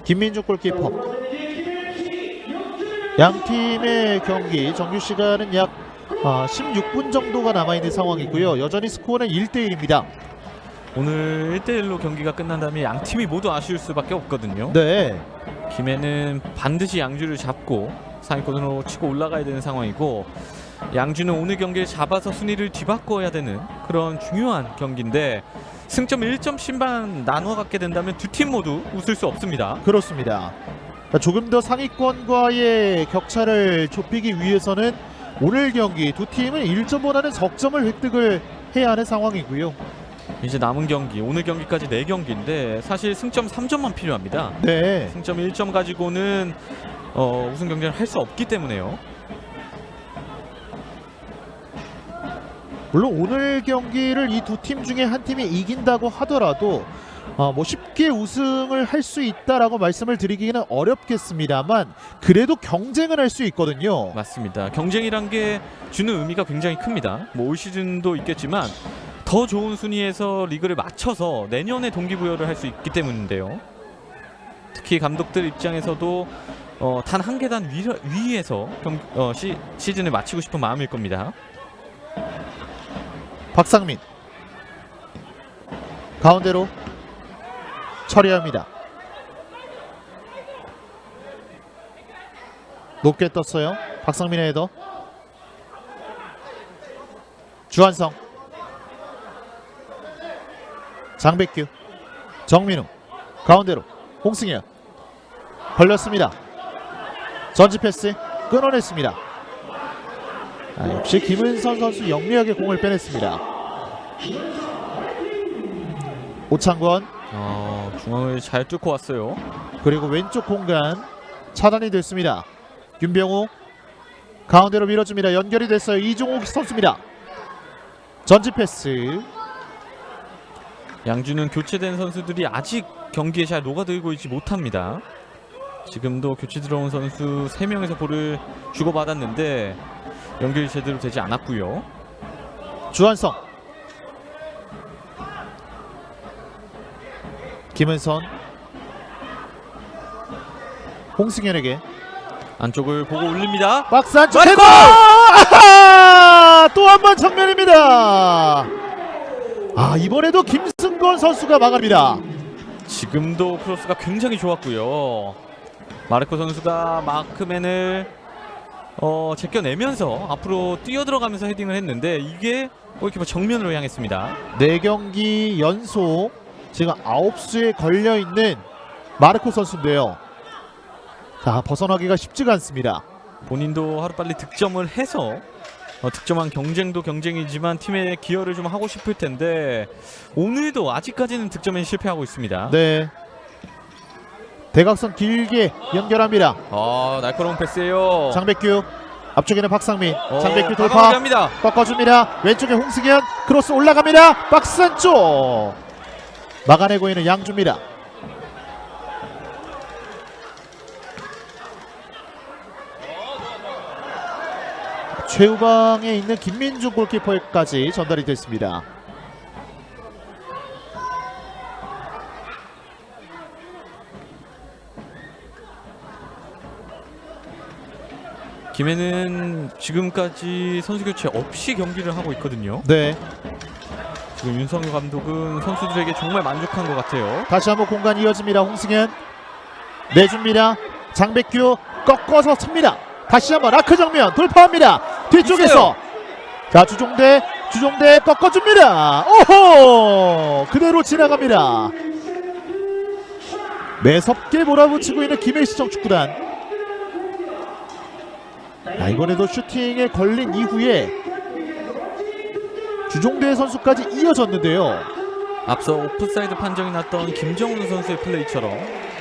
김민중 골키퍼. 양 팀의 경기 정규 시간은 약 16분 정도가 남아있는 상황이고요. 여전히 스코어는 1대1입니다. 오늘 1대1로 경기가 끝난다면 양 팀이 모두 아쉬울 수밖에 없거든요. 네. 김해는 반드시 양주를 잡고 상위권으로 치고 올라가야 되는 상황이고 양주는 오늘 경기를 잡아서 순위를 뒤바꿔야 되는 그런 중요한 경기인데 승점 1점씩만 나눠 갖게 된다면 두 팀 모두 웃을 수 없습니다. 그렇습니다. 조금 더 상위권과의 격차를 좁히기 위해서는 오늘 경기 두 팀은 1점보다는 석점을 획득을 해야 하는 상황이고요. 이제 남은 경기 오늘 경기까지 4경기인데 사실 승점 3점만 필요합니다. 네. 승점 1점 가지고는 우승 경쟁을 할 수 없기 때문에요. 물론 오늘 경기를 이 두 팀 중에 한 팀이 이긴다고 하더라도 뭐 쉽게 우승을 할 수 있다라고 말씀을 드리기는 어렵겠습니다만 그래도 경쟁을 할 수 있거든요. 맞습니다. 경쟁이란 게 주는 의미가 굉장히 큽니다. 뭐 올 시즌도 있겠지만 더 좋은 순위에서 리그를 맞춰서 내년에 동기부여를 할 수 있기 때문인데요. 특히 감독들 입장에서도 단 한 계단 위에서 시즌을 마치고 싶은 마음일 겁니다. 박상민 가운데로 처리합니다. 높게 떴어요. 박상민의 헤더. 주한성 장백규 정민우 가운데로 홍승현 걸렸습니다. 전지 패스 끊어냈습니다. 역시 김은선 선수 영리하게 공을 빼냈습니다. 오창권 중앙을 잘 뚫고 왔어요. 그리고 왼쪽 공간 차단이 됐습니다. 윤병우 가운데로 밀어줍니다. 연결이 됐어요. 이종욱 선수입니다. 전지 패스. 양주는 교체된 선수들이 아직 경기에 잘 녹아들고 있지 못합니다. 지금도 교체 들어온 선수 3명에서 볼을 주고받았는데 연결이 제대로 되지 않았고요. 주한성, 김은선, 홍승현에게 안쪽을 보고 올립니다. 박스 안쪽 마르코! 헤더! 또 한 번 정면입니다. 이번에도 김승건 선수가 막아냅니다. 지금도 크로스가 굉장히 좋았고요. 마르코 선수가 마크맨을 제껴내면서 앞으로 뛰어들어가면서 헤딩을 했는데 이게 골키퍼 정면으로 향했습니다. 4경기 연속 지금 9수에 걸려있는 마르코 선수인데요. 자, 벗어나기가 쉽지가 않습니다. 본인도 하루빨리 득점을 해서 득점한 경쟁도 경쟁이지만 팀에 기여를 좀 하고 싶을 텐데 오늘도 아직까지는 득점에 실패하고 있습니다. 네, 대각선 길게 연결합니다. 날카로운 패스예요. 장백규, 앞쪽에는 박상민, 장백규 과감하게 돌파 합니다. 꺾어줍니다. 왼쪽에 홍승현, 크로스 올라갑니다. 박스 안쪽 막아내고 있는 양주입니다. 최후방에 있는 김민중 골키퍼까지 전달이 됐습니다. 김해는 지금까지 선수 교체 없이 경기를 하고 있거든요. 네, 지금 윤성효 감독은 선수들에게 정말 만족한 것 같아요. 다시 한번 공간 이어집니다. 홍승현 내줍니다. 장백규 꺾어서 칩니다. 다시 한번 아크 정면 돌파합니다. 뒤쪽에서 자, 주종대 꺾어줍니다. 오호, 그대로 지나갑니다. 매섭게 몰아붙이고 있는 김해시청 축구단. 이번에도 슈팅에 걸린 이후에 주종대 선수까지 이어졌는데요. 앞서 오프사이드 판정이 났던 김정훈 선수의 플레이처럼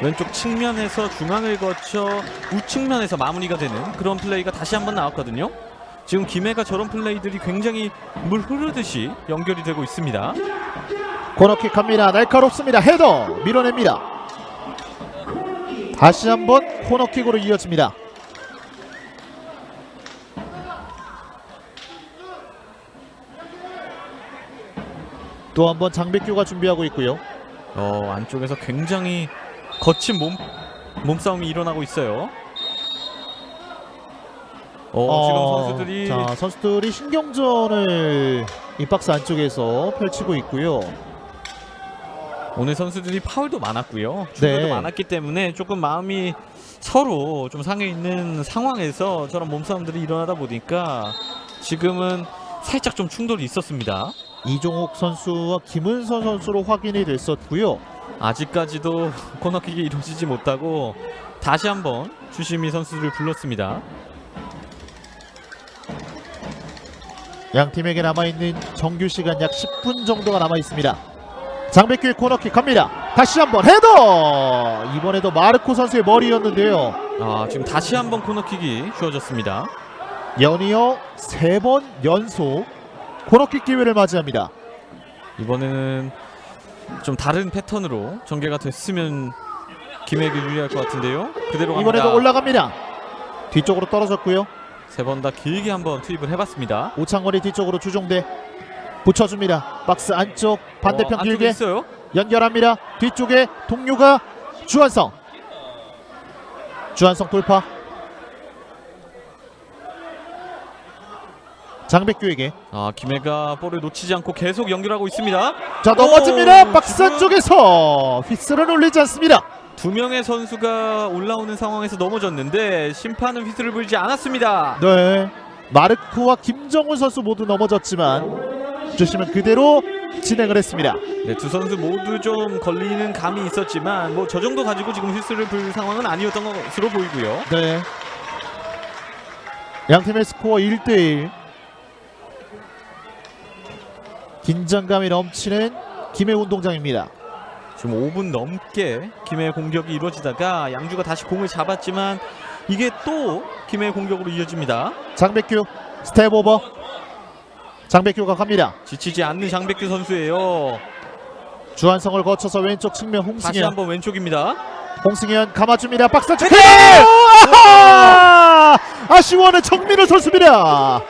왼쪽 측면에서 중앙을 거쳐 우측면에서 마무리가 되는 그런 플레이가 다시 한번 나왔거든요. 지금 김해가 저런 플레이들이 굉장히 물 흐르듯이 연결이 되고 있습니다. 코너킥 갑니다. 날카롭습니다. 헤더 밀어냅니다. 다시 한번 코너킥으로 이어집니다. 또 한 번 장백규가 준비하고 있고요. 안쪽에서 굉장히 거친 몸싸움이 일어나고 있어요. 지금 선수들이 신경전을 이 박스 안쪽에서 펼치고 있고요. 오늘 선수들이 파울도 많았고요. 충돌도 네. 많았기 때문에 조금 마음이 서로 좀 상해 있는 상황에서 저런 몸싸움들이 일어나다 보니까 지금은 살짝 좀 충돌이 있었습니다. 이종욱 선수와 김은선 선수로 확인이 됐었고요. 아직까지도 코너킥이 이루어지지 못하고 다시 한번 주심이 선수를 불렀습니다. 양 팀에게 남아있는 정규 시간 약 10분 정도가 남아있습니다. 장백규의 코너킥 갑니다. 다시 한번 헤더! 이번에도 마르코 선수의 머리였는데요. 지금 다시 한번 코너킥이 주어졌습니다. 연이어 3번 연속 코너킥 기회를 맞이합니다. 이번에는 좀 다른 패턴으로 전개가 됐으면 김해에게 유리할 것 같은데요. 그대로 갑니다. 이번에도 올라갑니다. 뒤쪽으로 떨어졌고요. 3번 다 길게 한번 투입을 해봤습니다. 오창원이 뒤쪽으로 주종대 붙여줍니다. 박스 안쪽 반대편 안쪽에 길게 있어요. 연결합니다. 뒤쪽에 동료가 주한성 돌파. 장백규에게 김해가 볼을 놓치지 않고 계속 연결하고 있습니다. 자, 넘어집니다. 박스 안쪽에서 휘슬은 울리지 않습니다. 2명의 선수가 올라오는 상황에서 넘어졌는데 심판은 휘슬을 불지 않았습니다. 네, 마르코와 김정훈 선수 모두 넘어졌지만 주심은 그대로 진행을 했습니다. 네, 두 선수 모두 좀 걸리는 감이 있었지만 뭐 저 정도 가지고 지금 휘슬을 불 상황은 아니었던 것으로 보이고요. 네, 양팀의 스코어 1대1. 긴장감이 넘치는 김해 운동장입니다. 지금 5분 넘게 김해의 공격이 이루어지다가 양주가 다시 공을 잡았지만 이게 또 김해의 공격으로 이어집니다. 장백규 스텝 오버. 장백규가 갑니다. 지치지 않는 장백규 선수예요. 주한성을 거쳐서 왼쪽 측면 다시 홍승현. 한번 왼쪽입니다. 홍승현 감아줍니다. 박스 안쪽 헤더! 아쉬워하는 정민호 선수입니다.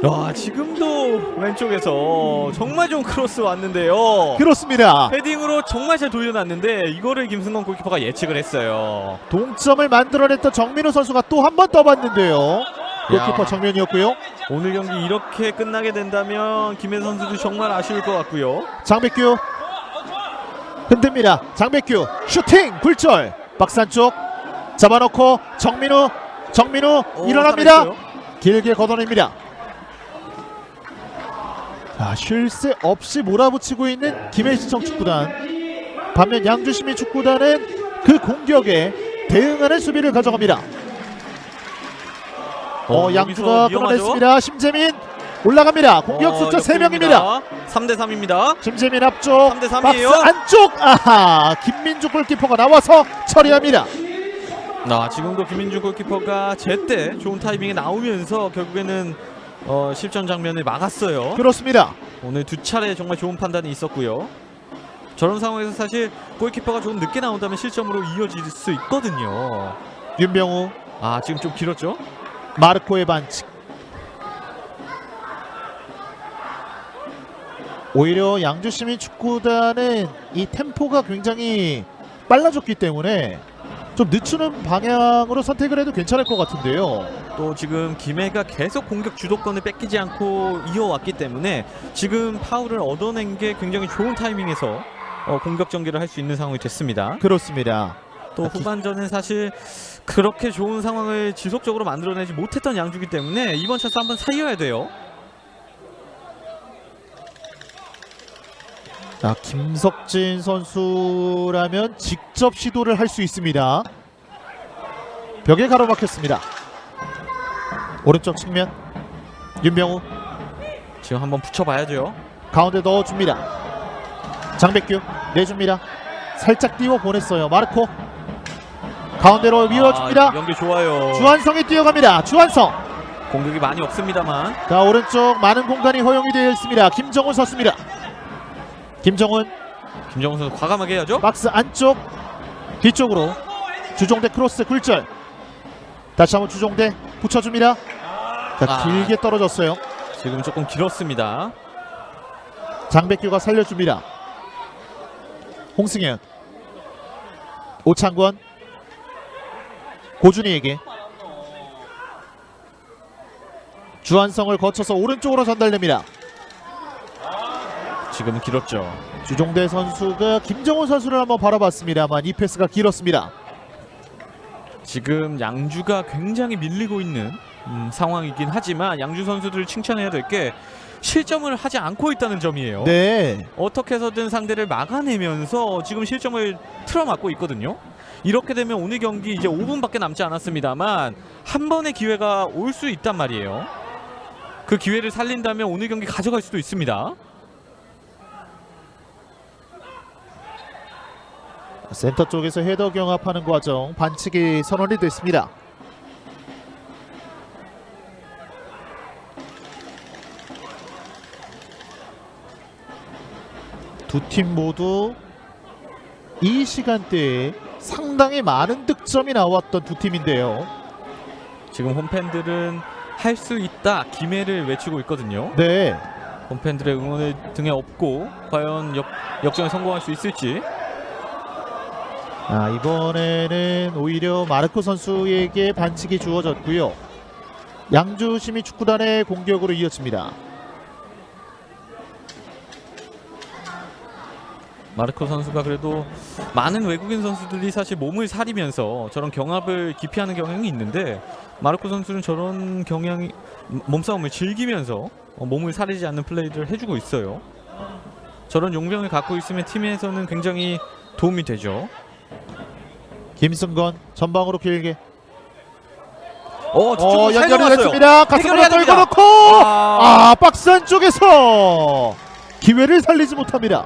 야, 지금도 왼쪽에서 정말 좋은 크로스 왔는데요. 그렇습니다. 헤딩으로 정말 잘 돌려놨는데 이거를 김승건 골키퍼가 예측을 했어요. 동점을 만들어냈던 정민호 선수가 또 한 번 떠봤는데요. 골키퍼 야. 정면이었고요. 오늘 경기 이렇게 끝나게 된다면 김혜 선수도 정말 아쉬울 것 같고요. 장백규 흔듭니다. 장백규 슈팅 굴절. 박스 안쪽 잡아놓고 정민우 일어납니다. 살아있어요. 길게 걷어냅니다. 자, 쉴 새 없이 몰아붙이고 있는 김해시청 축구단. 반면 양주시민축구단은 그 공격에 대응하는 수비를 가져갑니다. 양주가 여기서 위험하죠? 끊어냈습니다. 심재민 올라갑니다. 공격 숫자 3명입니다. 3대 3입니다. 심재민 앞쪽 3대 3 박스 이에요. 안쪽 아하 김민주 골키퍼가 나와서 처리합니다. 지금도 김민주 골키퍼가 제때 좋은 타이밍에 나오면서 결국에는 실전 장면을 막았어요. 그렇습니다. 오늘 두 차례 정말 좋은 판단이 있었고요. 저런 상황에서 사실 골키퍼가 조금 늦게 나온다면 실점으로 이어질 수 있거든요. 윤병우 지금 좀 길었죠? 마르코의 반칙. 오히려 양주시민축구단은 이 템포가 굉장히 빨라졌기 때문에 좀 늦추는 방향으로 선택을 해도 괜찮을 것 같은데요. 또 지금 김해가 계속 공격 주도권을 뺏기지 않고 이어왔기 때문에 지금 파울을 얻어낸 게 굉장히 좋은 타이밍에서 공격 전개를 할 수 있는 상황이 됐습니다. 그렇습니다. 또 후반전은 사실 그렇게 좋은 상황을 지속적으로 만들어내지 못했던 양주기 때문에 이번 차수 한번 살려야 돼요. 자, 김석진 선수라면 직접 시도를 할 수 있습니다. 벽에 가로막혔습니다. 오른쪽 측면 윤병우 지금 한번 붙여봐야죠. 가운데 넣어줍니다. 장백규 내줍니다. 살짝 띄워 보냈어요. 마르코 가운데로 밀어줍니다. 연계 좋아요. 주한성이 뛰어갑니다. 주한성. 공격이 많이 없습니다만 자, 오른쪽 많은 공간이 허용이 되어 있습니다. 김정훈 선수입니다. 김정훈 김정훈 선수 과감하게 해야죠. 박스 안쪽 뒤쪽으로 주종대 크로스 굴절. 다시 한번 주종대 붙여줍니다. 자, 길게 떨어졌어요. 지금 조금 길었습니다. 장백규가 살려줍니다. 홍승현 오창권 고준희에게 주한성을 거쳐서 오른쪽으로 전달됩니다. 지금은 길었죠. 주종대 선수가 김정훈 선수를 한번 바라봤습니다만 이 패스가 길었습니다. 지금 양주가 굉장히 밀리고 있는 상황이긴 하지만 양주 선수들을 칭찬해야 될 게 실점을 하지 않고 있다는 점이에요. 네, 어떻게 해서든 상대를 막아내면서 지금 실점을 틀어막고 있거든요. 이렇게 되면 오늘 경기 이제 5분밖에 남지 않았습니다만 한 번의 기회가 올 수 있단 말이에요. 그 기회를 살린다면 오늘 경기 가져갈 수도 있습니다. 센터 쪽에서 헤더 경합하는 과정 반칙이 선언이 됐습니다. 두 팀 모두 이 시간대에 상당히 많은 득점이 나왔던 두 팀인데요. 지금 홈팬들은 할 수 있다 김해를 외치고 있거든요. 네, 홈팬들의 응원을 등에 업고 과연 역전에 성공할 수 있을지. 이번에는 오히려 마르코 선수에게 반칙이 주어졌고요. 양주시민축구단의 공격으로 이어집니다. 마르코 선수가 그래도 많은 외국인 선수들이 사실 몸을 사리면서 저런 경합을 기피하는 경향이 있는데 마르코 선수는 저런 경향이 몸싸움을 즐기면서 몸을 사리지 않는 플레이를 해주고 있어요. 저런 용병을 갖고 있으면 팀에서는 굉장히 도움이 되죠. 김승건 전방으로 길게 연결이 연결이 됐습니다. 가슴으로 떨고 놓고 박스 안쪽에서 기회를 살리지 못합니다.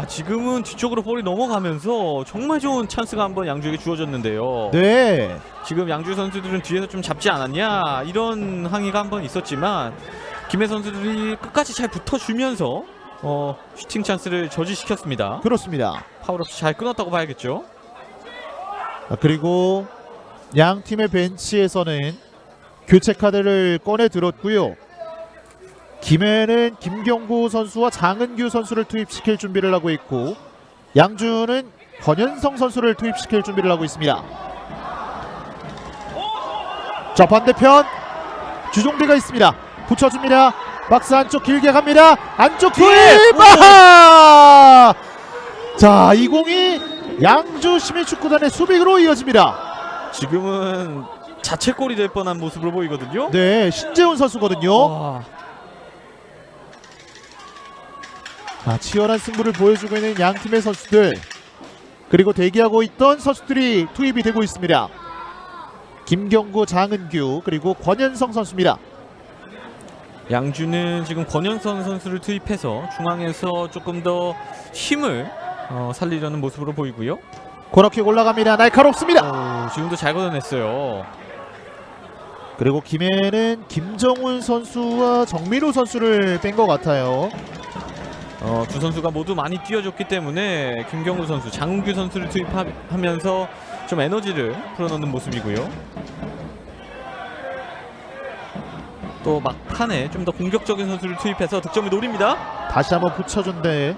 지금은 뒤쪽으로 볼이 넘어가면서 정말 좋은 찬스가 한번 양주에게 주어졌는데요. 네, 지금 양주 선수들은 뒤에서 좀 잡지 않았냐 이런 항의가 한번 있었지만 김해 선수들이 끝까지 잘 붙어주면서 슈팅 찬스를 저지시켰습니다. 그렇습니다. 파울없이 잘 끊었다고 봐야겠죠. 그리고 양 팀의 벤치에서는 교체 카드를 꺼내 들었고요. 김해는 김경구 선수와 장은규 선수를 투입시킬 준비를 하고 있고, 양주는 권현성 선수를 투입시킬 준비를 하고 있습니다. 자, 반대편 주종대가 있습니다. 붙여줍니다. 박스 안쪽 길게 갑니다. 안쪽 투입! 아하! 자, 이 공이 양주 시민축구단의 수비로 이어집니다. 지금은 자책골이 될 뻔한 모습으로 보이거든요. 네, 신재훈 선수거든요. 와, 치열한 승부를 보여주고 있는 양 팀의 선수들, 그리고 대기하고 있던 선수들이 투입이 되고 있습니다. 김경구, 장은규, 그리고 권현성 선수입니다. 양주는 지금 권현선 선수를 투입해서 중앙에서 조금 더 힘을 살리려는 모습으로 보이고요. 코너킥 올라갑니다. 날카롭습니다. 지금도 잘 걷어냈어요. 그리고 김해는 김정훈 선수와 정민호 선수를 뺀 것 같아요. 두 선수가 모두 많이 뛰어줬기 때문에 김경우 선수, 장은규 선수를 투입하면서 좀 에너지를 풀어놓는 모습이고요. 또 막판에 좀 더 공격적인 선수를 투입해서 득점을 노립니다. 다시 한번 붙여준데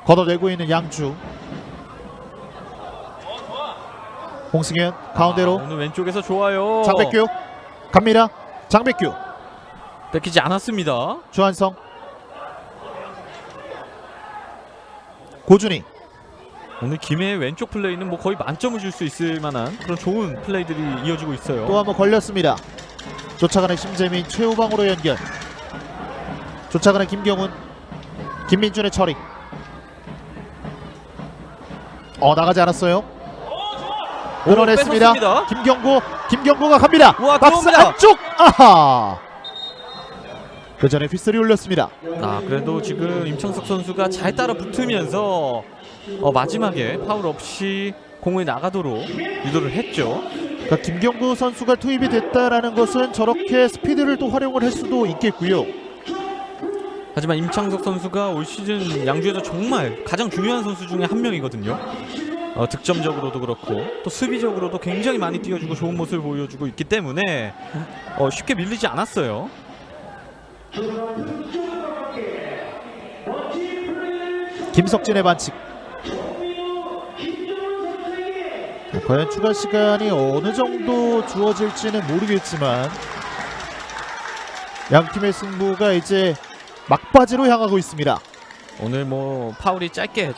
걷어내고 있는 양주. 홍승현 가운데로 오늘 왼쪽에서 좋아요. 장백규 갑니다. 장백규, 뺏기지 않았습니다. 주한성, 고준희. 오늘 김해의 왼쪽 플레이는 뭐 거의 만점을 줄 수 있을 만한 그런 좋은 플레이들이 이어지고 있어요. 또 한번 걸렸습니다. 쫓아가는 심재민, 최우방으로 연결. 쫓아가는 김경훈, 김민준의 처리. 나가지 않았어요. 끌어냈습니다. 뺏었습니다. 김경구가 갑니다. 우와, 박스 들어옵니다. 안쪽. 아하. 그 전에 휘슬이 울렸습니다. 그래도 지금 임창석 선수가 잘 따라 붙으면서 마지막에 파울 없이 공을 나가도록 유도를 했죠. 그러니까 김경구 선수가 투입이 됐다라는 것은 저렇게 스피드를 또 활용을 할 수도 있겠고요. 하지만 임창석 선수가 올 시즌 양주에서 정말 가장 중요한 선수 중에 한 명이거든요. 득점적으로도 그렇고 또 수비적으로도 굉장히 많이 뛰어주고 좋은 모습을 보여주고 있기 때문에 쉽게 밀리지 않았어요. 김석진의 반칙. 과연 추가 시간이 어느 정도 주어질지는 모르겠지만 양 팀의 승부가 이제 막바지로 향하고 있습니다. 오늘 뭐 파울이 짧게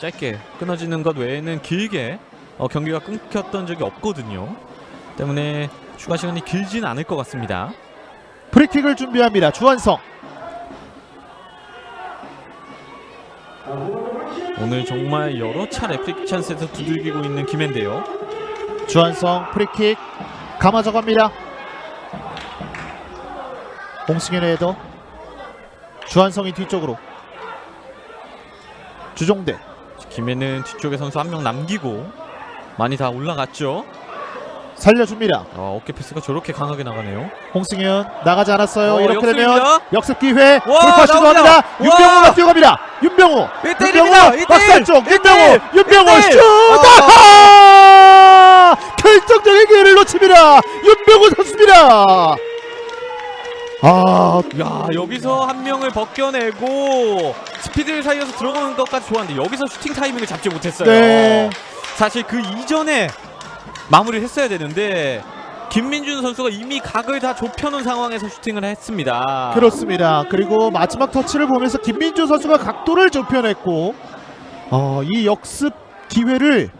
끊어지는 것 외에는 길게 경기가 끊겼던 적이 없거든요. 때문에 추가 시간이 길진 않을 것 같습니다. 프리킥을 준비합니다. 주한성. 오늘 정말 여러 차례 프리킥 찬스에서 두들기고 있는 김해인데요. 주한성 프리킥 감아져 갑니다. 홍승현의 헤더. 주한성이 뒤쪽으로. 주종대. 김해는 뒤쪽에 선수 한 명 남기고 많이 다 올라갔죠. 살려줍니다. 어깨 패스가 저렇게 강하게 나가네요. 홍승현 나가지 않았어요. 이렇게 되면 역습입니다. 역습 기회. 와, 돌파 시도합니다. 나옵니다. 윤병호가 뛰어갑니다. 윤병호. 1대1입니다. 박스 안쪽. 1대1. 윤병호 슛. 결정적인 기회를 놓칩니다. 윤병호 선수입니다. 야, 여기서 한 명을 벗겨내고 스피드를 살려서 들어가는 것까지 좋았는데 여기서 슈팅 타이밍을 잡지 못했어요. 네. 사실 그 이전에 마무리를 했어야 되는데 김민준 선수가 이미 각을 다 좁혀놓은 상황에서 슈팅을 했습니다. 그렇습니다. 그리고 마지막 터치를 보면서 김민주 선수가 각도를 좁혀냈고 이 역습 기회를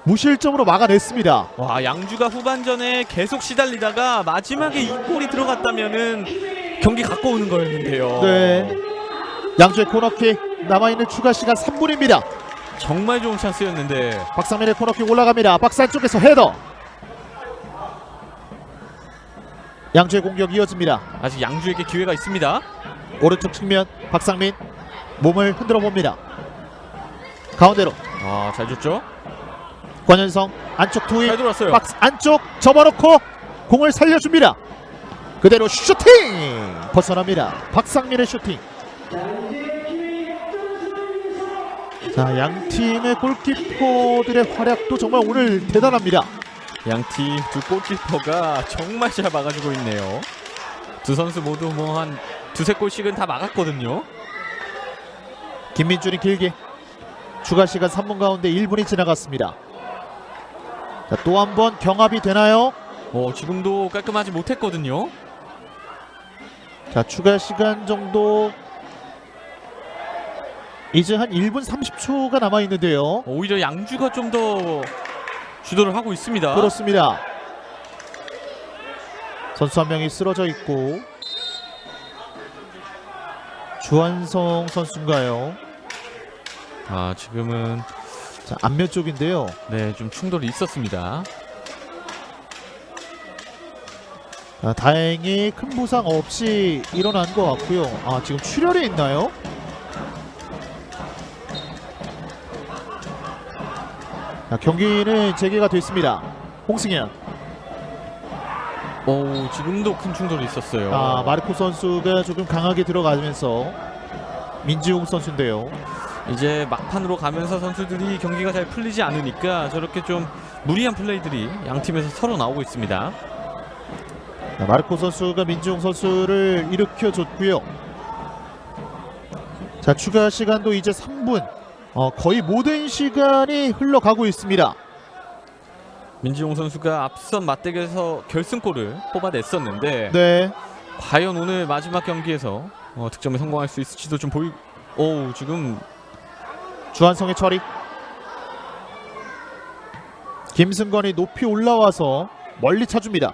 무실점으로 막아냈습니다. 와, 양주가 후반전에 계속 시달리다가 마지막에 이 골이 들어갔다면은 경기 갖고 오는 거였는데요. 네. 양주의 코너킥 남아있는 추가 시간 3분입니다. 정말 좋은 찬스였는데 박상민의 코너킥 올라갑니다. 박스 안쪽에서 헤더. 양주의 공격 이어집니다. 아직 양주에게 기회가 있습니다. 오른쪽 측면 박상민 몸을 흔들어 봅니다. 가운데로 잘 줬죠? 권현성 안쪽 투입. 잘 돌았어요. 박스 안쪽 접어놓고 공을 살려줍니다. 그대로 슈팅. 벗어납니다. 박상민의 슈팅. 자, 양 팀의 골키퍼들의 활약도 정말 오늘 대단합니다. 양팀 두 골키퍼가 정말 잘 막아주고 있네요. 두 선수 모두 뭐 한 두세 골씩은 다 막았거든요. 김민준이 길게 추가 시간 3분 가운데 1분이 지나갔습니다. 자, 또 한 번 경합이 되나요? 지금도 깔끔하지 못했거든요. 자, 추가 시간 정도 이제 한 1분 30초가 남아 있는데요. 오히려 양주가 좀 더 주도를 하고 있습니다. 그렇습니다. 선수 한 명이 쓰러져 있고 주한성 선수인가요? 지금은 자, 앞면 쪽인데요. 네, 좀 충돌이 있었습니다. 다행히 큰 부상 없이 일어난 것 같고요. 지금 출혈이 있나요? 자, 경기는 재개가 됐습니다. 홍승현. 지금도 큰 충돌이 있었어요. 마르코 선수가 조금 강하게 들어가면서 민지웅 선수인데요. 이제 막판으로 가면서 선수들이 경기가 잘 풀리지 않으니까 저렇게 좀 무리한 플레이들이 양 팀에서 서로 나오고 있습니다. 자, 마르코 선수가 민지웅 선수를 일으켜줬고요. 자, 추가 시간도 이제 3분. 거의 모든 시간이 흘러가고 있습니다. 민지용 선수가 앞선 맞대결에서 결승골을 뽑아냈었는데 네. 과연 오늘 마지막 경기에서 득점에 성공할 수 있을지도 좀 지금 주한성의 처리. 김승건이 높이 올라와서 멀리 차줍니다.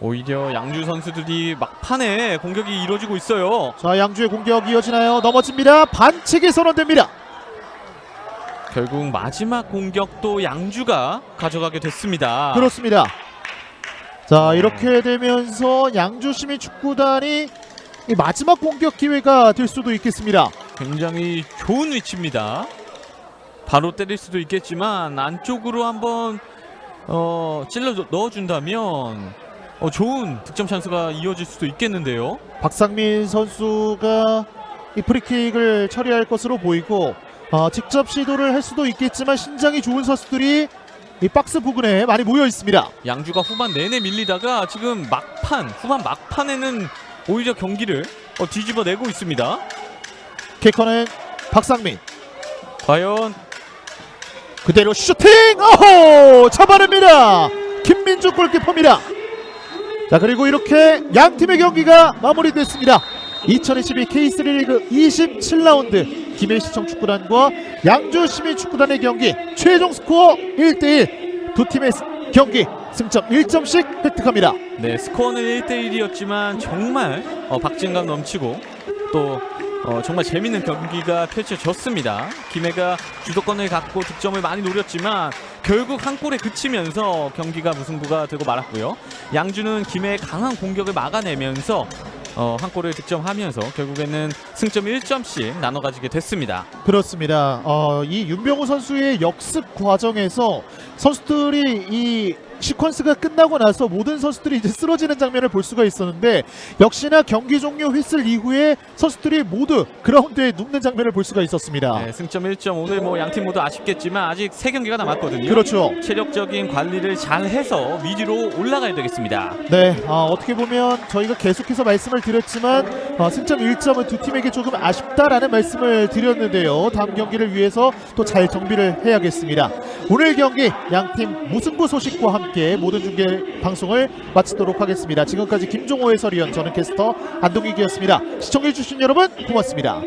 오히려 양주 선수들이 막판에 공격이 이루어지고 있어요. 자, 양주의 공격 이어지나요? 넘어집니다. 반칙이 선언됩니다. 결국 마지막 공격도 양주가 가져가게 됐습니다. 그렇습니다. 자, 이렇게 되면서 양주 시민축구단이 이 마지막 공격 기회가 될 수도 있겠습니다. 굉장히 좋은 위치입니다. 바로 때릴 수도 있겠지만 안쪽으로 한번 찔러 넣어준다면 좋은 득점 찬스가 이어질 수도 있겠는데요. 박상민 선수가 이 프리킥을 처리할 것으로 보이고 직접 시도를 할 수도 있겠지만 신장이 좋은 선수들이 이 박스 부근에 많이 모여 있습니다. 양주가 후반 내내 밀리다가 지금 후반 막판에는 오히려 경기를 뒤집어내고 있습니다. 키커는 박상민. 과연 그대로 슈팅! 잡아냅니다. 김민주 골키퍼입니다. 자, 그리고 이렇게 양 팀의 경기가 마무리됐습니다. 2022 K3 리그 27라운드 김해시청 축구단과 양주 시민축구단의 경기 최종 스코어 1대1 두 팀의 경기 승점 1점씩 획득합니다. 네, 스코어는 1대1이었지만 정말 박진감 넘치고 또 정말 재밌는 경기가 펼쳐졌습니다. 김해가 주도권을 갖고 득점을 많이 노렸지만 결국 한 골에 그치면서 경기가 무승부가 되고 말았고요. 양주는 김해의 강한 공격을 막아내면서 한 골을 득점하면서 결국에는 승점 1점씩 나눠 가지게 됐습니다. 그렇습니다. 이 윤병호 선수의 역습 과정에서 선수들이 이 시퀀스가 끝나고 나서 모든 선수들이 이제 쓰러지는 장면을 볼 수가 있었는데 역시나 경기 종료 휘슬 이후에 선수들이 모두 그라운드에 눕는 장면을 볼 수가 있었습니다. 네, 승점 1점. 오늘 뭐 양팀 모두 아쉽겠지만 아직 3경기가 남았거든요. 그렇죠. 체력적인 관리를 잘 해서 위로 올라가야 되겠습니다. 네, 어떻게 보면 저희가 계속해서 말씀을 드렸지만 승점 1점은 두 팀에게 조금 아쉽다라는 말씀을 드렸는데요. 다음 경기를 위해서 또 잘 정비를 해야겠습니다. 오늘 경기 양팀 무승부 소식과 함께 모든 중계 방송을 마치도록 하겠습니다. 지금까지 김종호 해설위원, 저는 캐스터 안동익이었습니다. 시청해주신 여러분 고맙습니다.